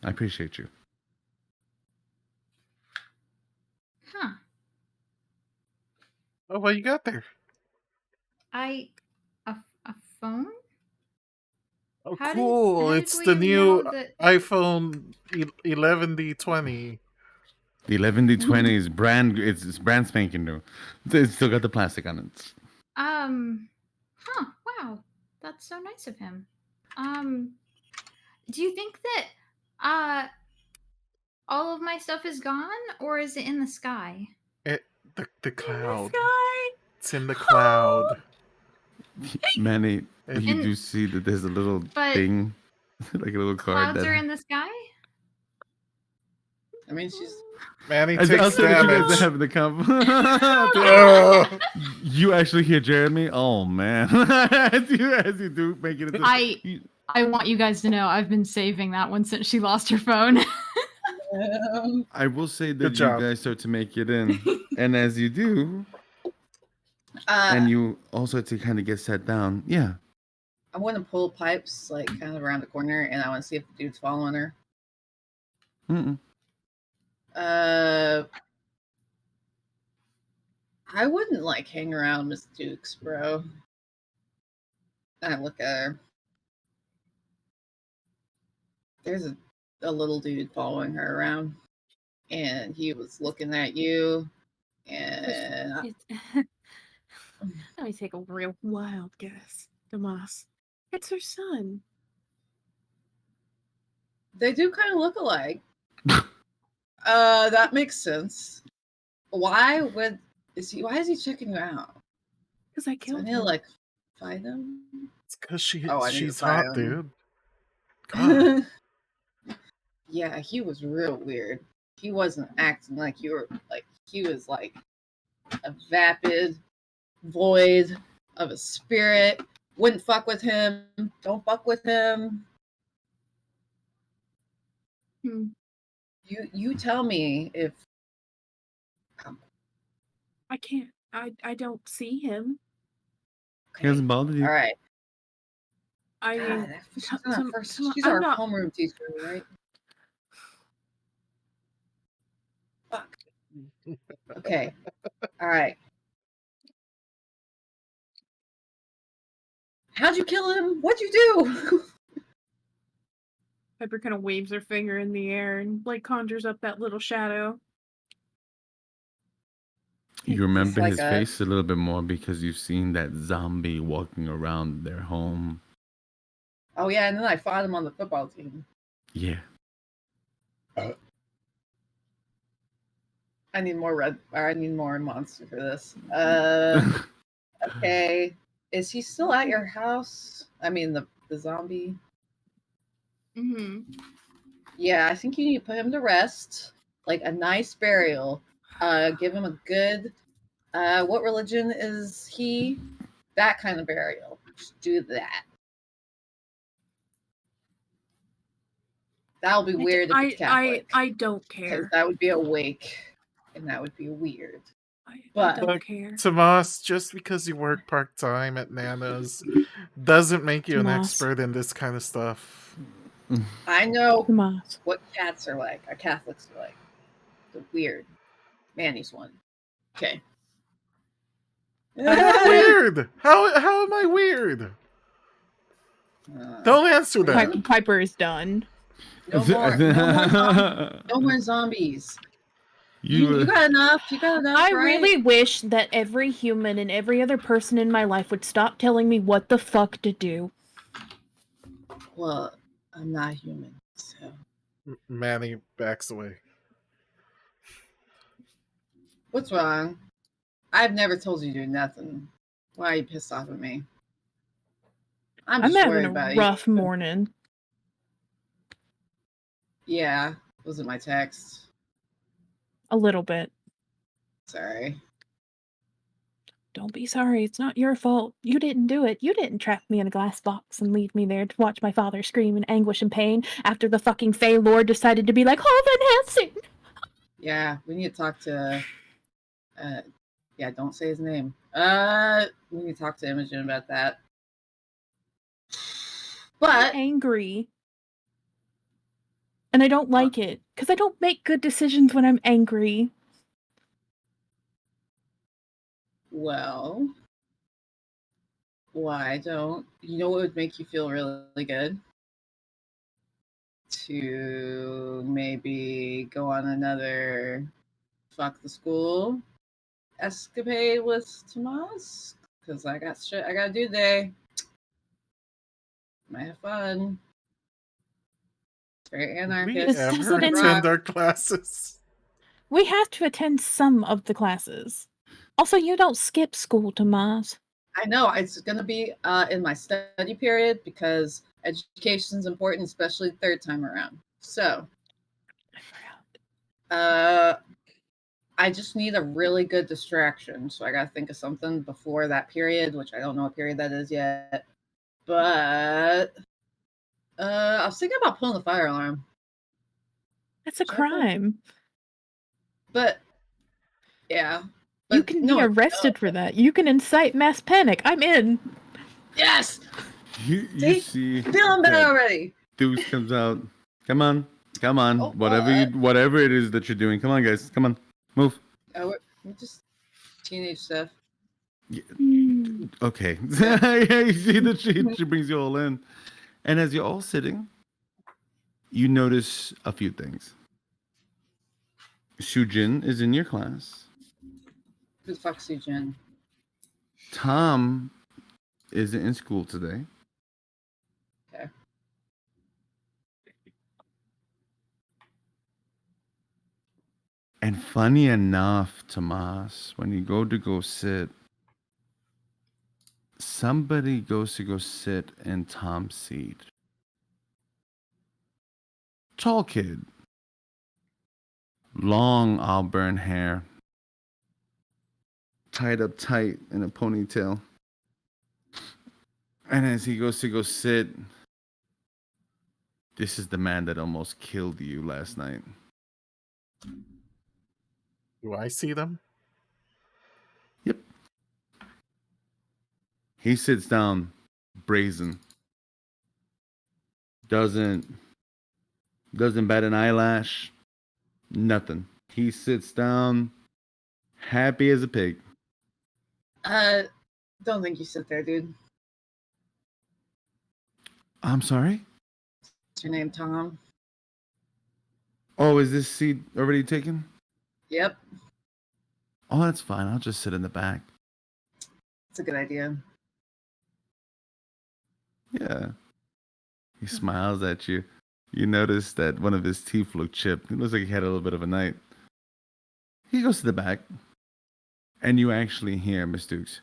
I appreciate you. Huh. Oh, what you got there? A phone? Oh, How cool. did It's the William new know that? iPhone 11D20. The 11D20 is it's brand spanking new. It's still got the plastic on it. Huh, wow. That's so nice of him. Do you think that all of my stuff is gone, or is it in the sky? The cloud. Sky. It's in the cloud. Manny, And- you do see that there's a little But thing, like a little card Clouds that are in the sky? I mean, she's. Manny I'll takes tell you guys damage. to have the Oh. You actually hear Jeremy? Oh man! as you do make it into. I want you guys to know I've been saving that one since she lost her phone. I will say that Good you job. guys start to make it in, and as you do, and you also to kind of get set down. Yeah. I want to pull Pipes like kind of around the corner, and I want to see if the dude's following her. Mm-mm. I wouldn't like hang around Miss Dukes, bro. I look at her. There's a little dude following her around, and he was looking at you, and Let me take a real wild guess. Tomas. It's her son. they do kind of look alike. That makes sense. Why is he checking you out? Because I So I killed need to him. like find him. It's because I need to she's find hot, him. dude. God. Yeah, he was real weird. He wasn't acting like you were like he was like a vapid void of a spirit. Wouldn't fuck with him. Don't fuck with him. Hmm. You tell me if I can't. I don't see him. He hasn't bothered you. All right. I mean, God, she's I'm our not. homeroom teacher, right? Fuck. Okay. All right. How'd you kill him? What'd you do? Piper kind of waves her finger in the air and like conjures up that little shadow. You remember like his face a little bit more because you've seen that zombie walking around their home. Oh yeah, and then I fought him on the football team. Yeah. I need more monster for this. Okay. Is he still at your house? I mean the zombie? Mm-hmm. Yeah, I think you need to put him to rest. Like a nice burial. Give him a good what religion is he? That kind of burial. Just do that. That'll be weird if it's Catholic. I don't Because care. that would be a wake. And that would be weird. I But don't care. Tomas, just because you work part-time at Nana's doesn't make you an Tomas. expert in this kind of stuff. I know Tomas. what cats are like. Or Catholics are like. They're weird. Manny's one. Okay. Weird. How am I weird? Don't answer that. Piper is done. No more, no more zombies. You got enough. You got enough. I right? really wish that every human and every other person in my life would stop telling me what the fuck to do. Well, I'm not human, so. Manny backs away. What's wrong? I've never told you to do nothing. Why are you pissed off at me? I'm just having worried a about rough you. morning. Yeah, was it my text? A little bit. Sorry. Don't be sorry. It's not your fault. You didn't do it. You didn't trap me in a glass box and leave me there to watch my father scream in anguish and pain after the fucking Fey Lord decided to be like, Hoven Hansen! Yeah, we need to talk to. Yeah, don't say his name. We need to talk to Imogen about that. But I'm angry. And I don't like it, because I don't make good decisions when I'm angry. well, why don't you know what would make you feel really good? To maybe go on another fuck the school escapade with Tomas? Because I got shit I gotta do today. Might have fun. It's very We anarchist. This ever doesn't attend our classes? We have to attend some of the classes. Also, you don't skip school, Tomas. I know it's gonna be in my study period because education's important, especially third time around. So I just need a really good distraction. So I gotta think of something before that period, which I don't know what period that is yet. But I was thinking about pulling the fire alarm. That's a crime. But yeah. But You can be arrested for that. You can incite mass panic. I'm in. Yes! You see, I'm feeling better that already. Deuce comes out. Come on. Oh, whatever it is that you're doing. Come on, guys. Come on. Move. we're just teenage stuff. Okay. Yeah, you see that she brings you all in. And as you're all sitting, you notice a few things. Shujin is in your class. Who the fuck's Sujin? Tom isn't in school today. Okay. And funny enough, Tomas, when you go sit, somebody goes to go sit in Tom's seat. Tall kid. Long auburn hair. Tied up tight in a ponytail. And as he goes to go sit, this is the man that almost killed you last night. Do I see them? Yep. He sits down, brazen. Doesn't bat an eyelash. Nothing. He sits down, happy as a pig. Don't think you sit there, dude. I'm sorry? What's your name, Tom? Oh, is this seat already taken? Yep. Oh, that's fine. I'll just sit in the back. It's a good idea. Yeah. He smiles at you. You notice that one of his teeth looked chipped. It looks like he had a little bit of a night. He goes to the back. And you actually hear Miss Dukes.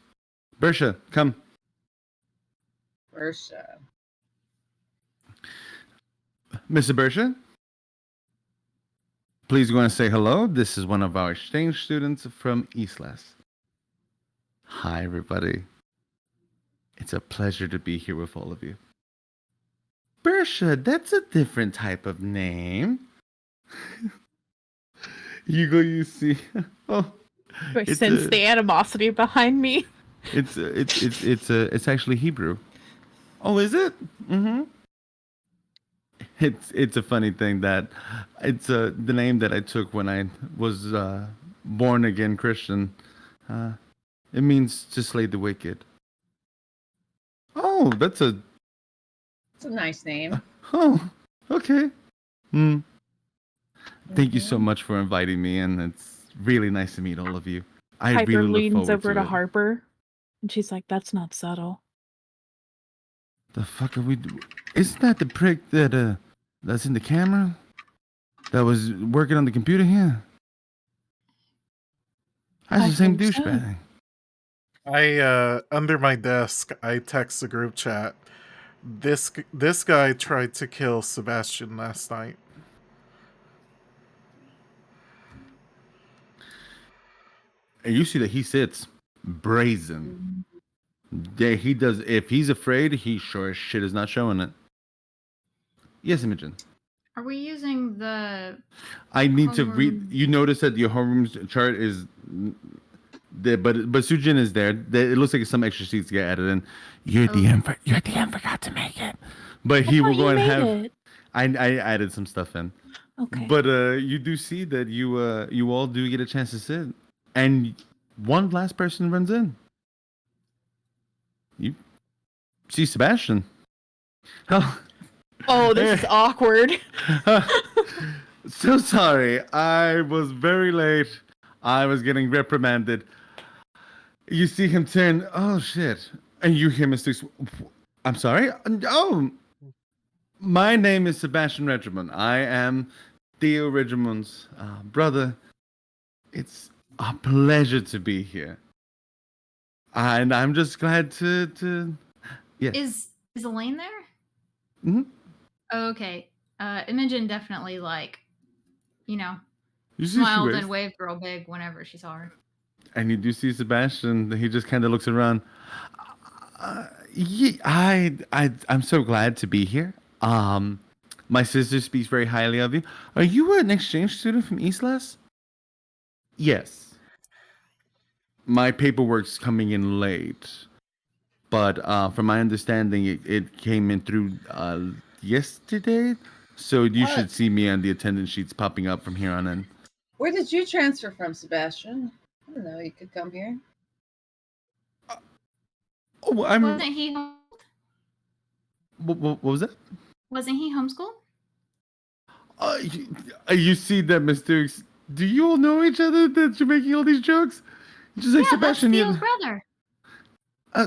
Bersha, come. Bersha. Mr. Bersha, please go and say hello. This is one of our exchange students from Eastlas. Hi, everybody. It's a pleasure to be here with all of you. Bersha, that's a different type of name. you see. Oh, I sense the animosity behind me. It's actually Hebrew. Oh, is it? Mm-hmm. It's a funny thing that it's the name that I took when I was born again Christian. It means to slay the wicked. Oh, that's a. It's a nice name. Oh, okay. Hmm. Thank you so Mhm. much for inviting me, and it's really nice to meet all of you. I Piper really look leans forward over to it. Harper, and she's like, "That's not subtle." The fuck are we? Isn't that the prick that's in the camera? That was working on the computer here. That's I the same think so. douchebag. I under my desk, I text the group chat. This guy tried to kill Sebastian last night. And you see that he sits brazen. Yeah, he does. If he's afraid, he sure as shit is not showing it. Yes, Imogen. Are we using the I need to read. homeroom? You notice that your homeroom chart is there, but Sujin is there. It looks like some extra sheets get added in. Your DM forgot to make it, but he will go and have. It. I added some stuff in. Okay. But you do see that you all do get a chance to sit, and one last person runs in. You see Sebastian. Oh, this is awkward. So sorry. I was very late. I was getting reprimanded. You see him turn. Oh shit! And you hear Mr. I'm sorry. Oh, my name is Sebastian Regimond. I am Theo Regimond's brother. It's a pleasure to be here, and I'm just glad to. Yes. Is Elaine there? Mm-hmm. Oh, okay. Imogen definitely You see smiled she and waves. waved real big whenever she saw her. And you do see Sebastian. He just kind of looks around. I'm so glad to be here. My sister speaks very highly of you. Are you an exchange student from Eastlas? Yes. My paperwork's coming in late, but from my understanding, it came in through yesterday. So you What? should see me on the attendance sheets popping up from here on in. Where did you transfer from, Sebastian? I don't know. You could come here. Oh, Wasn't he What was that? wasn't he homeschooled? You see that, Mr. Do you all know each other that you're making all these jokes? Just like Yeah, Sebastian. that's Theo's brother.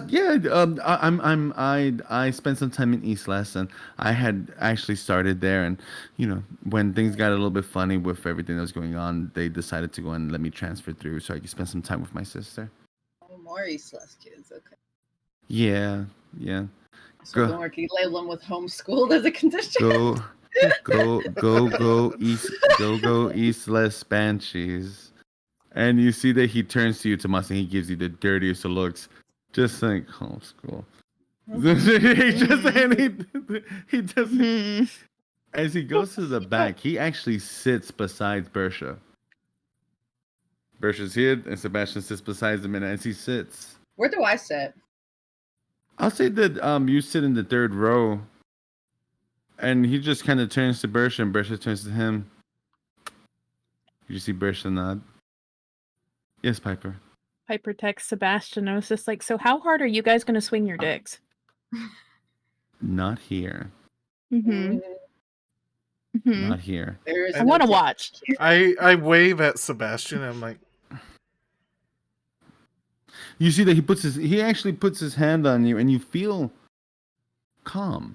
Yeah. I spent some time in East Les, and I had actually started there. And when things got a little bit funny with everything that was going on, they decided to go and let me transfer through so I could spend some time with my sister. Oh, more East Les kids. Okay. Yeah. So don't worry, can you label them with homeschooled as a condition? Go East Les Banshees. And you see that he turns to you, Tomas, and he gives you the dirtiest of looks. Just like homeschool. he doesn't. As he goes to the back, he actually sits beside Bersha. Bersha's here, and Sebastian sits beside him, and as he sits, Where do I sit? I'll say that you sit in the third row, and he just kind of turns to Bersha, and Bersha turns to him. You see Bersha nod. Yes, Piper. Piper texts Sebastian. I was just like, "So how hard are you guys going to swing your dicks?" Not here. Mm-hmm. Not here. There is I want to watch. I wave at Sebastian. I'm like, You see that he actually puts his hand on you, and you feel calm.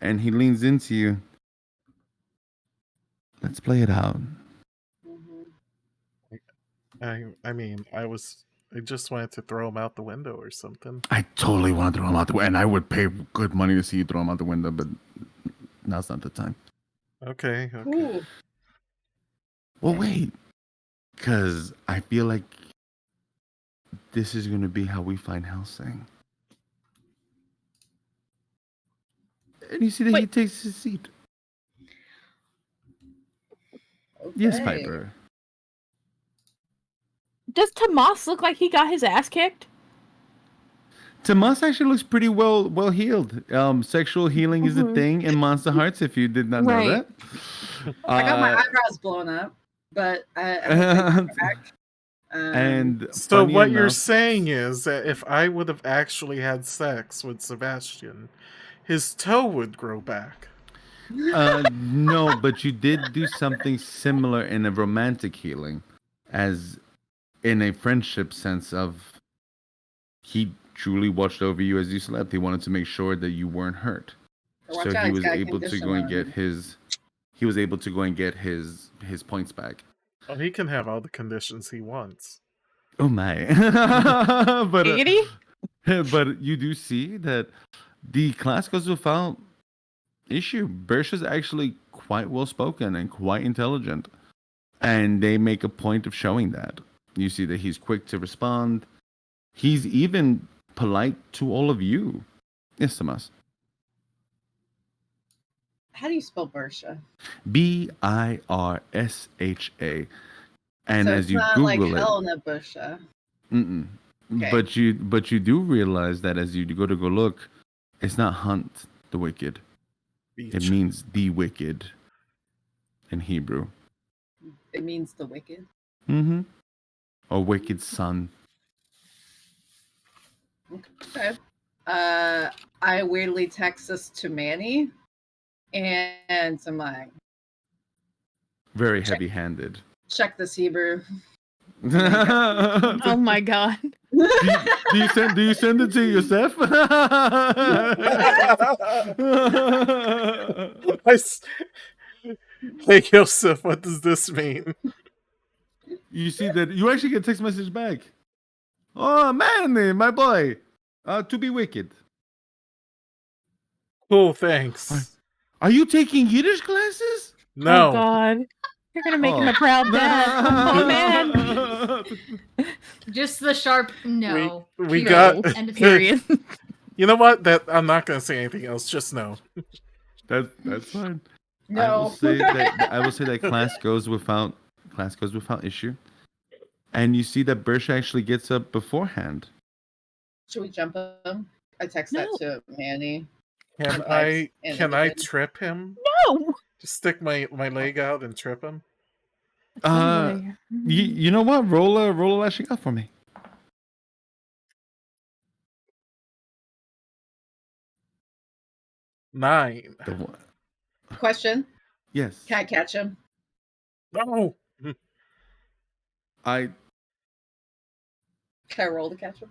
And he leans into you. Let's play it out. I mean, I just wanted to throw him out the window or something. I totally want to throw him out the window, and I would pay good money to see you throw him out the window, but now's not the time. Okay. Ooh. Well, wait, because I feel like this is going to be how we find Helsing. And you see that he takes his seat. Okay. Yes, Piper. Does Tomas look like he got his ass kicked? Tomas actually looks pretty well healed. Sexual healing is a thing in Monsterhearts, if you did not know that. I got my eyebrows blown up, but I And So funny what you're enough, saying is that if I would have actually had sex with Sebastian, his toe would grow back. no, but you did do something similar in a romantic healing, as in a friendship sense of he truly watched over you as you slept. He wanted to make sure that you weren't hurt. Watch So out, he he's was got a able to condition go and on get him. his points back. Well, he can have all the conditions he wants. Oh my. but Giggity? but you do see that the class goes without issue. Birch is actually quite well spoken and quite intelligent. And they make a point of showing that. You see that he's quick to respond. He's even polite to all of you. Yes, Tomas. How do you spell Bersha? Birsha. And So as it's you not like Google it, Helena Busha. mm-mm. Okay. But you do realize that as you go look, it's not hunt the wicked. It Beach. means the wicked in Hebrew. It means the wicked. Mm-hmm. Or wicked son. Okay. I weirdly text this to Manny, and I'm like, Very heavy-handed. check this Hebrew. Oh my god. Do you send it to yourself? Hey Joseph, what does this mean? You see that you actually get a text message back. Oh man, my boy. To be wicked. Cool, thanks. Are you taking Yiddish classes? No. Oh god. You're gonna make him a proud dad. Oh man. Just the sharp no. We Period. got End of Period. You know what? That I'm not gonna say anything else, just no. That's fine. No. I will say that class goes without issue. And you see that Bersha actually gets up beforehand. Should we jump him? I text that to Manny. Can Vibes I animated. trip him? No. Just stick my leg out and trip him? You know what? Roll a lashing out for me. Nine. Question: Yes. Can I catch him? No. I Can I roll to catch him?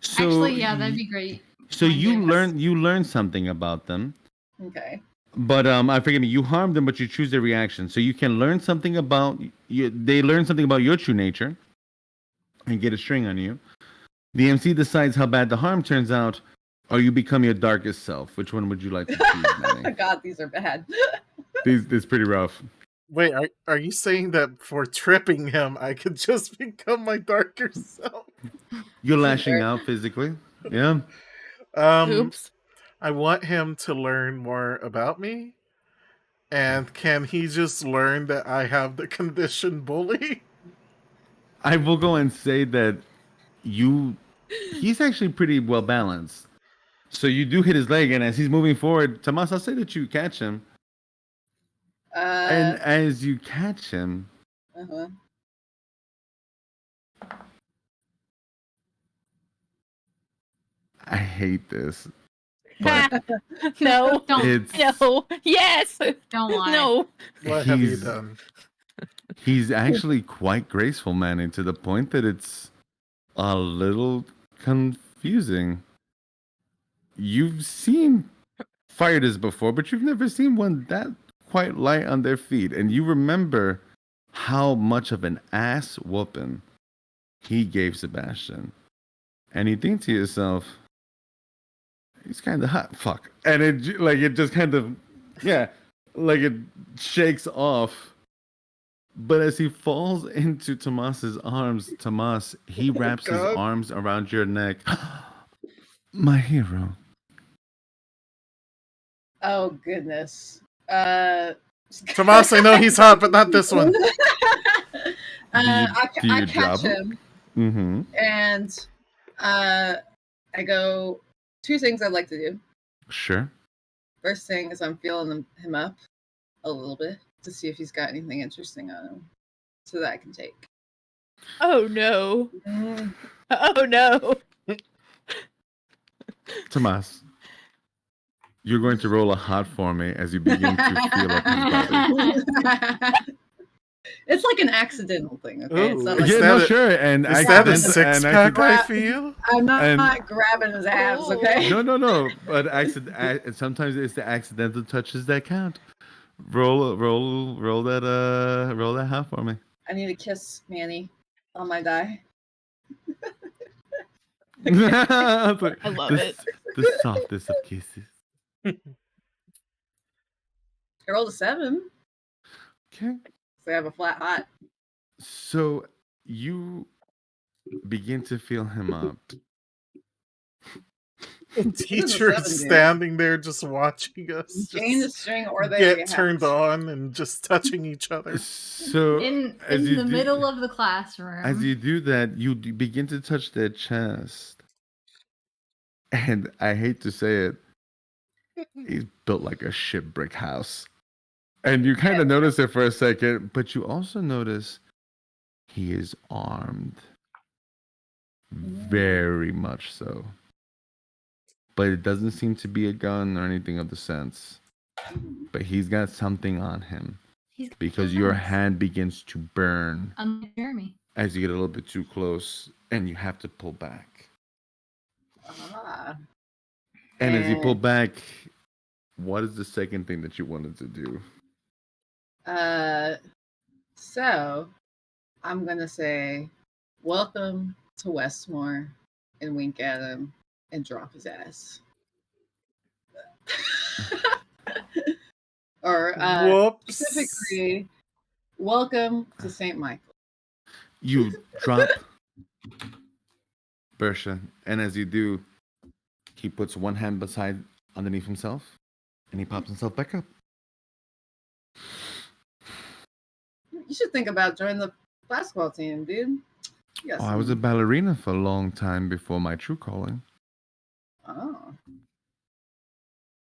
so Actually, yeah, that'd be great. So Mind you games. learn something about them. Okay. But I forgive me. You harm them, but you choose their reaction. So you can learn something about you. They learn something about your true nature, and get a string on you. The MC decides how bad the harm turns out, or you become your darkest self. Which one would you like to choose, Manny? God, these are bad. This is pretty rough. Wait, are you saying that for tripping him, I could just become my darker self? You're lashing out physically. Yeah. Oops. I want him to learn more about me. And can he just learn that I have the condition bully? I will go and say that he's actually pretty well balanced. So you do hit his leg, and as he's moving forward, Tomas, I'll say that you catch him. And as you catch him, I hate this. But No. it's No. Yes. Don't lie. No. What have you done? He's actually quite graceful, Manny, to the point that it's a little confusing. You've seen fighters before, but you've never seen one that quite light on their feet. And you remember how much of an ass whooping he gave Sebastian. And you think to yourself, he's kind of hot. Fuck. And it just kind of, yeah, like it shakes off. But as he falls into Tomas's arms, Tomas, he wraps his arms around your neck. My hero. Oh goodness. Tomas, I know he's hot, but not this one. I do you catch drop him, Mm-hmm. and I go, two things I'd like to do. Sure. First thing is I'm feeling him up a little bit to see if he's got anything interesting on him, so that I can take. Oh no. Mm. Oh no. Tomas, you're going to roll a hot for me as you begin to feel up his body. It's like an accidental thing, okay? It's Ooh, not like Yeah, that no, a- sure, and Is that a accident, six and pack I Gra- feel? I'm not, And- grabbing his abs, Oh. okay? no, but sometimes it's the accidental touches that count. Roll that hot for me. I need a kiss, Manny, on my die. I love it. The softest of kisses. I rolled a 7, Okay. so I have a flat hot. So you begin to feel him up. The teacher seven, is dude? standing there just watching us Jane the just string, or there you get have turned it. on and just touching each other. So in as you the do- middle of the classroom. As you do that, you begin to touch their chest. And I hate to say it, he's built like a shit brick house. And you kind of notice it for a second, but you also notice he is armed. Very much so. But it doesn't seem to be a gun or anything of the sense. But he's got something on him. He's Because your guns. hand begins to burn Unlike Jeremy. as you get a little bit too close and you have to pull back. Ah. And as you pull And- back, what is the second thing that you wanted to do? So I'm gonna say, "Welcome to Westmore," and wink at him and drop his ass. Or Whoops. specifically, "Welcome to St. Michael." You drop Bersha, and as you do, he puts one hand beside underneath himself, and he pops himself back up. You should think about joining the basketball team, dude. You got Oh, I was a some- ballerina for a long time before my true calling. Oh.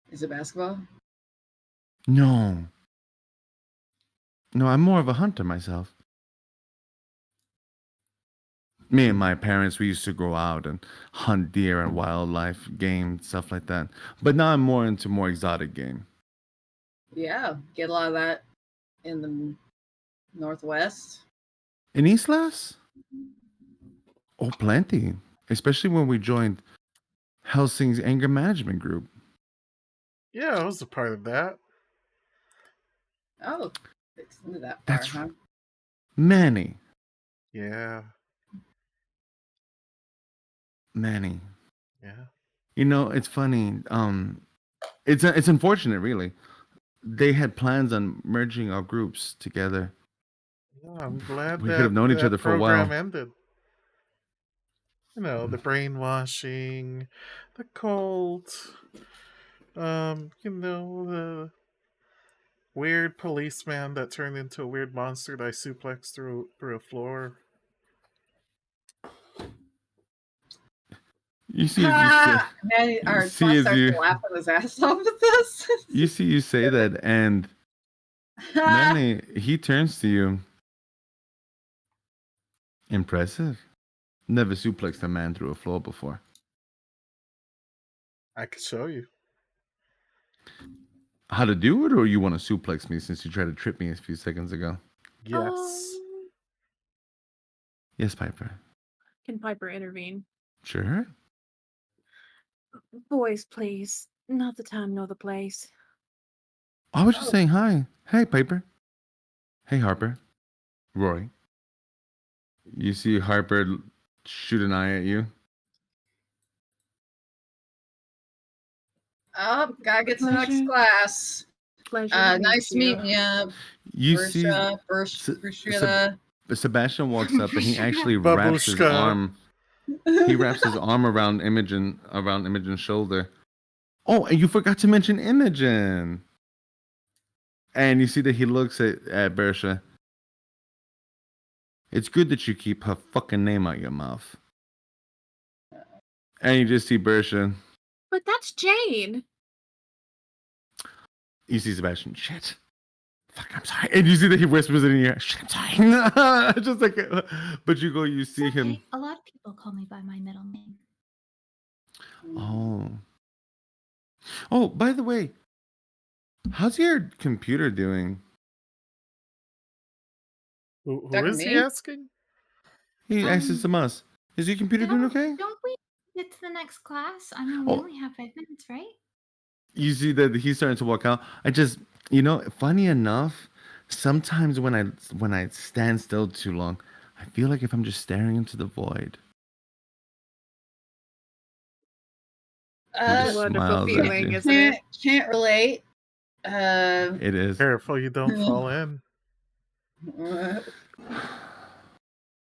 Is it basketball? No. No, I'm more of a hunter myself. Me and my parents, we used to go out and hunt deer and wildlife, game, stuff like that. But now I'm more into more exotic game. Yeah, get a lot of that in the Northwest. In Islas? Oh, plenty. Especially when we joined Helsing's anger management group. Yeah, I was a part of that. Oh, it's into that far, That's huh? Many, Yeah, many. yeah. You know, it's funny. It's unfortunate, really. They had plans on merging our groups together. Yeah, I'm glad We that could have known each that other for a program while. ended. You know, the brainwashing, the cult, the weird policeman that turned into a weird monster that I suplexed through a floor. You see, Man, our see class as starts you- laughing his ass off at this. you say that, and Manny, he turns to you. Impressive. Never suplexed a man through a floor before. I could show you. How to do it, or you want to suplex me since you tried to trip me a few seconds ago? Yes. Yes, Piper. Can Piper intervene? Sure. Boys, please. Not the time nor the place. I was just saying hi. Hey, Piper. Hey, Harper. Roy. You see Harper shoot an eye at you. Oh, gotta get to the next Pleasure. class. Pleasure. to meet Nice you. meeting you. You see Bruschetta. Sebastian walks up and he actually wraps his Babushka. arm. He wraps his arm around Imogen's shoulder. Oh, and you forgot to mention Imogen. And you see that he looks at Bersha. It's good that you keep her fucking name out your mouth. And you just see Bersha. But that's Jane. You see Sebastian. Shit. fuck, I'm sorry. And you see that he whispers it in your ear. Shit, I'm sorry. Just like, but you see It's him. okay. A lot of people call me by my middle name. Oh. Oh, by the way, how's your computer doing? Who Talking is to he me? asking? He asks us. Is your computer doing okay? Don't we get to the next class? I mean, we Oh. only have 5 minutes, right? You see that he's starting to walk out. I just, funny enough, sometimes when I stand still too long, I feel like if I'm just staring into the void. He just Wonderful smiles at feeling, you. isn't it? Can't relate. It is. Careful, you don't fall in.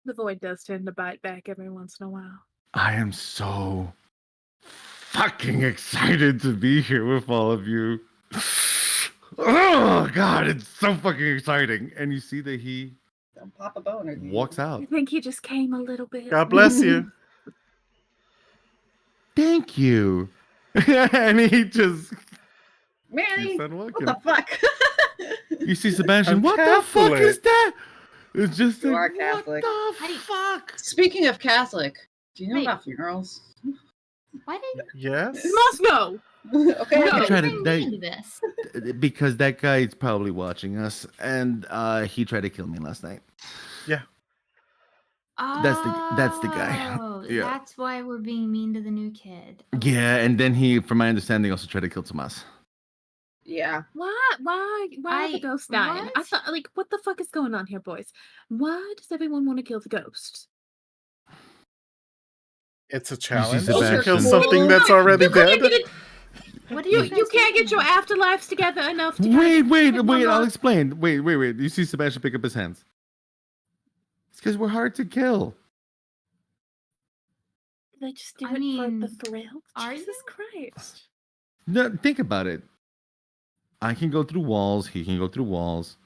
The void does tend to bite back every once in a while. I am so fucking excited to be here with all of you. Oh God, it's so fucking exciting. And you see that he Don't pop a boner. dude. walks out. I think he just came a little bit. God bless you. Thank you. And he just Manny, keeps on what walking. the fuck? You see Sebastian, I'm what the fuck Catholic. is that? It's just You like, are what Catholic. the How do you- fuck? Speaking of Catholic, do you know Wait. about funerals? Why did Yes. You must know. Okay. why No. did you Try to bring me date- into this? Because that guy is probably watching us, and he tried to kill me last night. That's the guy. Oh, Yeah. that's why we're being mean to the new kid. Yeah, and then he, from my understanding, also tried to kill Tomas. Yeah. Why are the I- ghosts dying? I what? thought, like, what the fuck is going on here, boys? Why does everyone want to kill the ghosts? It's a challenge Sebastian. to kill Cool. something that's already You couldn't dead. get it. What do You guys can't do get your now? afterlives together enough to kinda Wait, get one I'll more- explain. Wait. You see Sebastian pick up his hands. It's because we're hard to kill. They just do I it for the mean, thrill. are Jesus you? Christ. No, think about it. I can go through walls. He can go through walls.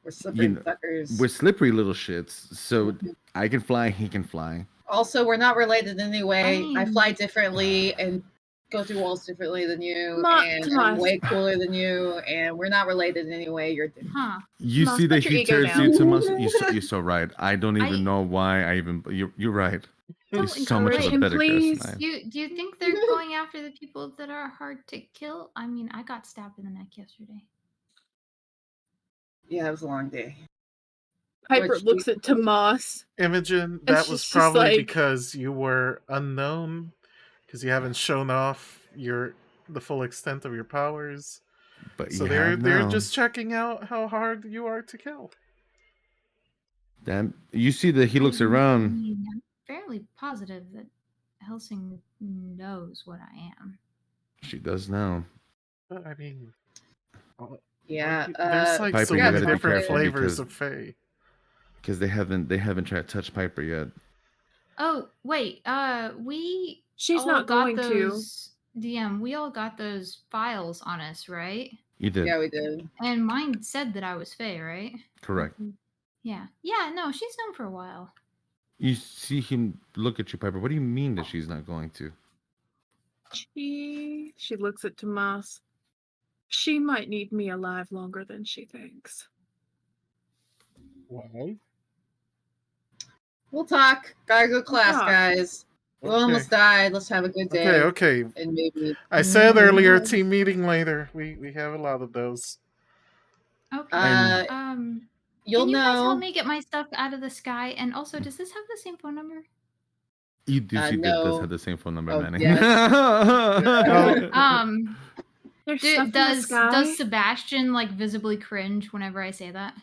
We're slippery know, fuckers. We're slippery little shits. So Mhm. I can fly. He can fly. Also, we're not related in any way. I mean- fly differently and go through walls differently than you, and I'm Tomas. way cooler than you, and we're not related in any way. You're different. Huh. You Tomas, see that put your he ego turns down. you, Tomas. You're so right. I don't even I- know why I even. You're right. Don't He's so much of encourage a him, better please. person. Do you think they're going after the people that are hard to kill? I mean, I got stabbed in the neck yesterday. Yeah, it was a long day. Piper Which looks at Tomas. Imogen, that was she's just probably like- because you were unknown, because you haven't shown off the full extent of your powers. But So you they're have they're now. just checking out how hard you are to kill. Damn. You see that he looks I around. mean, I'm fairly positive that Helsing knows what I am. She does now. But I mean, Yeah. there's like Piper, so you many gotta be different careful flavors because- of Fae. Because they haven't tried to touch Piper yet. Oh wait, we She's all not got going to. those DM. We all got those files on us, right? You did. Yeah, we did. And mine said that I was Faye, right? Correct. Yeah. No, she's known for a while. You see him look at you, Piper. What do you mean that she's not going to? She looks at Tomas. She might need me alive longer than she thinks. Why? We'll talk. Gotta go to class, talk. guys. We Okay. almost died. Let's have a good day. Okay. And maybe. I said earlier, team meeting later. We have a lot of those. Okay. And- You'll can you guys know. help me get my stuff out of the sky? And also, does this have the same phone number? You do see that no. does have the same phone number, Oh, Manny. yes. There's Do- stuff in the does sky. does Sebastian like visibly cringe whenever I say that?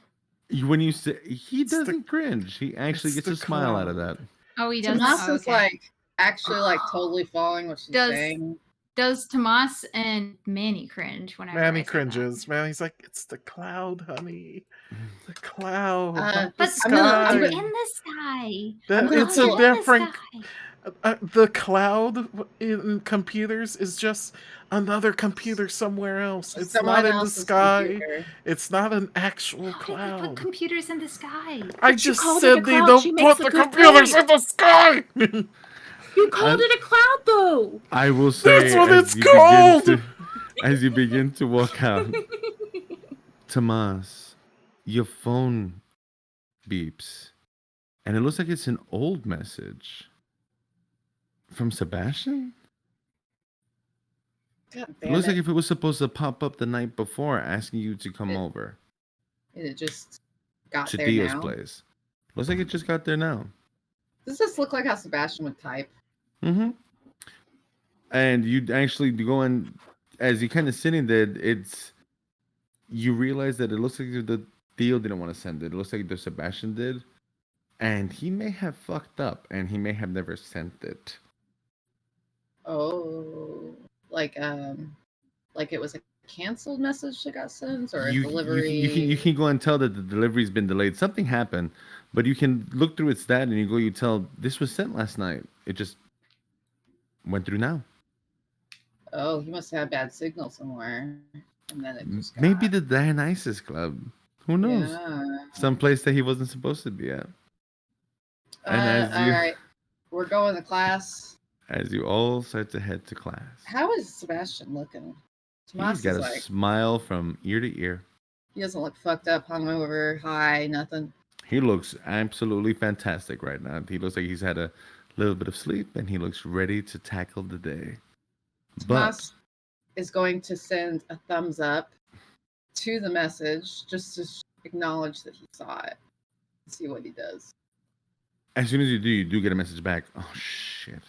When you say he It's the- doesn't cringe, he actually it's gets the a smile out of cloud. that. Oh, he does. Tomas Oh, is okay. like actually like totally following what she's Does- saying. Does Tomas and Manny cringe whenever I Manny say that? cringes. Manny's like, it's the cloud, honey. The cloud. not the But I'm gonna- sky. I'm I'm gonna- in the sky. That- I'm gonna it's pull- a I'm in the different. sky. The cloud in computers is just another computer somewhere else. It's Someone not in the else's sky. computer. It's not an actual How did they put cloud. computers in the sky? I But you just called it a said they cloud, she don't makes put a the good computers point. in the sky. You called it a cloud, though. I will say That's what as it's you called! as you begin to walk out, Tomas, your phone beeps, and it looks like it's an old message from Sebastian. God It damn looks like it. if it was supposed to pop up the night before, asking you to come It- over It just got to there Dio's now. place. Looks like it just got there now. Does this look like how Sebastian would type? Mm-hmm. And you actually go in as you kind of sitting there. It's you realize that it looks like the Dio didn't want to send it. It looks like the Sebastian did, and he may have fucked up, and he may have never sent it. Oh, like it was a canceled message that got sent, or a You delivery. can go and tell that the delivery's been delayed. Something happened, but you can look through its stat and you tell this was sent last night. It just went through now. Oh, he must have had bad signal somewhere, and then it just got. Maybe the Dionysus Club. Who knows? Yeah. Some place that he wasn't supposed to be at. And All right, we're going to class. as you all start to head to class, How is Sebastian looking? he's Tomas got is a like, smile from ear to ear. he doesn't look fucked up, hungover, high, nothing. He looks absolutely fantastic right now. He looks like he's had a little bit of sleep and he looks ready to tackle the day. Tomas is going to send a thumbs up to the message just to acknowledge that he saw it. See what he does. As soon as you do get a message back. Oh, shit.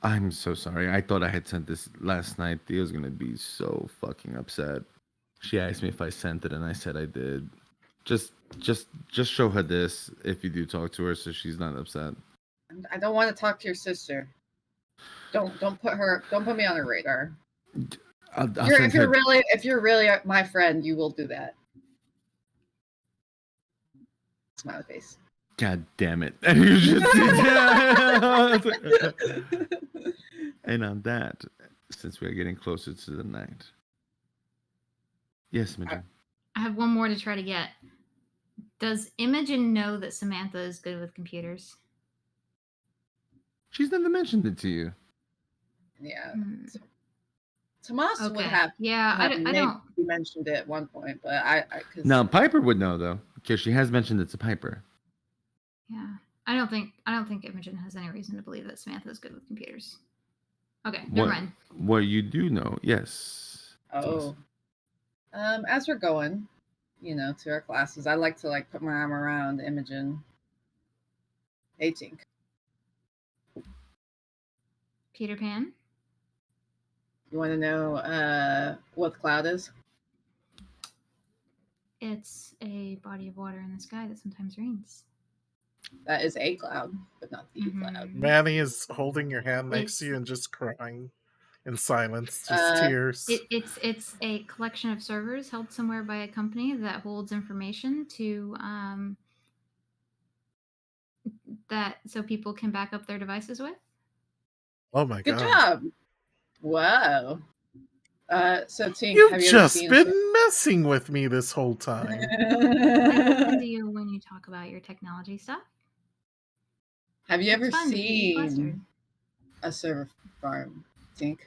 I'm so sorry. I thought I had sent this last night. Theo's going to be so fucking upset. She asked me if I sent it, and I said I did. Just show her this if you do talk to her so she's not upset. I don't want to talk to your sister. Don't put me on her radar. I'll If you're really my friend, you will do that. Smiley face. God damn it. And on that, since we're getting closer to the night. Yes, Imogen. I have one more to try to get. Does Imogen know that Samantha is good with computers? She's never mentioned it to you. Yeah. Hmm. Tomas would have. Yeah, I don't. You mentioned it at one point, but I Now Piper would know though, because she has mentioned it to Piper. Yeah, I don't think Imogen has any reason to believe that Samantha is good with computers. Okay, never mind. What you do know, yes. Oh. As we're going, to our classes, I like to put my arm around Imogen. Hey, Tink. Peter Pan? You want to know what the cloud is? It's a body of water in the sky that sometimes rains. That is a cloud, but not the Mhm. cloud. Manny is holding your hand next to you and just crying in silence, just tears. It's a collection of servers held somewhere by a company that holds information to that so people can back up their devices with. Oh my Good god. job. Wow. So Tink, You've have you ever just seen been messing with me this whole time. I listen to you when you talk about your technology stuff. Have you It's ever fun to keep you seen flustered. a server farm, Tink?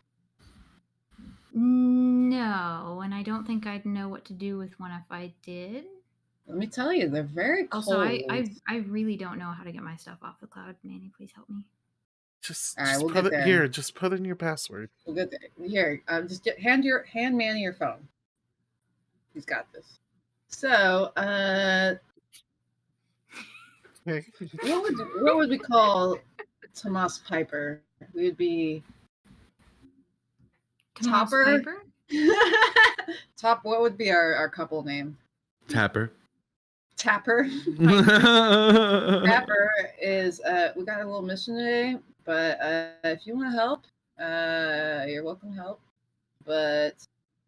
No, and I don't think I'd know what to do with one if I did. Let me tell you, they're very cold. Also, I really don't know how to get my stuff off the cloud. Manny, please help me. Just All right, we'll put get it there. here. Just put in your password. We'll get there. Here, just hand Manny your phone. He's got this. So, Okay. what would we call Tomas Piper? We would be Tomas Topper? Piper? Top. What would be our couple name? Tapper. Tapper. Tapper Tapper is. We got a little mission today, but if you want to help, you're welcome to help. But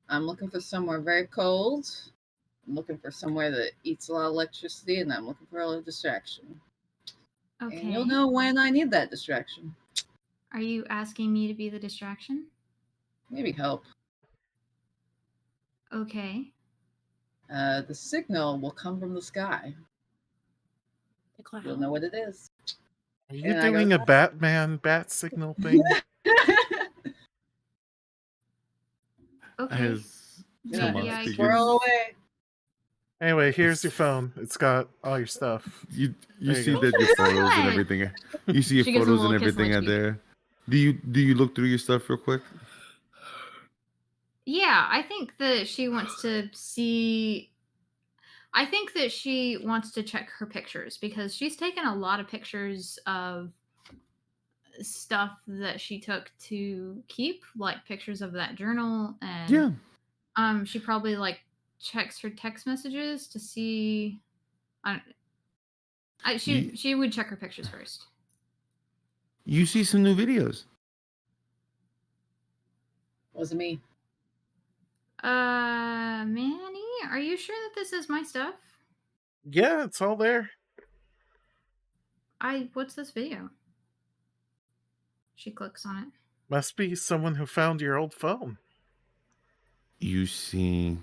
I'm looking for somewhere very cold. I'm looking for somewhere that eats a lot of electricity, and I'm looking for a little distraction. Okay. And you'll know when I need that distraction. Are you asking me to be the distraction? Maybe help. Okay. The signal will come from the sky. The cloud. You'll know what it is. Are you doing a Batman bat signal thing? Okay. Yeah, Tomas Yeah, begins. squirrel away. Anyway, here's your phone. It's got all your stuff. You There you see go. that your photos and God. everything. You see your She gives him a photos and little kiss on everything the are cheek. there. Do you look through your stuff real quick? Yeah, I think that she wants to see. I think that she wants to check her pictures because she's taken a lot of pictures of stuff that she took to keep, like pictures of that journal, and Yeah. she probably like checks her text messages to see. She would check her pictures first. You see some new videos. Wasn't me. Manny, are you sure that this is my stuff? Yeah, it's all there. What's this video? She clicks on it. Must be someone who found your old phone. You see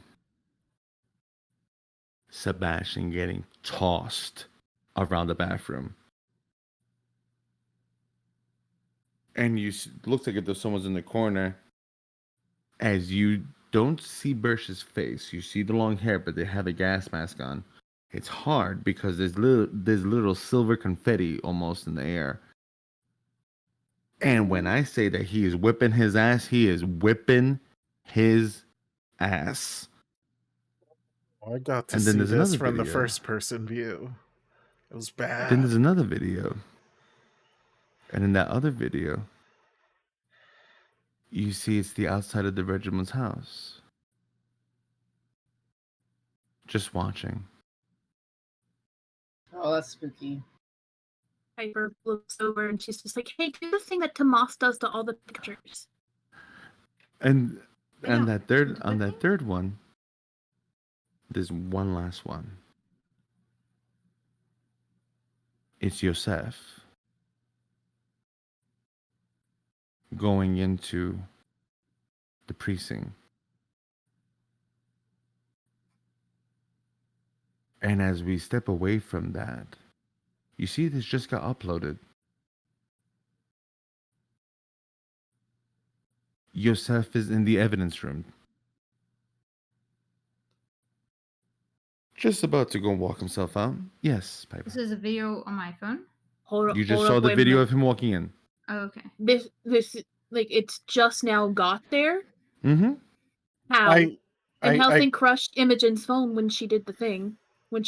Sebastian getting tossed around the bathroom. And looks like if there's someone's in the corner. As you don't see Birch's face, you see the long hair, but they have a gas mask on. It's hard because there's little silver confetti almost in the air. And when I say that he is whipping his ass, he is whipping his ass. I got to And then see there's this another from the video. first person view. It was bad. Then there's another video. And in that other video, you see it's the outside of the regiment's house. Just watching. Oh, that's spooky. Piper looks over and she's just like, "Hey, do the thing that Tomas does to all the pictures." And I don't- that third one, there's one last one. It's Yosef going into the precinct. And as we step away from that, you see this just got uploaded. Yosef is in the evidence room. Just about to go walk himself out. Yes, Piper. This is a video on my phone. Hold You just hold saw up, the wait a video minute. of him walking in. Oh, okay. This like it's just now got there. Mm-hmm. How? And how I thing crushed Imogen's phone when she did the thing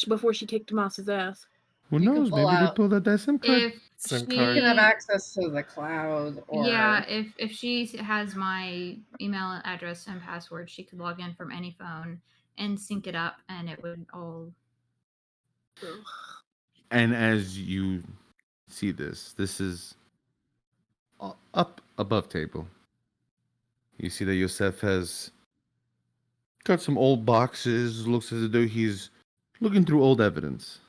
before she kicked Tomas's ass. Who You can knows? pull Maybe they out- pulled out that SIM card. If SIM she, You card. can have access to the cloud, or yeah, if she has my email address and password, she could log in from any phone and sync it up, and it would all. Ugh. And as you see this is up above table. You see that Yosef has got some old boxes. Looks as though he's looking through old evidence.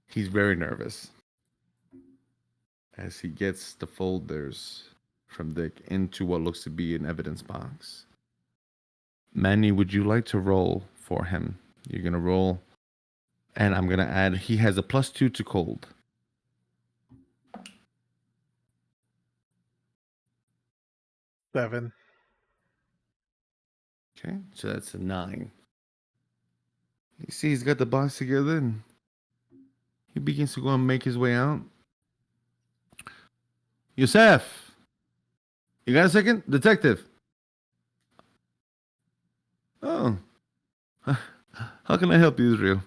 He's very nervous as he gets the folders from Dick into what looks to be an evidence box. Manny, would you like to roll for him? You're going to roll, and I'm going to add, he has a +2 to cold. Seven. Okay, so that's a 9. You see, he's got the box together, and he begins to go and make his way out. Yosef, you got a second? Detective. Oh, how can I help you, Israel?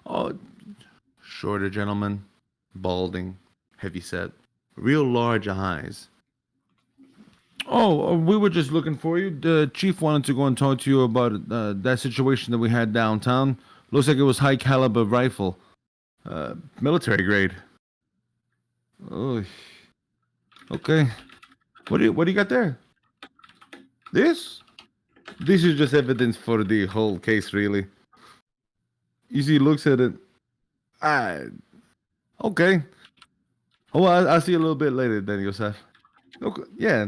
Oh, shorter gentleman, balding, heavy set, real large eyes. Oh, we were just looking for you. The chief wanted to go and talk to you about that situation that we had downtown. Looks like it was high caliber rifle, military grade. Oh, okay. What do you got there? This? This is just evidence for the whole case, really. You see, he looks at it. Ah, okay. Oh, I'll see you a little bit later, then, Yosef. Okay, yeah.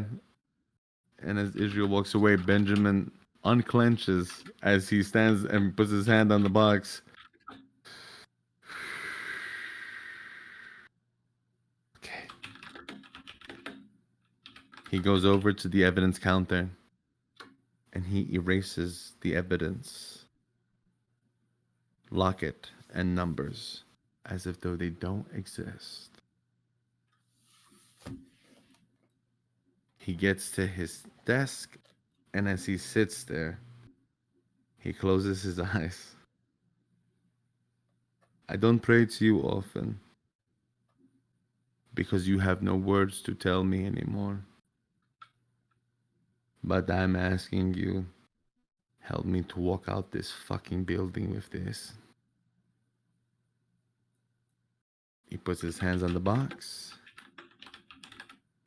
And as Israel walks away, Benjamin unclenches as he stands and puts his hand on the box. Okay. He goes over to the evidence counter. and he erases the evidence, locket, and numbers as if though they don't exist. He gets to his desk, and as he sits there, he closes his eyes. I don't pray to you often, because you have no words to tell me anymore. But I'm asking you, help me to walk out this fucking building with this. He puts his hands on the box,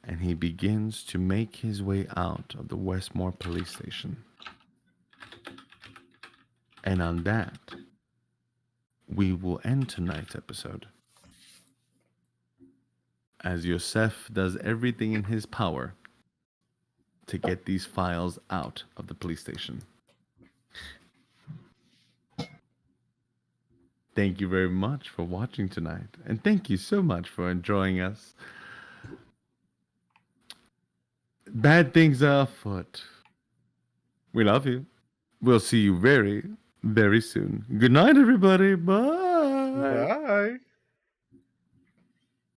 and he begins to make his way out of the Westmore police station. And on that, we will end tonight's episode. As Yosef does everything in his power to get these files out of the police station. Thank you very much for watching tonight, and thank you so much for enjoying us. Bad things are afoot. We love you. We'll see you very, very soon. Good night, everybody. Bye. Bye.